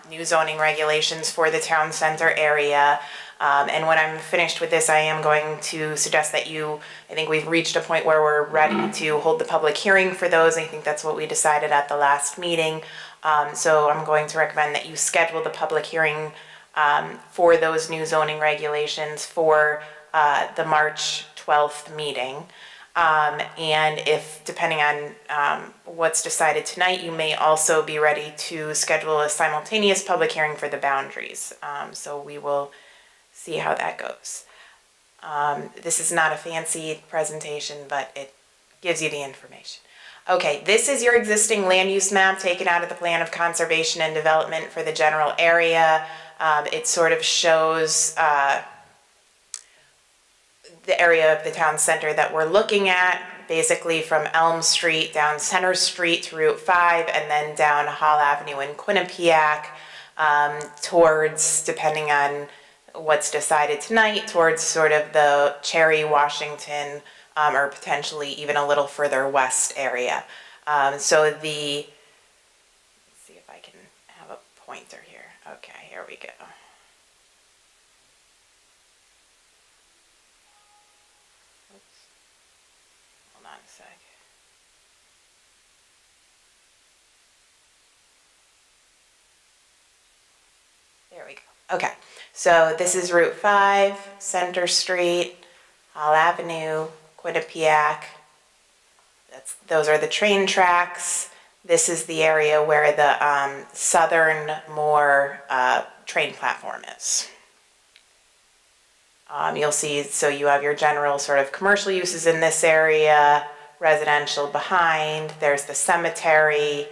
new zoning regulations for the town center area. And when I'm finished with this, I am going to suggest that I think we've reached a point where we're ready to hold the public hearing for those. I think that's what we decided at the last meeting. So I'm going to recommend that you schedule the public hearing for those new zoning regulations for the March 12th meeting. And if, depending on what's decided tonight, you may also be ready to schedule a simultaneous public hearing for the boundaries. So we will see how that goes. This is not a fancy presentation, but it gives you the information. Okay, this is your existing land use map taken out of the Plan of Conservation and Development for the general area. It sort of shows the area of the town center that we're looking at, basically from Elm Street down Center Street to Route 5 and then down Hall Avenue in Quinnipiac towards, depending on what's decided tonight, towards sort of the Cherry, Washington, or potentially even a little further west area. So let's see if I can have a pointer here. Okay, here we go. Hold on a sec. There we go. Okay, so this is Route 5, Center Street, Hall Avenue, Quinnipiac. Those are the train tracks. This is the area where the southern train platform is. You'll see, so you have your general sort of commercial uses in this area, residential behind, there's the cemetery,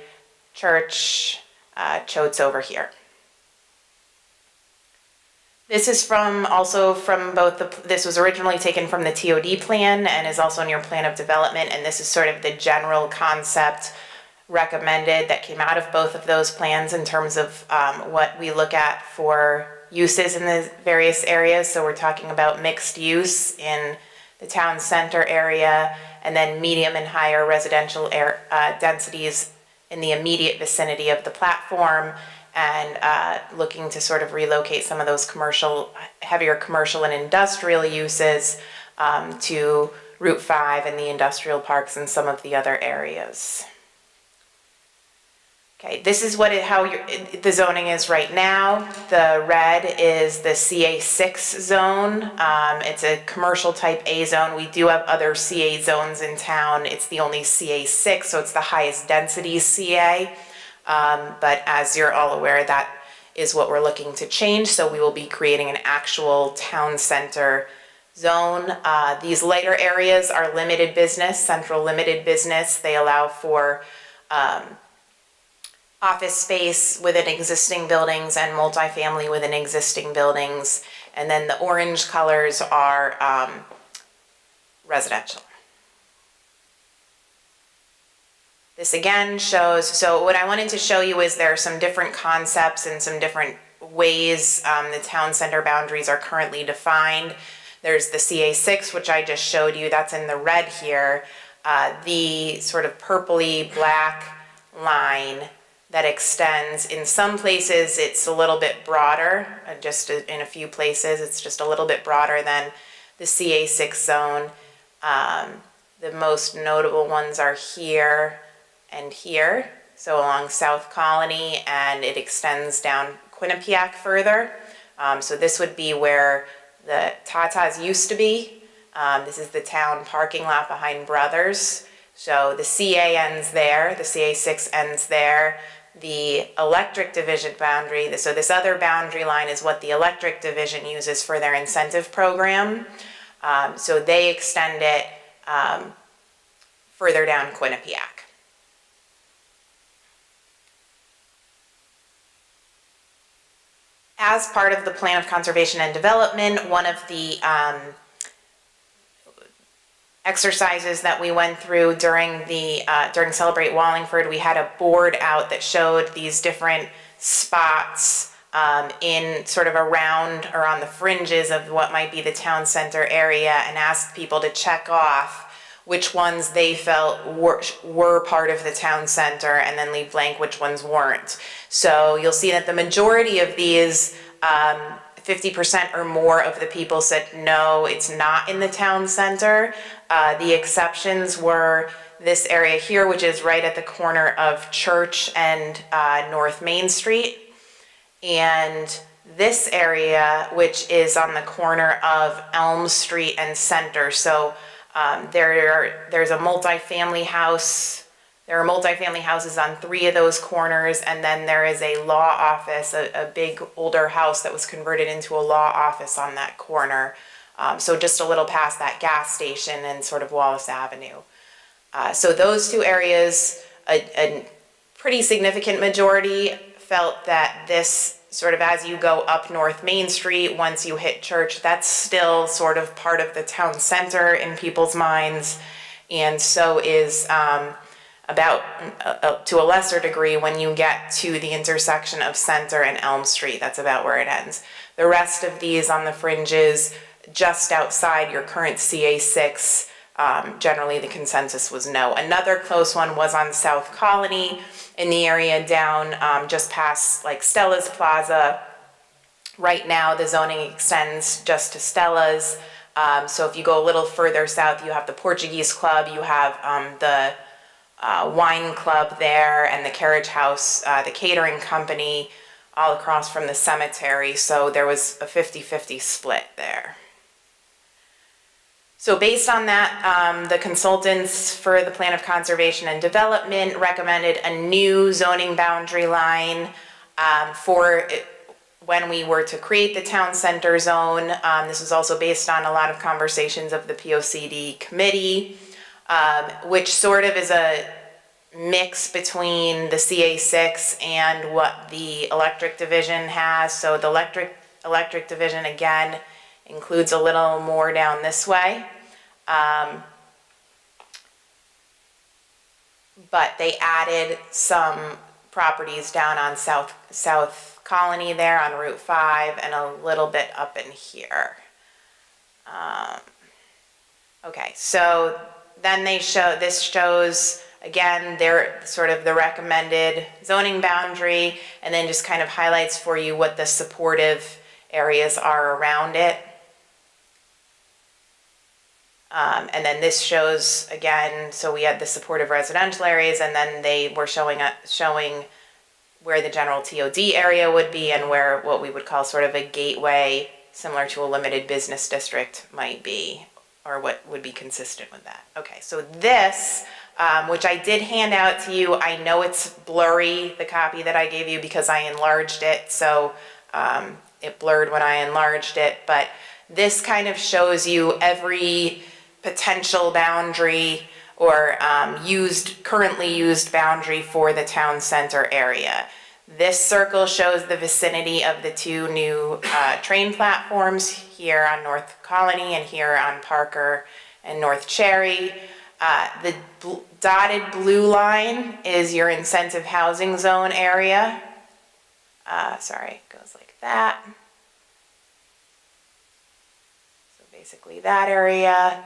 church, Choate's over here. This is also from both this was originally taken from the TOD plan and is also in your plan of development, and this is sort of the general concept recommended that came out of both of those plans in terms of what we look at for uses in the various areas. So we're talking about mixed use in the town center area, and then medium and higher residential densities in the immediate vicinity of the platform, and looking to sort of relocate some of those heavier commercial and industrial uses to Route 5 and the industrial parks and some of the other areas. Okay, this is how the zoning is right now. The red is the CA6 zone. It's a commercial type A zone. We do have other CA zones in town. It's the only CA6, so it's the highest density CA. But as you're all aware, that is what we're looking to change. So we will be creating an actual town center zone. These lighter areas are limited business, central limited business. They allow for office space within existing buildings and multifamily within existing buildings. And then the orange colors are residential. This again shows, so what I wanted to show you is there are some different concepts and some different ways the town center boundaries are currently defined. There's the CA6, which I just showed you, that's in the red here. The sort of purpley black line that extends. In some places, it's a little bit broader, just in a few places, it's just a little bit broader than the CA6 zone. The most notable ones are here and here, so along South Colony, and it extends down Quinnipiac further. So this would be where the Tatas used to be. This is the town parking lot behind Brothers. So the CA ends there, the CA6 ends there. The electric division boundary, so this other boundary line is what the electric division uses for their incentive program. So they extend it further down Quinnipiac. As part of the Plan of Conservation and Development, one of the exercises that we went through during Celebrate Wallingford, we had a board out that showed these different spots in sort of around or on the fringes of what might be the town center area, and asked people to check off which ones they felt were part of the town center, and then leave blank which ones weren't. So you'll see that the majority of these 50% or more of the people said no, it's not in the town center. The exceptions were this area here, which is right at the corner of Church and North Main Street, and this area, which is on the corner of Elm Street and Center. So there's a multifamily house. There are multifamily houses on 3 of those corners, and then there is a law office, a big older house that was converted into a law office on that corner. So just a little past that gas station and sort of Wallace Avenue. So those 2 areas, a pretty significant majority felt that this sort of, as you go up North Main Street, once you hit Church, that's still sort of part of the town center in people's minds. And so is about, to a lesser degree, when you get to the intersection of Center and Elm Street, that's about where it ends. The rest of these on the fringes, just outside your current CA6, generally the consensus was no. Another close one was on South Colony, in the area down just past like Stella's Plaza. Right now the zoning extends just to Stella's. So if you go a little further south, you have the Portuguese Club, you have the wine club there, and the Carriage House, the catering company, all across from the cemetery. So there was a 50-50 split there. So based on that, the consultants for the Plan of Conservation and Development recommended a new zoning boundary line for when we were to create the town center zone. This was also based on a lot of conversations of the POCD committee, which sort of is a mix between the CA6 and what the electric division has. So the electric division, again, includes a little more down this way. But they added some properties down on South Colony there on Route 5 and a little bit up in here. Okay, so then this shows, again, their sort of the recommended zoning boundary, and then just kind of highlights for you what the supportive areas are around it. And then this shows, again, so we had the supportive residential areas, and then they were showing where the general TOD area would be and where what we would call sort of a gateway, similar to a limited business district, might be, or what would be consistent with that. Okay, so this, which I did hand out to you, I know it's blurry, the copy that I gave you, because I enlarged it, so it blurred when I enlarged it, but this kind of shows you every potential boundary or currently used boundary for the town center area. This circle shows the vicinity of the two new train platforms here on North Colony and here on Parker and North Cherry. The dotted blue line is your incentive housing zone area. Sorry, it goes like that. So basically that area.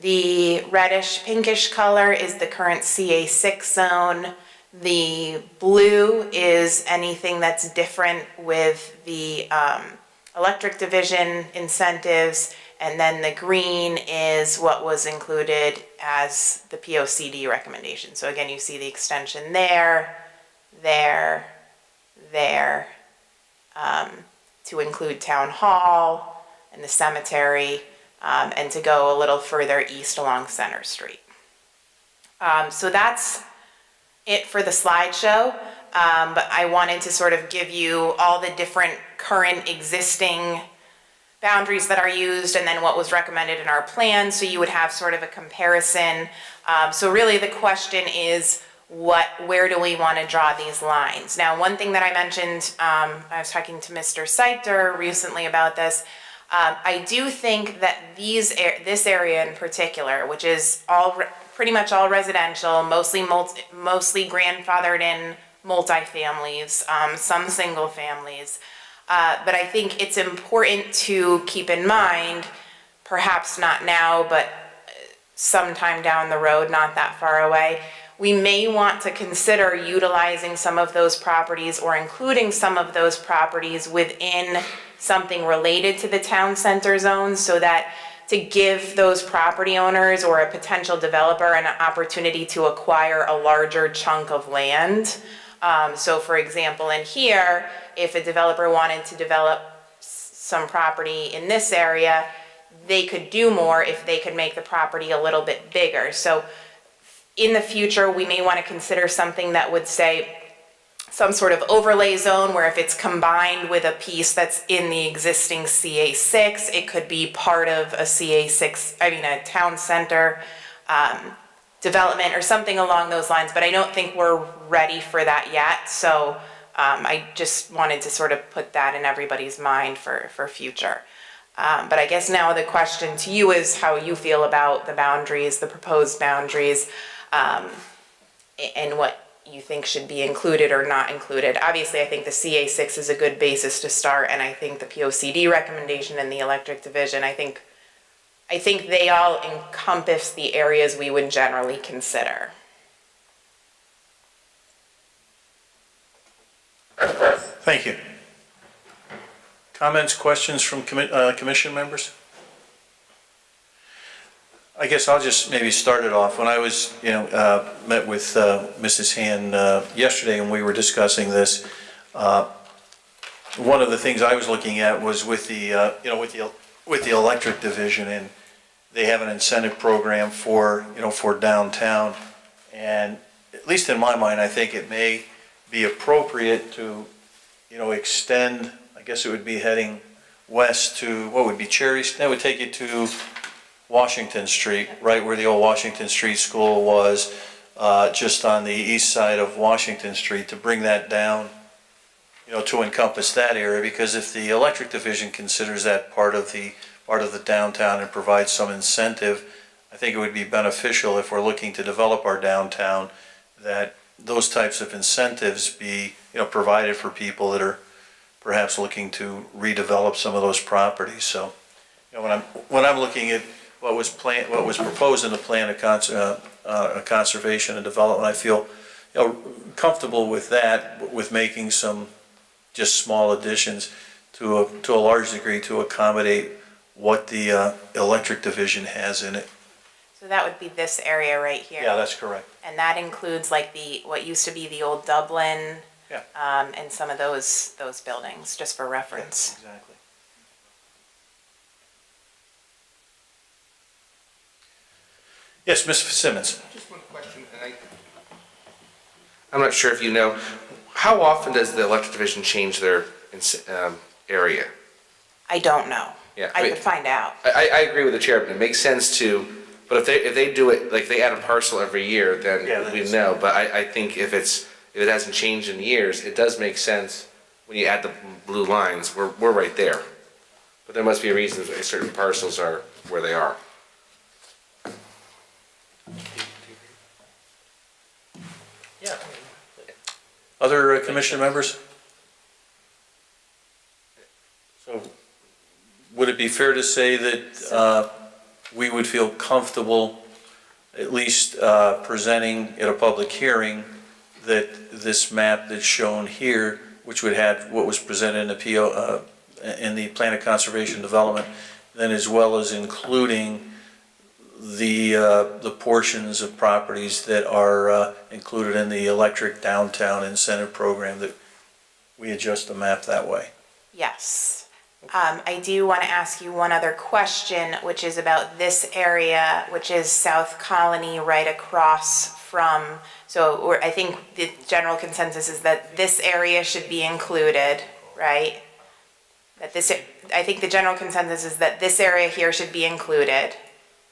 The reddish pinkish color is the current CA6 zone. The blue is anything that's different with the electric division incentives, and then the green is what was included as the POCD recommendation. So again, you see the extension there, to include town hall and the cemetery, and to go a little further east along Center Street. So that's it for the slideshow, but I wanted to sort of give you all the different current existing boundaries that are used and then what was recommended in our plan, so you would have sort of a comparison. So really the question is, where do we want to draw these lines? Now, one thing that I mentioned, I was talking to Mr. Seiter recently about this. I do think that this area in particular, which is pretty much all residential, mostly grandfathered in multifamilies, some single families, but I think it's important to keep in mind, perhaps not now, but sometime down the road, not that far away, we may want to consider utilizing some of those properties or including some of those properties within something related to the town center zone, so that to give those property owners or a potential developer an opportunity to acquire a larger chunk of land. So for example, in here, if a developer wanted to develop some property in this area, they could do more if they could make the property a little bit bigger. So in the future, we may want to consider something that would say some sort of overlay zone, where if it's combined with a piece that's in the existing CA6, it could be part of a a town center development or something along those lines, but I don't think we're ready for that yet. So I just wanted to sort of put that in everybody's mind for future. But I guess now the question to you is how you feel about the boundaries, the proposed boundaries, and what you think should be included or not included. Obviously, I think the CA6 is a good basis to start, and I think the POCD recommendation and the electric division, I think they all encompass the areas we would generally consider. Thank you. Comments, questions from commission members? I guess I'll just maybe start it off. When I was, met with Mrs. Han yesterday and we were discussing this, one of the things I was looking at was with the, with the electric division, and they have an incentive program for, for downtown. And at least in my mind, I think it may be appropriate to, extend, I guess it would be heading west to, what would be Cherry, that would take you to Washington Street, right where the old Washington Street School was, just on the east side of Washington Street, to bring that down, to encompass that area, because if the electric division considers that part of the downtown and provides some incentive, I think it would be beneficial if we're looking to develop our downtown, that those types of incentives be, provided for people that are perhaps looking to redevelop some of those properties. So, when I'm looking at what was proposed in the plan of conservation and development, I feel, comfortable with that, with making some just small additions to a large degree to accommodate what the electric division has in it. So that would be this area right here. Yeah, that's correct. And that includes like what used to be the old Dublin. Yeah. And some of those buildings, just for reference. Exactly. Yes, Ms. Simmons. Just one question, and I'm not sure if you know, how often does the electric division change their area? I don't know. Yeah, I could find out. I agree with the chairman, it makes sense to, but if they do it, like they add a parcel every year, then we know, but I think if it hasn't changed in years, it does make sense when you add the blue lines, we're right there. But there must be a reason why certain parcels are where they are. Yeah. Other commission members? So would it be fair to say that we would feel comfortable at least presenting at a public hearing that this map that's shown here, which would have what was presented in the PO, in the Plan of Conservation Development, then as well as including the portions of properties that are included in the electric downtown incentive program, that we adjust the map that way? Yes. I do want to ask you one other question, which is about this area, which is South Colony right across from, I think the general consensus is that this area should be included, right? I think the general consensus is that this area here should be included,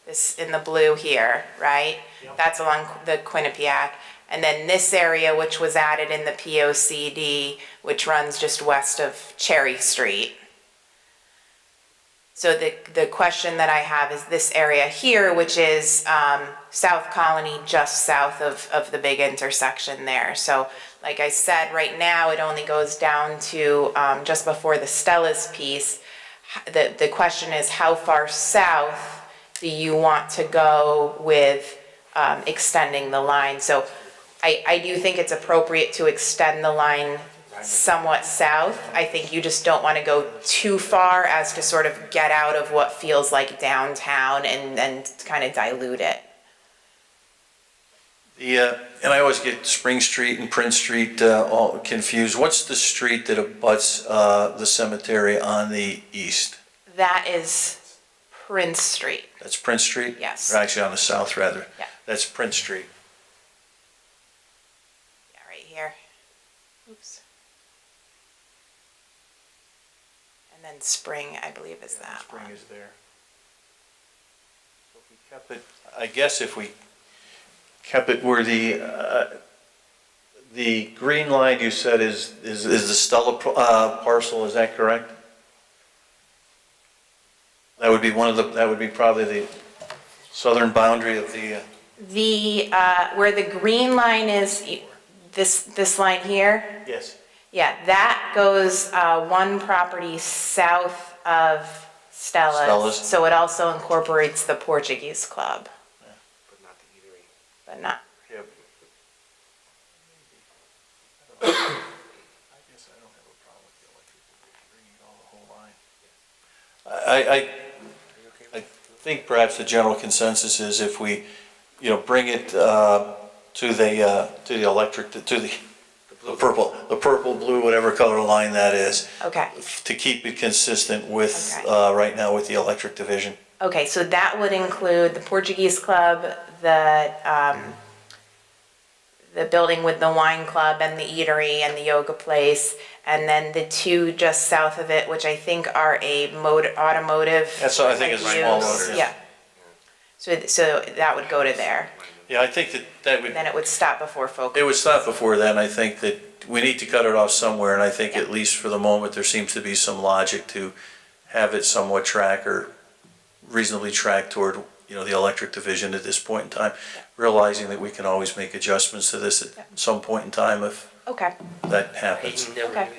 this in the blue here, right? Yep. That's along the Quinnipiac. And then this area, which was added in the POCD, which runs just west of Cherry Street. So the question that I have is this area here, which is South Colony, just south of the big intersection there. So like I said, right now it only goes down to just before the Stella's piece. The question is, how far south do you want to go with extending the line? So I do think it's appropriate to extend the line somewhat south. I think you just don't want to go too far as to sort of get out of what feels like downtown and kind of dilute it. And I always get Spring Street and Prince Street all confused. What's the street that abuts the cemetery on the east? That is Prince Street. That's Prince Street? Yes. Or actually on the south, rather. Yeah. That's Prince Street. Yeah, right here. Oops. And then Spring, I believe, is that Spring one. is there. So if we kept it, I guess if we kept it where the green line you said is the Stella parcel, is that correct? That would be that would be probably the southern boundary of the. Where the green line is, this line here? Yes. Yeah, that goes one property south of Stella's. So it also incorporates the Portuguese Club. But not the eatery. But not. Yep. I guess I don't have a problem with the electric bringing all the whole line. I think perhaps the general consensus is if we, bring it to the electric, to the purple, blue, whatever color line that is. Okay. To keep it consistent with, right now with the electric division. Okay, so that would include the Portuguese Club, the building with the wine club and the eatery and the yoga place, and then the two just south of it, which I think are a automotive. That's what I think is a small motor. Yeah. So that would go to there. Yeah, I think that would. Then it would stop before Focus. It would stop before then. I think that we need to cut it off somewhere, and I think at least for the moment, there seems to be some logic to have it somewhat track or reasonably track toward the electric division at this point in time, realizing that we can always make adjustments to this at some point in time if Okay. that I happens. never knew Okay.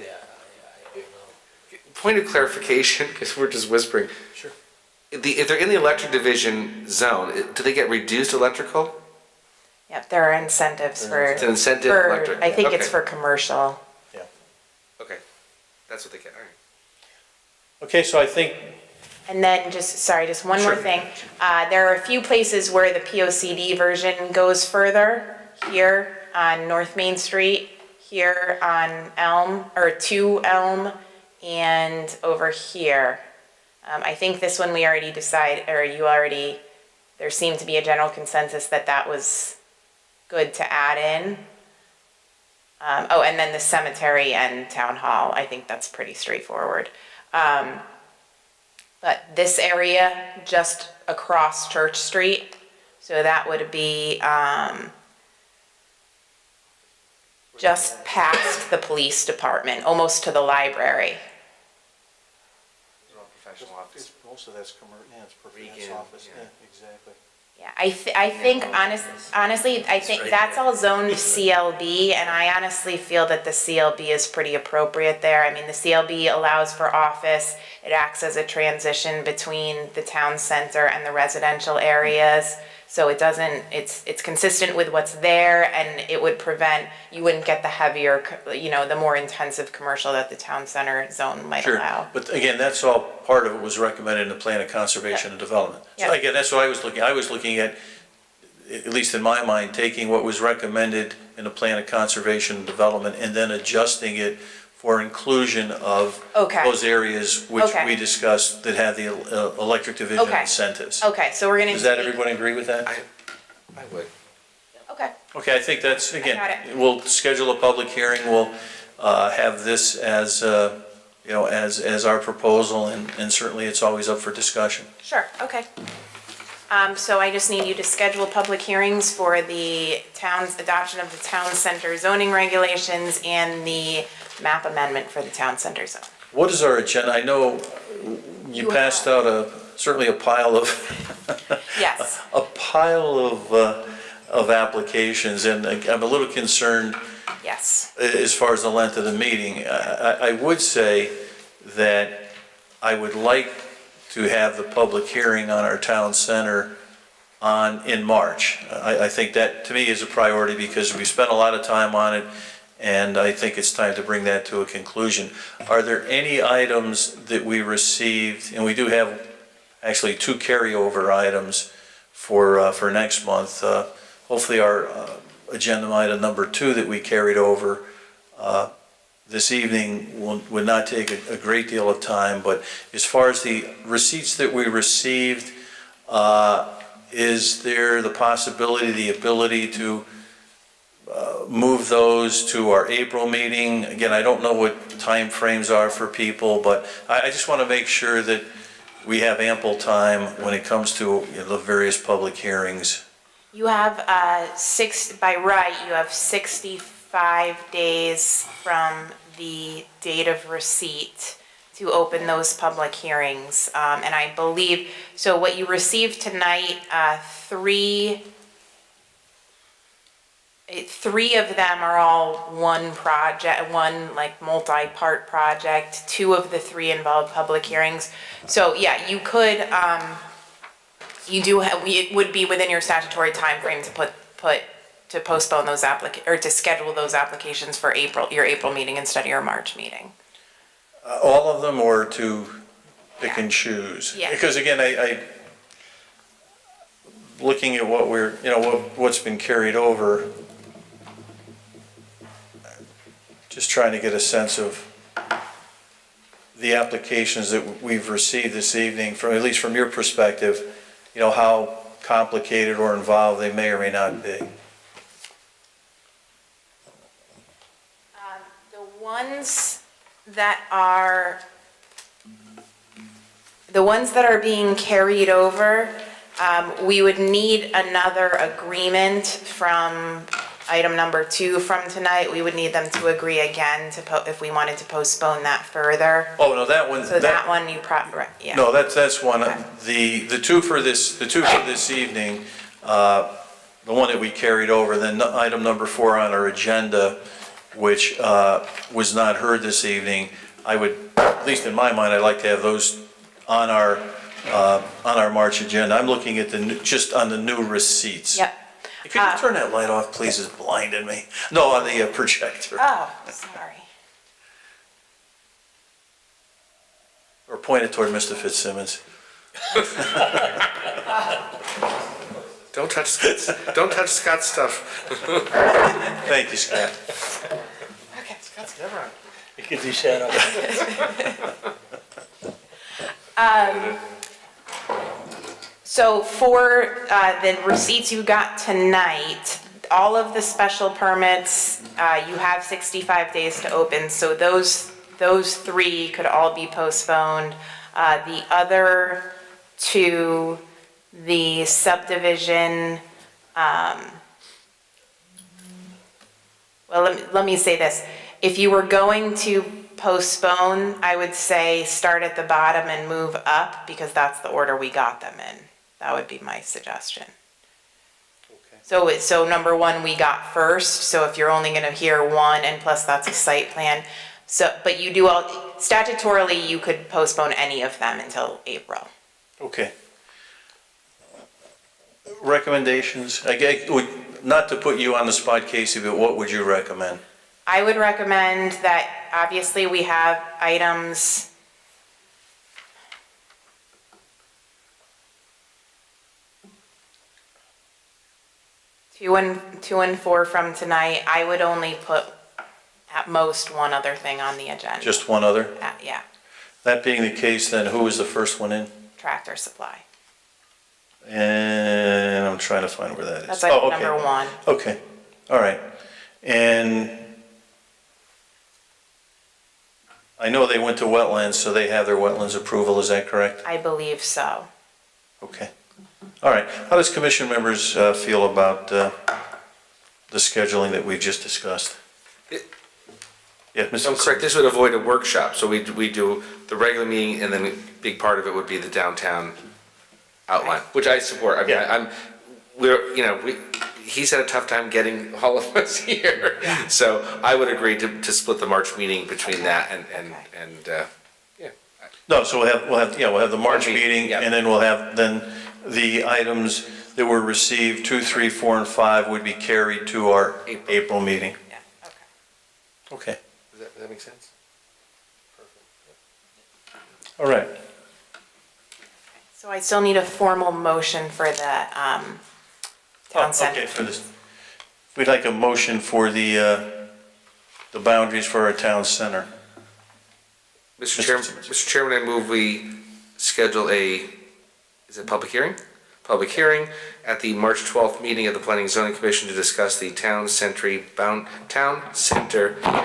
that. Point of clarification, because we're just whispering. Sure. If they're in the electric division zone, do they get reduced electrical? Yep, there are incentives for. It's an incentive for- electric. I think it's Okay. for commercial. Okay, that's what they get, all right. Okay, so I think, And then just one more Sure. thing. There are a few places where the POCD version goes further. Here on North Main Street, here on Elm, or 2 Elm, and over here. I think this one we already there seemed to be a general consensus that that was good to add in. And then the cemetery and town hall, I think that's pretty straightforward. But this area just across Church Street, so that would be just past the police department, almost to the library. Professional office. most of that's professional Regan, office, yeah. exactly. Yeah, I think honestly, I think that's all zoned CLB, and I honestly feel that the CLB is pretty appropriate there. I mean, the CLB allows for office, it acts as a transition between the town center and the residential areas. So it doesn't, it's consistent with what's there, and it would prevent, you wouldn't get the heavier, the more intensive commercial that the town center zone might Sure, allow. but again, that's all, part of it was recommended in the plan of conservation and development. So Yeah. again, that's what I was looking at least in my mind, taking what was recommended in the plan of conservation and development and then adjusting it for inclusion of Okay. those areas which Okay. we discussed that had the electric division Okay. incentives. Okay, so we're gonna. Does that, everybody agree with that? I would. Okay, Okay, I think that's, got again, it. we'll schedule a public hearing, we'll have this as, as our proposal, and certainly it's always up for discussion. sure, okay. So I just need you to schedule public hearings for the town's adoption of the town center zoning regulations and the map amendment for the town center zone. What is our agenda? I know you You passed have- out certainly a pile of, Yes, a pile of applications, and I'm a little concerned yes. as far as the length of the meeting. I would say that I would like to have the public hearing on our town center in March. I think that, to me, is a priority because we spent a lot of time on it, and I think it's time to bring that to a conclusion. Are there any items that we received, and we do have actually 2 carryover items for next month. Hopefully our agenda item number 2 that we carried over this evening would not take a great deal of time, but as far as the receipts that we received, is there the possibility, the ability to move those to our April meeting? Again, I don't know what time frames are for people, but I just want to make sure that we have ample time when it comes to the various public hearings. You have by right, you have 65 days from the date of receipt to open those public hearings. And I believe, so what you received tonight, 3 of them are all one project, one like multi-part project. 2 of the 3 involve public hearings. So yeah, you could, you do have, it would be within your statutory timeframe to postpone those or to schedule those applications for your April meeting instead of your March meeting. All of them, or to pick and choose? Yeah. Because again, I looking at what what's been carried over, just trying to get a sense of the applications that we've received this evening, at least from your perspective, how complicated or involved they may or may not be. The ones that are being carried over, we would need another agreement from item number 2 from tonight, we would need them to agree again if we wanted to postpone that further. Oh, no, that one. So that one you yeah. No, that's one. Okay. The two for this evening, the one that we carried over, then item number 4 on our agenda, which was not heard this evening, I would, at least in my mind, I'd like to have those on our March agenda. I'm looking at just on the new receipts. Yep. Could you turn that light off, please? It's blinding me. No, on the projector. Oh, sorry. Or point it toward Mr. Fitzsimmons. Don't touch Scott's stuff. Thank you, Scott. Okay. Scott's never on. You could do shadow. So for the receipts you got tonight, all of the special permits, you have 65 days to open, so those 3 could all be postponed. The other 2, the subdivision, well, let me say this. If you were going to postpone, I would say start at the bottom and move up, because that's the order we got them in. That would be my suggestion. So number 1 we got first, so if you're only gonna hear 1, and plus that's a site plan. So, but you do statutorily, you could postpone any of them until April. Okay. Recommendations? Not to put you on the spot, Casey, but what would you recommend? I would recommend that, obviously, we have items. Two and 4 from tonight. I would only put at most 1 other thing on the agenda. Just one other? Yeah, That being the case, then who was the first one in? Tractor Supply. And I'm trying to find where that is. That's item number 1. Okay, all right. And I know they went to wetlands, so they have their wetlands approval, is that correct? I believe so. Okay, all right. How does commission members feel about the scheduling that we've just discussed? Yeah, Mr. I'm correct, this would avoid a workshop, so we do the regular meeting, and then a big part of it would be the downtown outline, which I support. I mean, he's had a tough time getting all of us here. So I would agree to split the March meeting between that and No, so we'll have the March meeting, yeah. and then we'll have the items that were received, 2, 3, 4, and 5 would be carried to our April meeting. Yeah, okay. Okay, Does that make sense? all right. So I still need a formal motion for the town center. Okay, for this, we'd like a motion for the boundaries for our town center. Mr. Chairman, I move we schedule public hearing? Public hearing at the March 12th meeting of the Planning and Zoning Commission to discuss the town center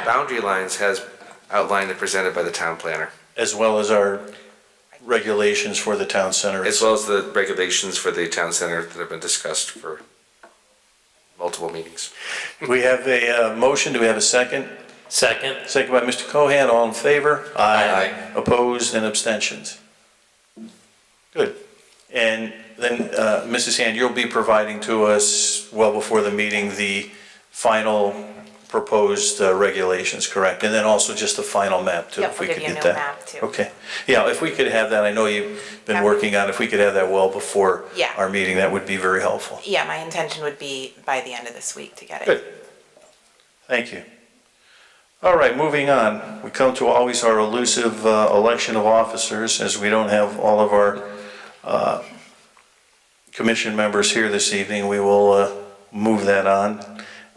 boundary lines as outlined and presented by the town planner. As well as our regulations for the town center. As well as the regulations for the town center that have been discussed for multiple meetings. We have a motion, do we have a second? Second. Second by Mr. Cohan, all in favor? Aye. Opposed and abstentions? Good. And then, Mrs. Hand, you'll be providing to us, well before the meeting, the final proposed regulations, correct? And then also just the final map too, Yep, if we we'll could give you get a new that. map, too. Okay. Yeah, if we could have that, I know you've been working on, if we could have that well before Yeah. our meeting, that would be very helpful. Yeah, my intention would be by the end of this week to get it. Good. Thank you. All right, moving on. We come to always our elusive election of officers, as we don't have all of our commission members here this evening. We will move that on.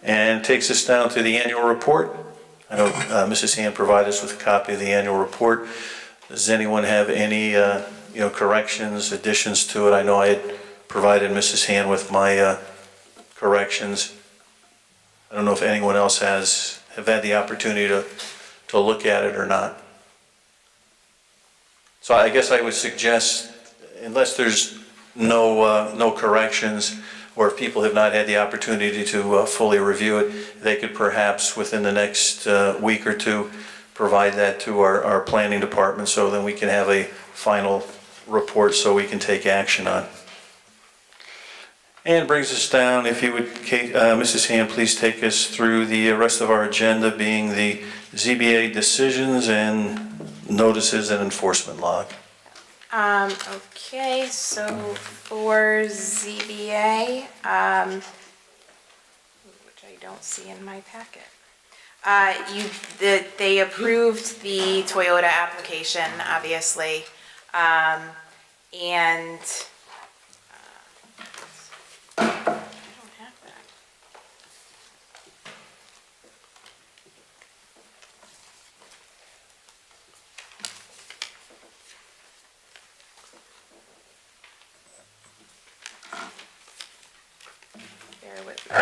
And takes us down to the annual report. I know Mrs. Hand provided us with a copy of the annual report. Does anyone have any corrections, additions to it? I know I had provided Mrs. Hand with my corrections. I don't know if anyone else have had the opportunity to look at it or not. So I guess I would suggest, unless there's no corrections, or if people have not had the opportunity to fully review it, they could perhaps within the next week or two provide that to our planning department, so then we can have a final report so we can take action on. And brings us down, if you would, Mrs. Hand, please take us through the rest of our agenda, being the ZBA decisions and notices and enforcement log. Okay, so for ZBA, which I don't see in my packet. They approved the Toyota application, obviously, and I don't have that. Bear with me.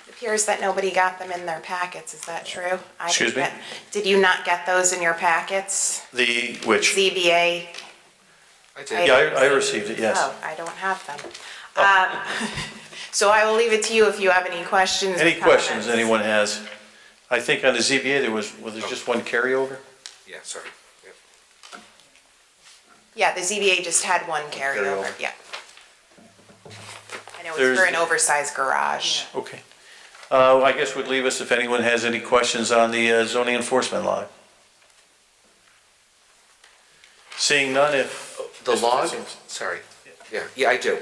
It appears that nobody got them in their packets, is that true? Excuse me? Did you not get those in your packets? The, which? ZBA? I did. Yeah, I received it, yes. Oh, I don't have them. So I will leave it to you if you have any questions. or Any questions comments. anyone has? I think on the ZBA, there was there just one carryover? Yeah, sorry. Yep. Yeah, the ZBA just had one carryover, Carryover. yeah. And it was There's- for an oversized garage. Okay. I guess would leave us if anyone has any questions on the zoning enforcement log. Seeing none, if. The log, sorry, yeah, I do.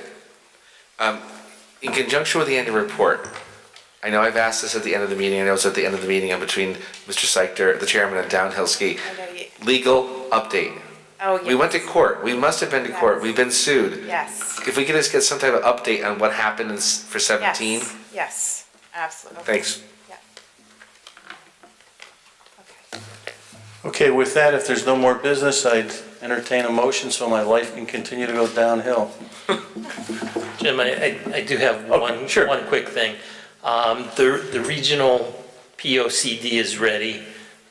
In conjunction with the annual report, I know I've asked this at the end of the meeting, I know it's at the end of the meeting in between Mr. Seichter, the chairman, and Downhill Ski. I know you- Legal update. Oh, We went to court, we must have been to court, Yes. we've been sued. Yes. If we could just get some type of update on what happened for 17? Yes, absolutely. Thanks. Yeah. Okay, with that, if there's no more business, I'd entertain a motion so my life can continue to go downhill. Jim, I do have Okay, sure. one quick thing. The regional POCD is ready.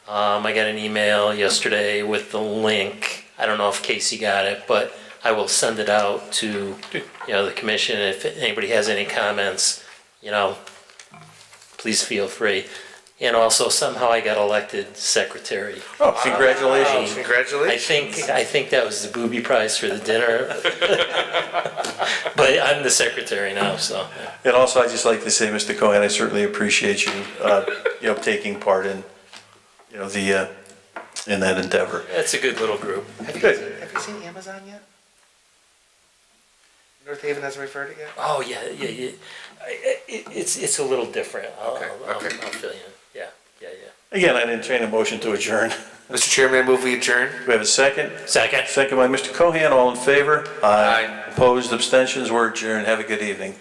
I got an email yesterday with the link. I don't know if Casey got it, but I will send it out to, the commission. If anybody has any comments, please feel free. And also somehow I got elected secretary. Oh, congratulations. Congratulations. I think that was the booby prize for the dinner. But I'm the secretary now, so. And also, I'd just like to say, Mr. Cohen, I certainly appreciate you, taking part in, in that endeavor. It's a good little group. Have you seen Amazon yet? North Haven hasn't referred it yet? Oh, yeah. It's a little different. I'll fill you in. Yeah. Again, I'd entertain a motion to adjourn. Mr. Chairman, I move we adjourn. Do we have a second? Second. Second by Mr. Cohen, all in favor? Aye. Opposed, abstentions, we're adjourned. Have a good evening.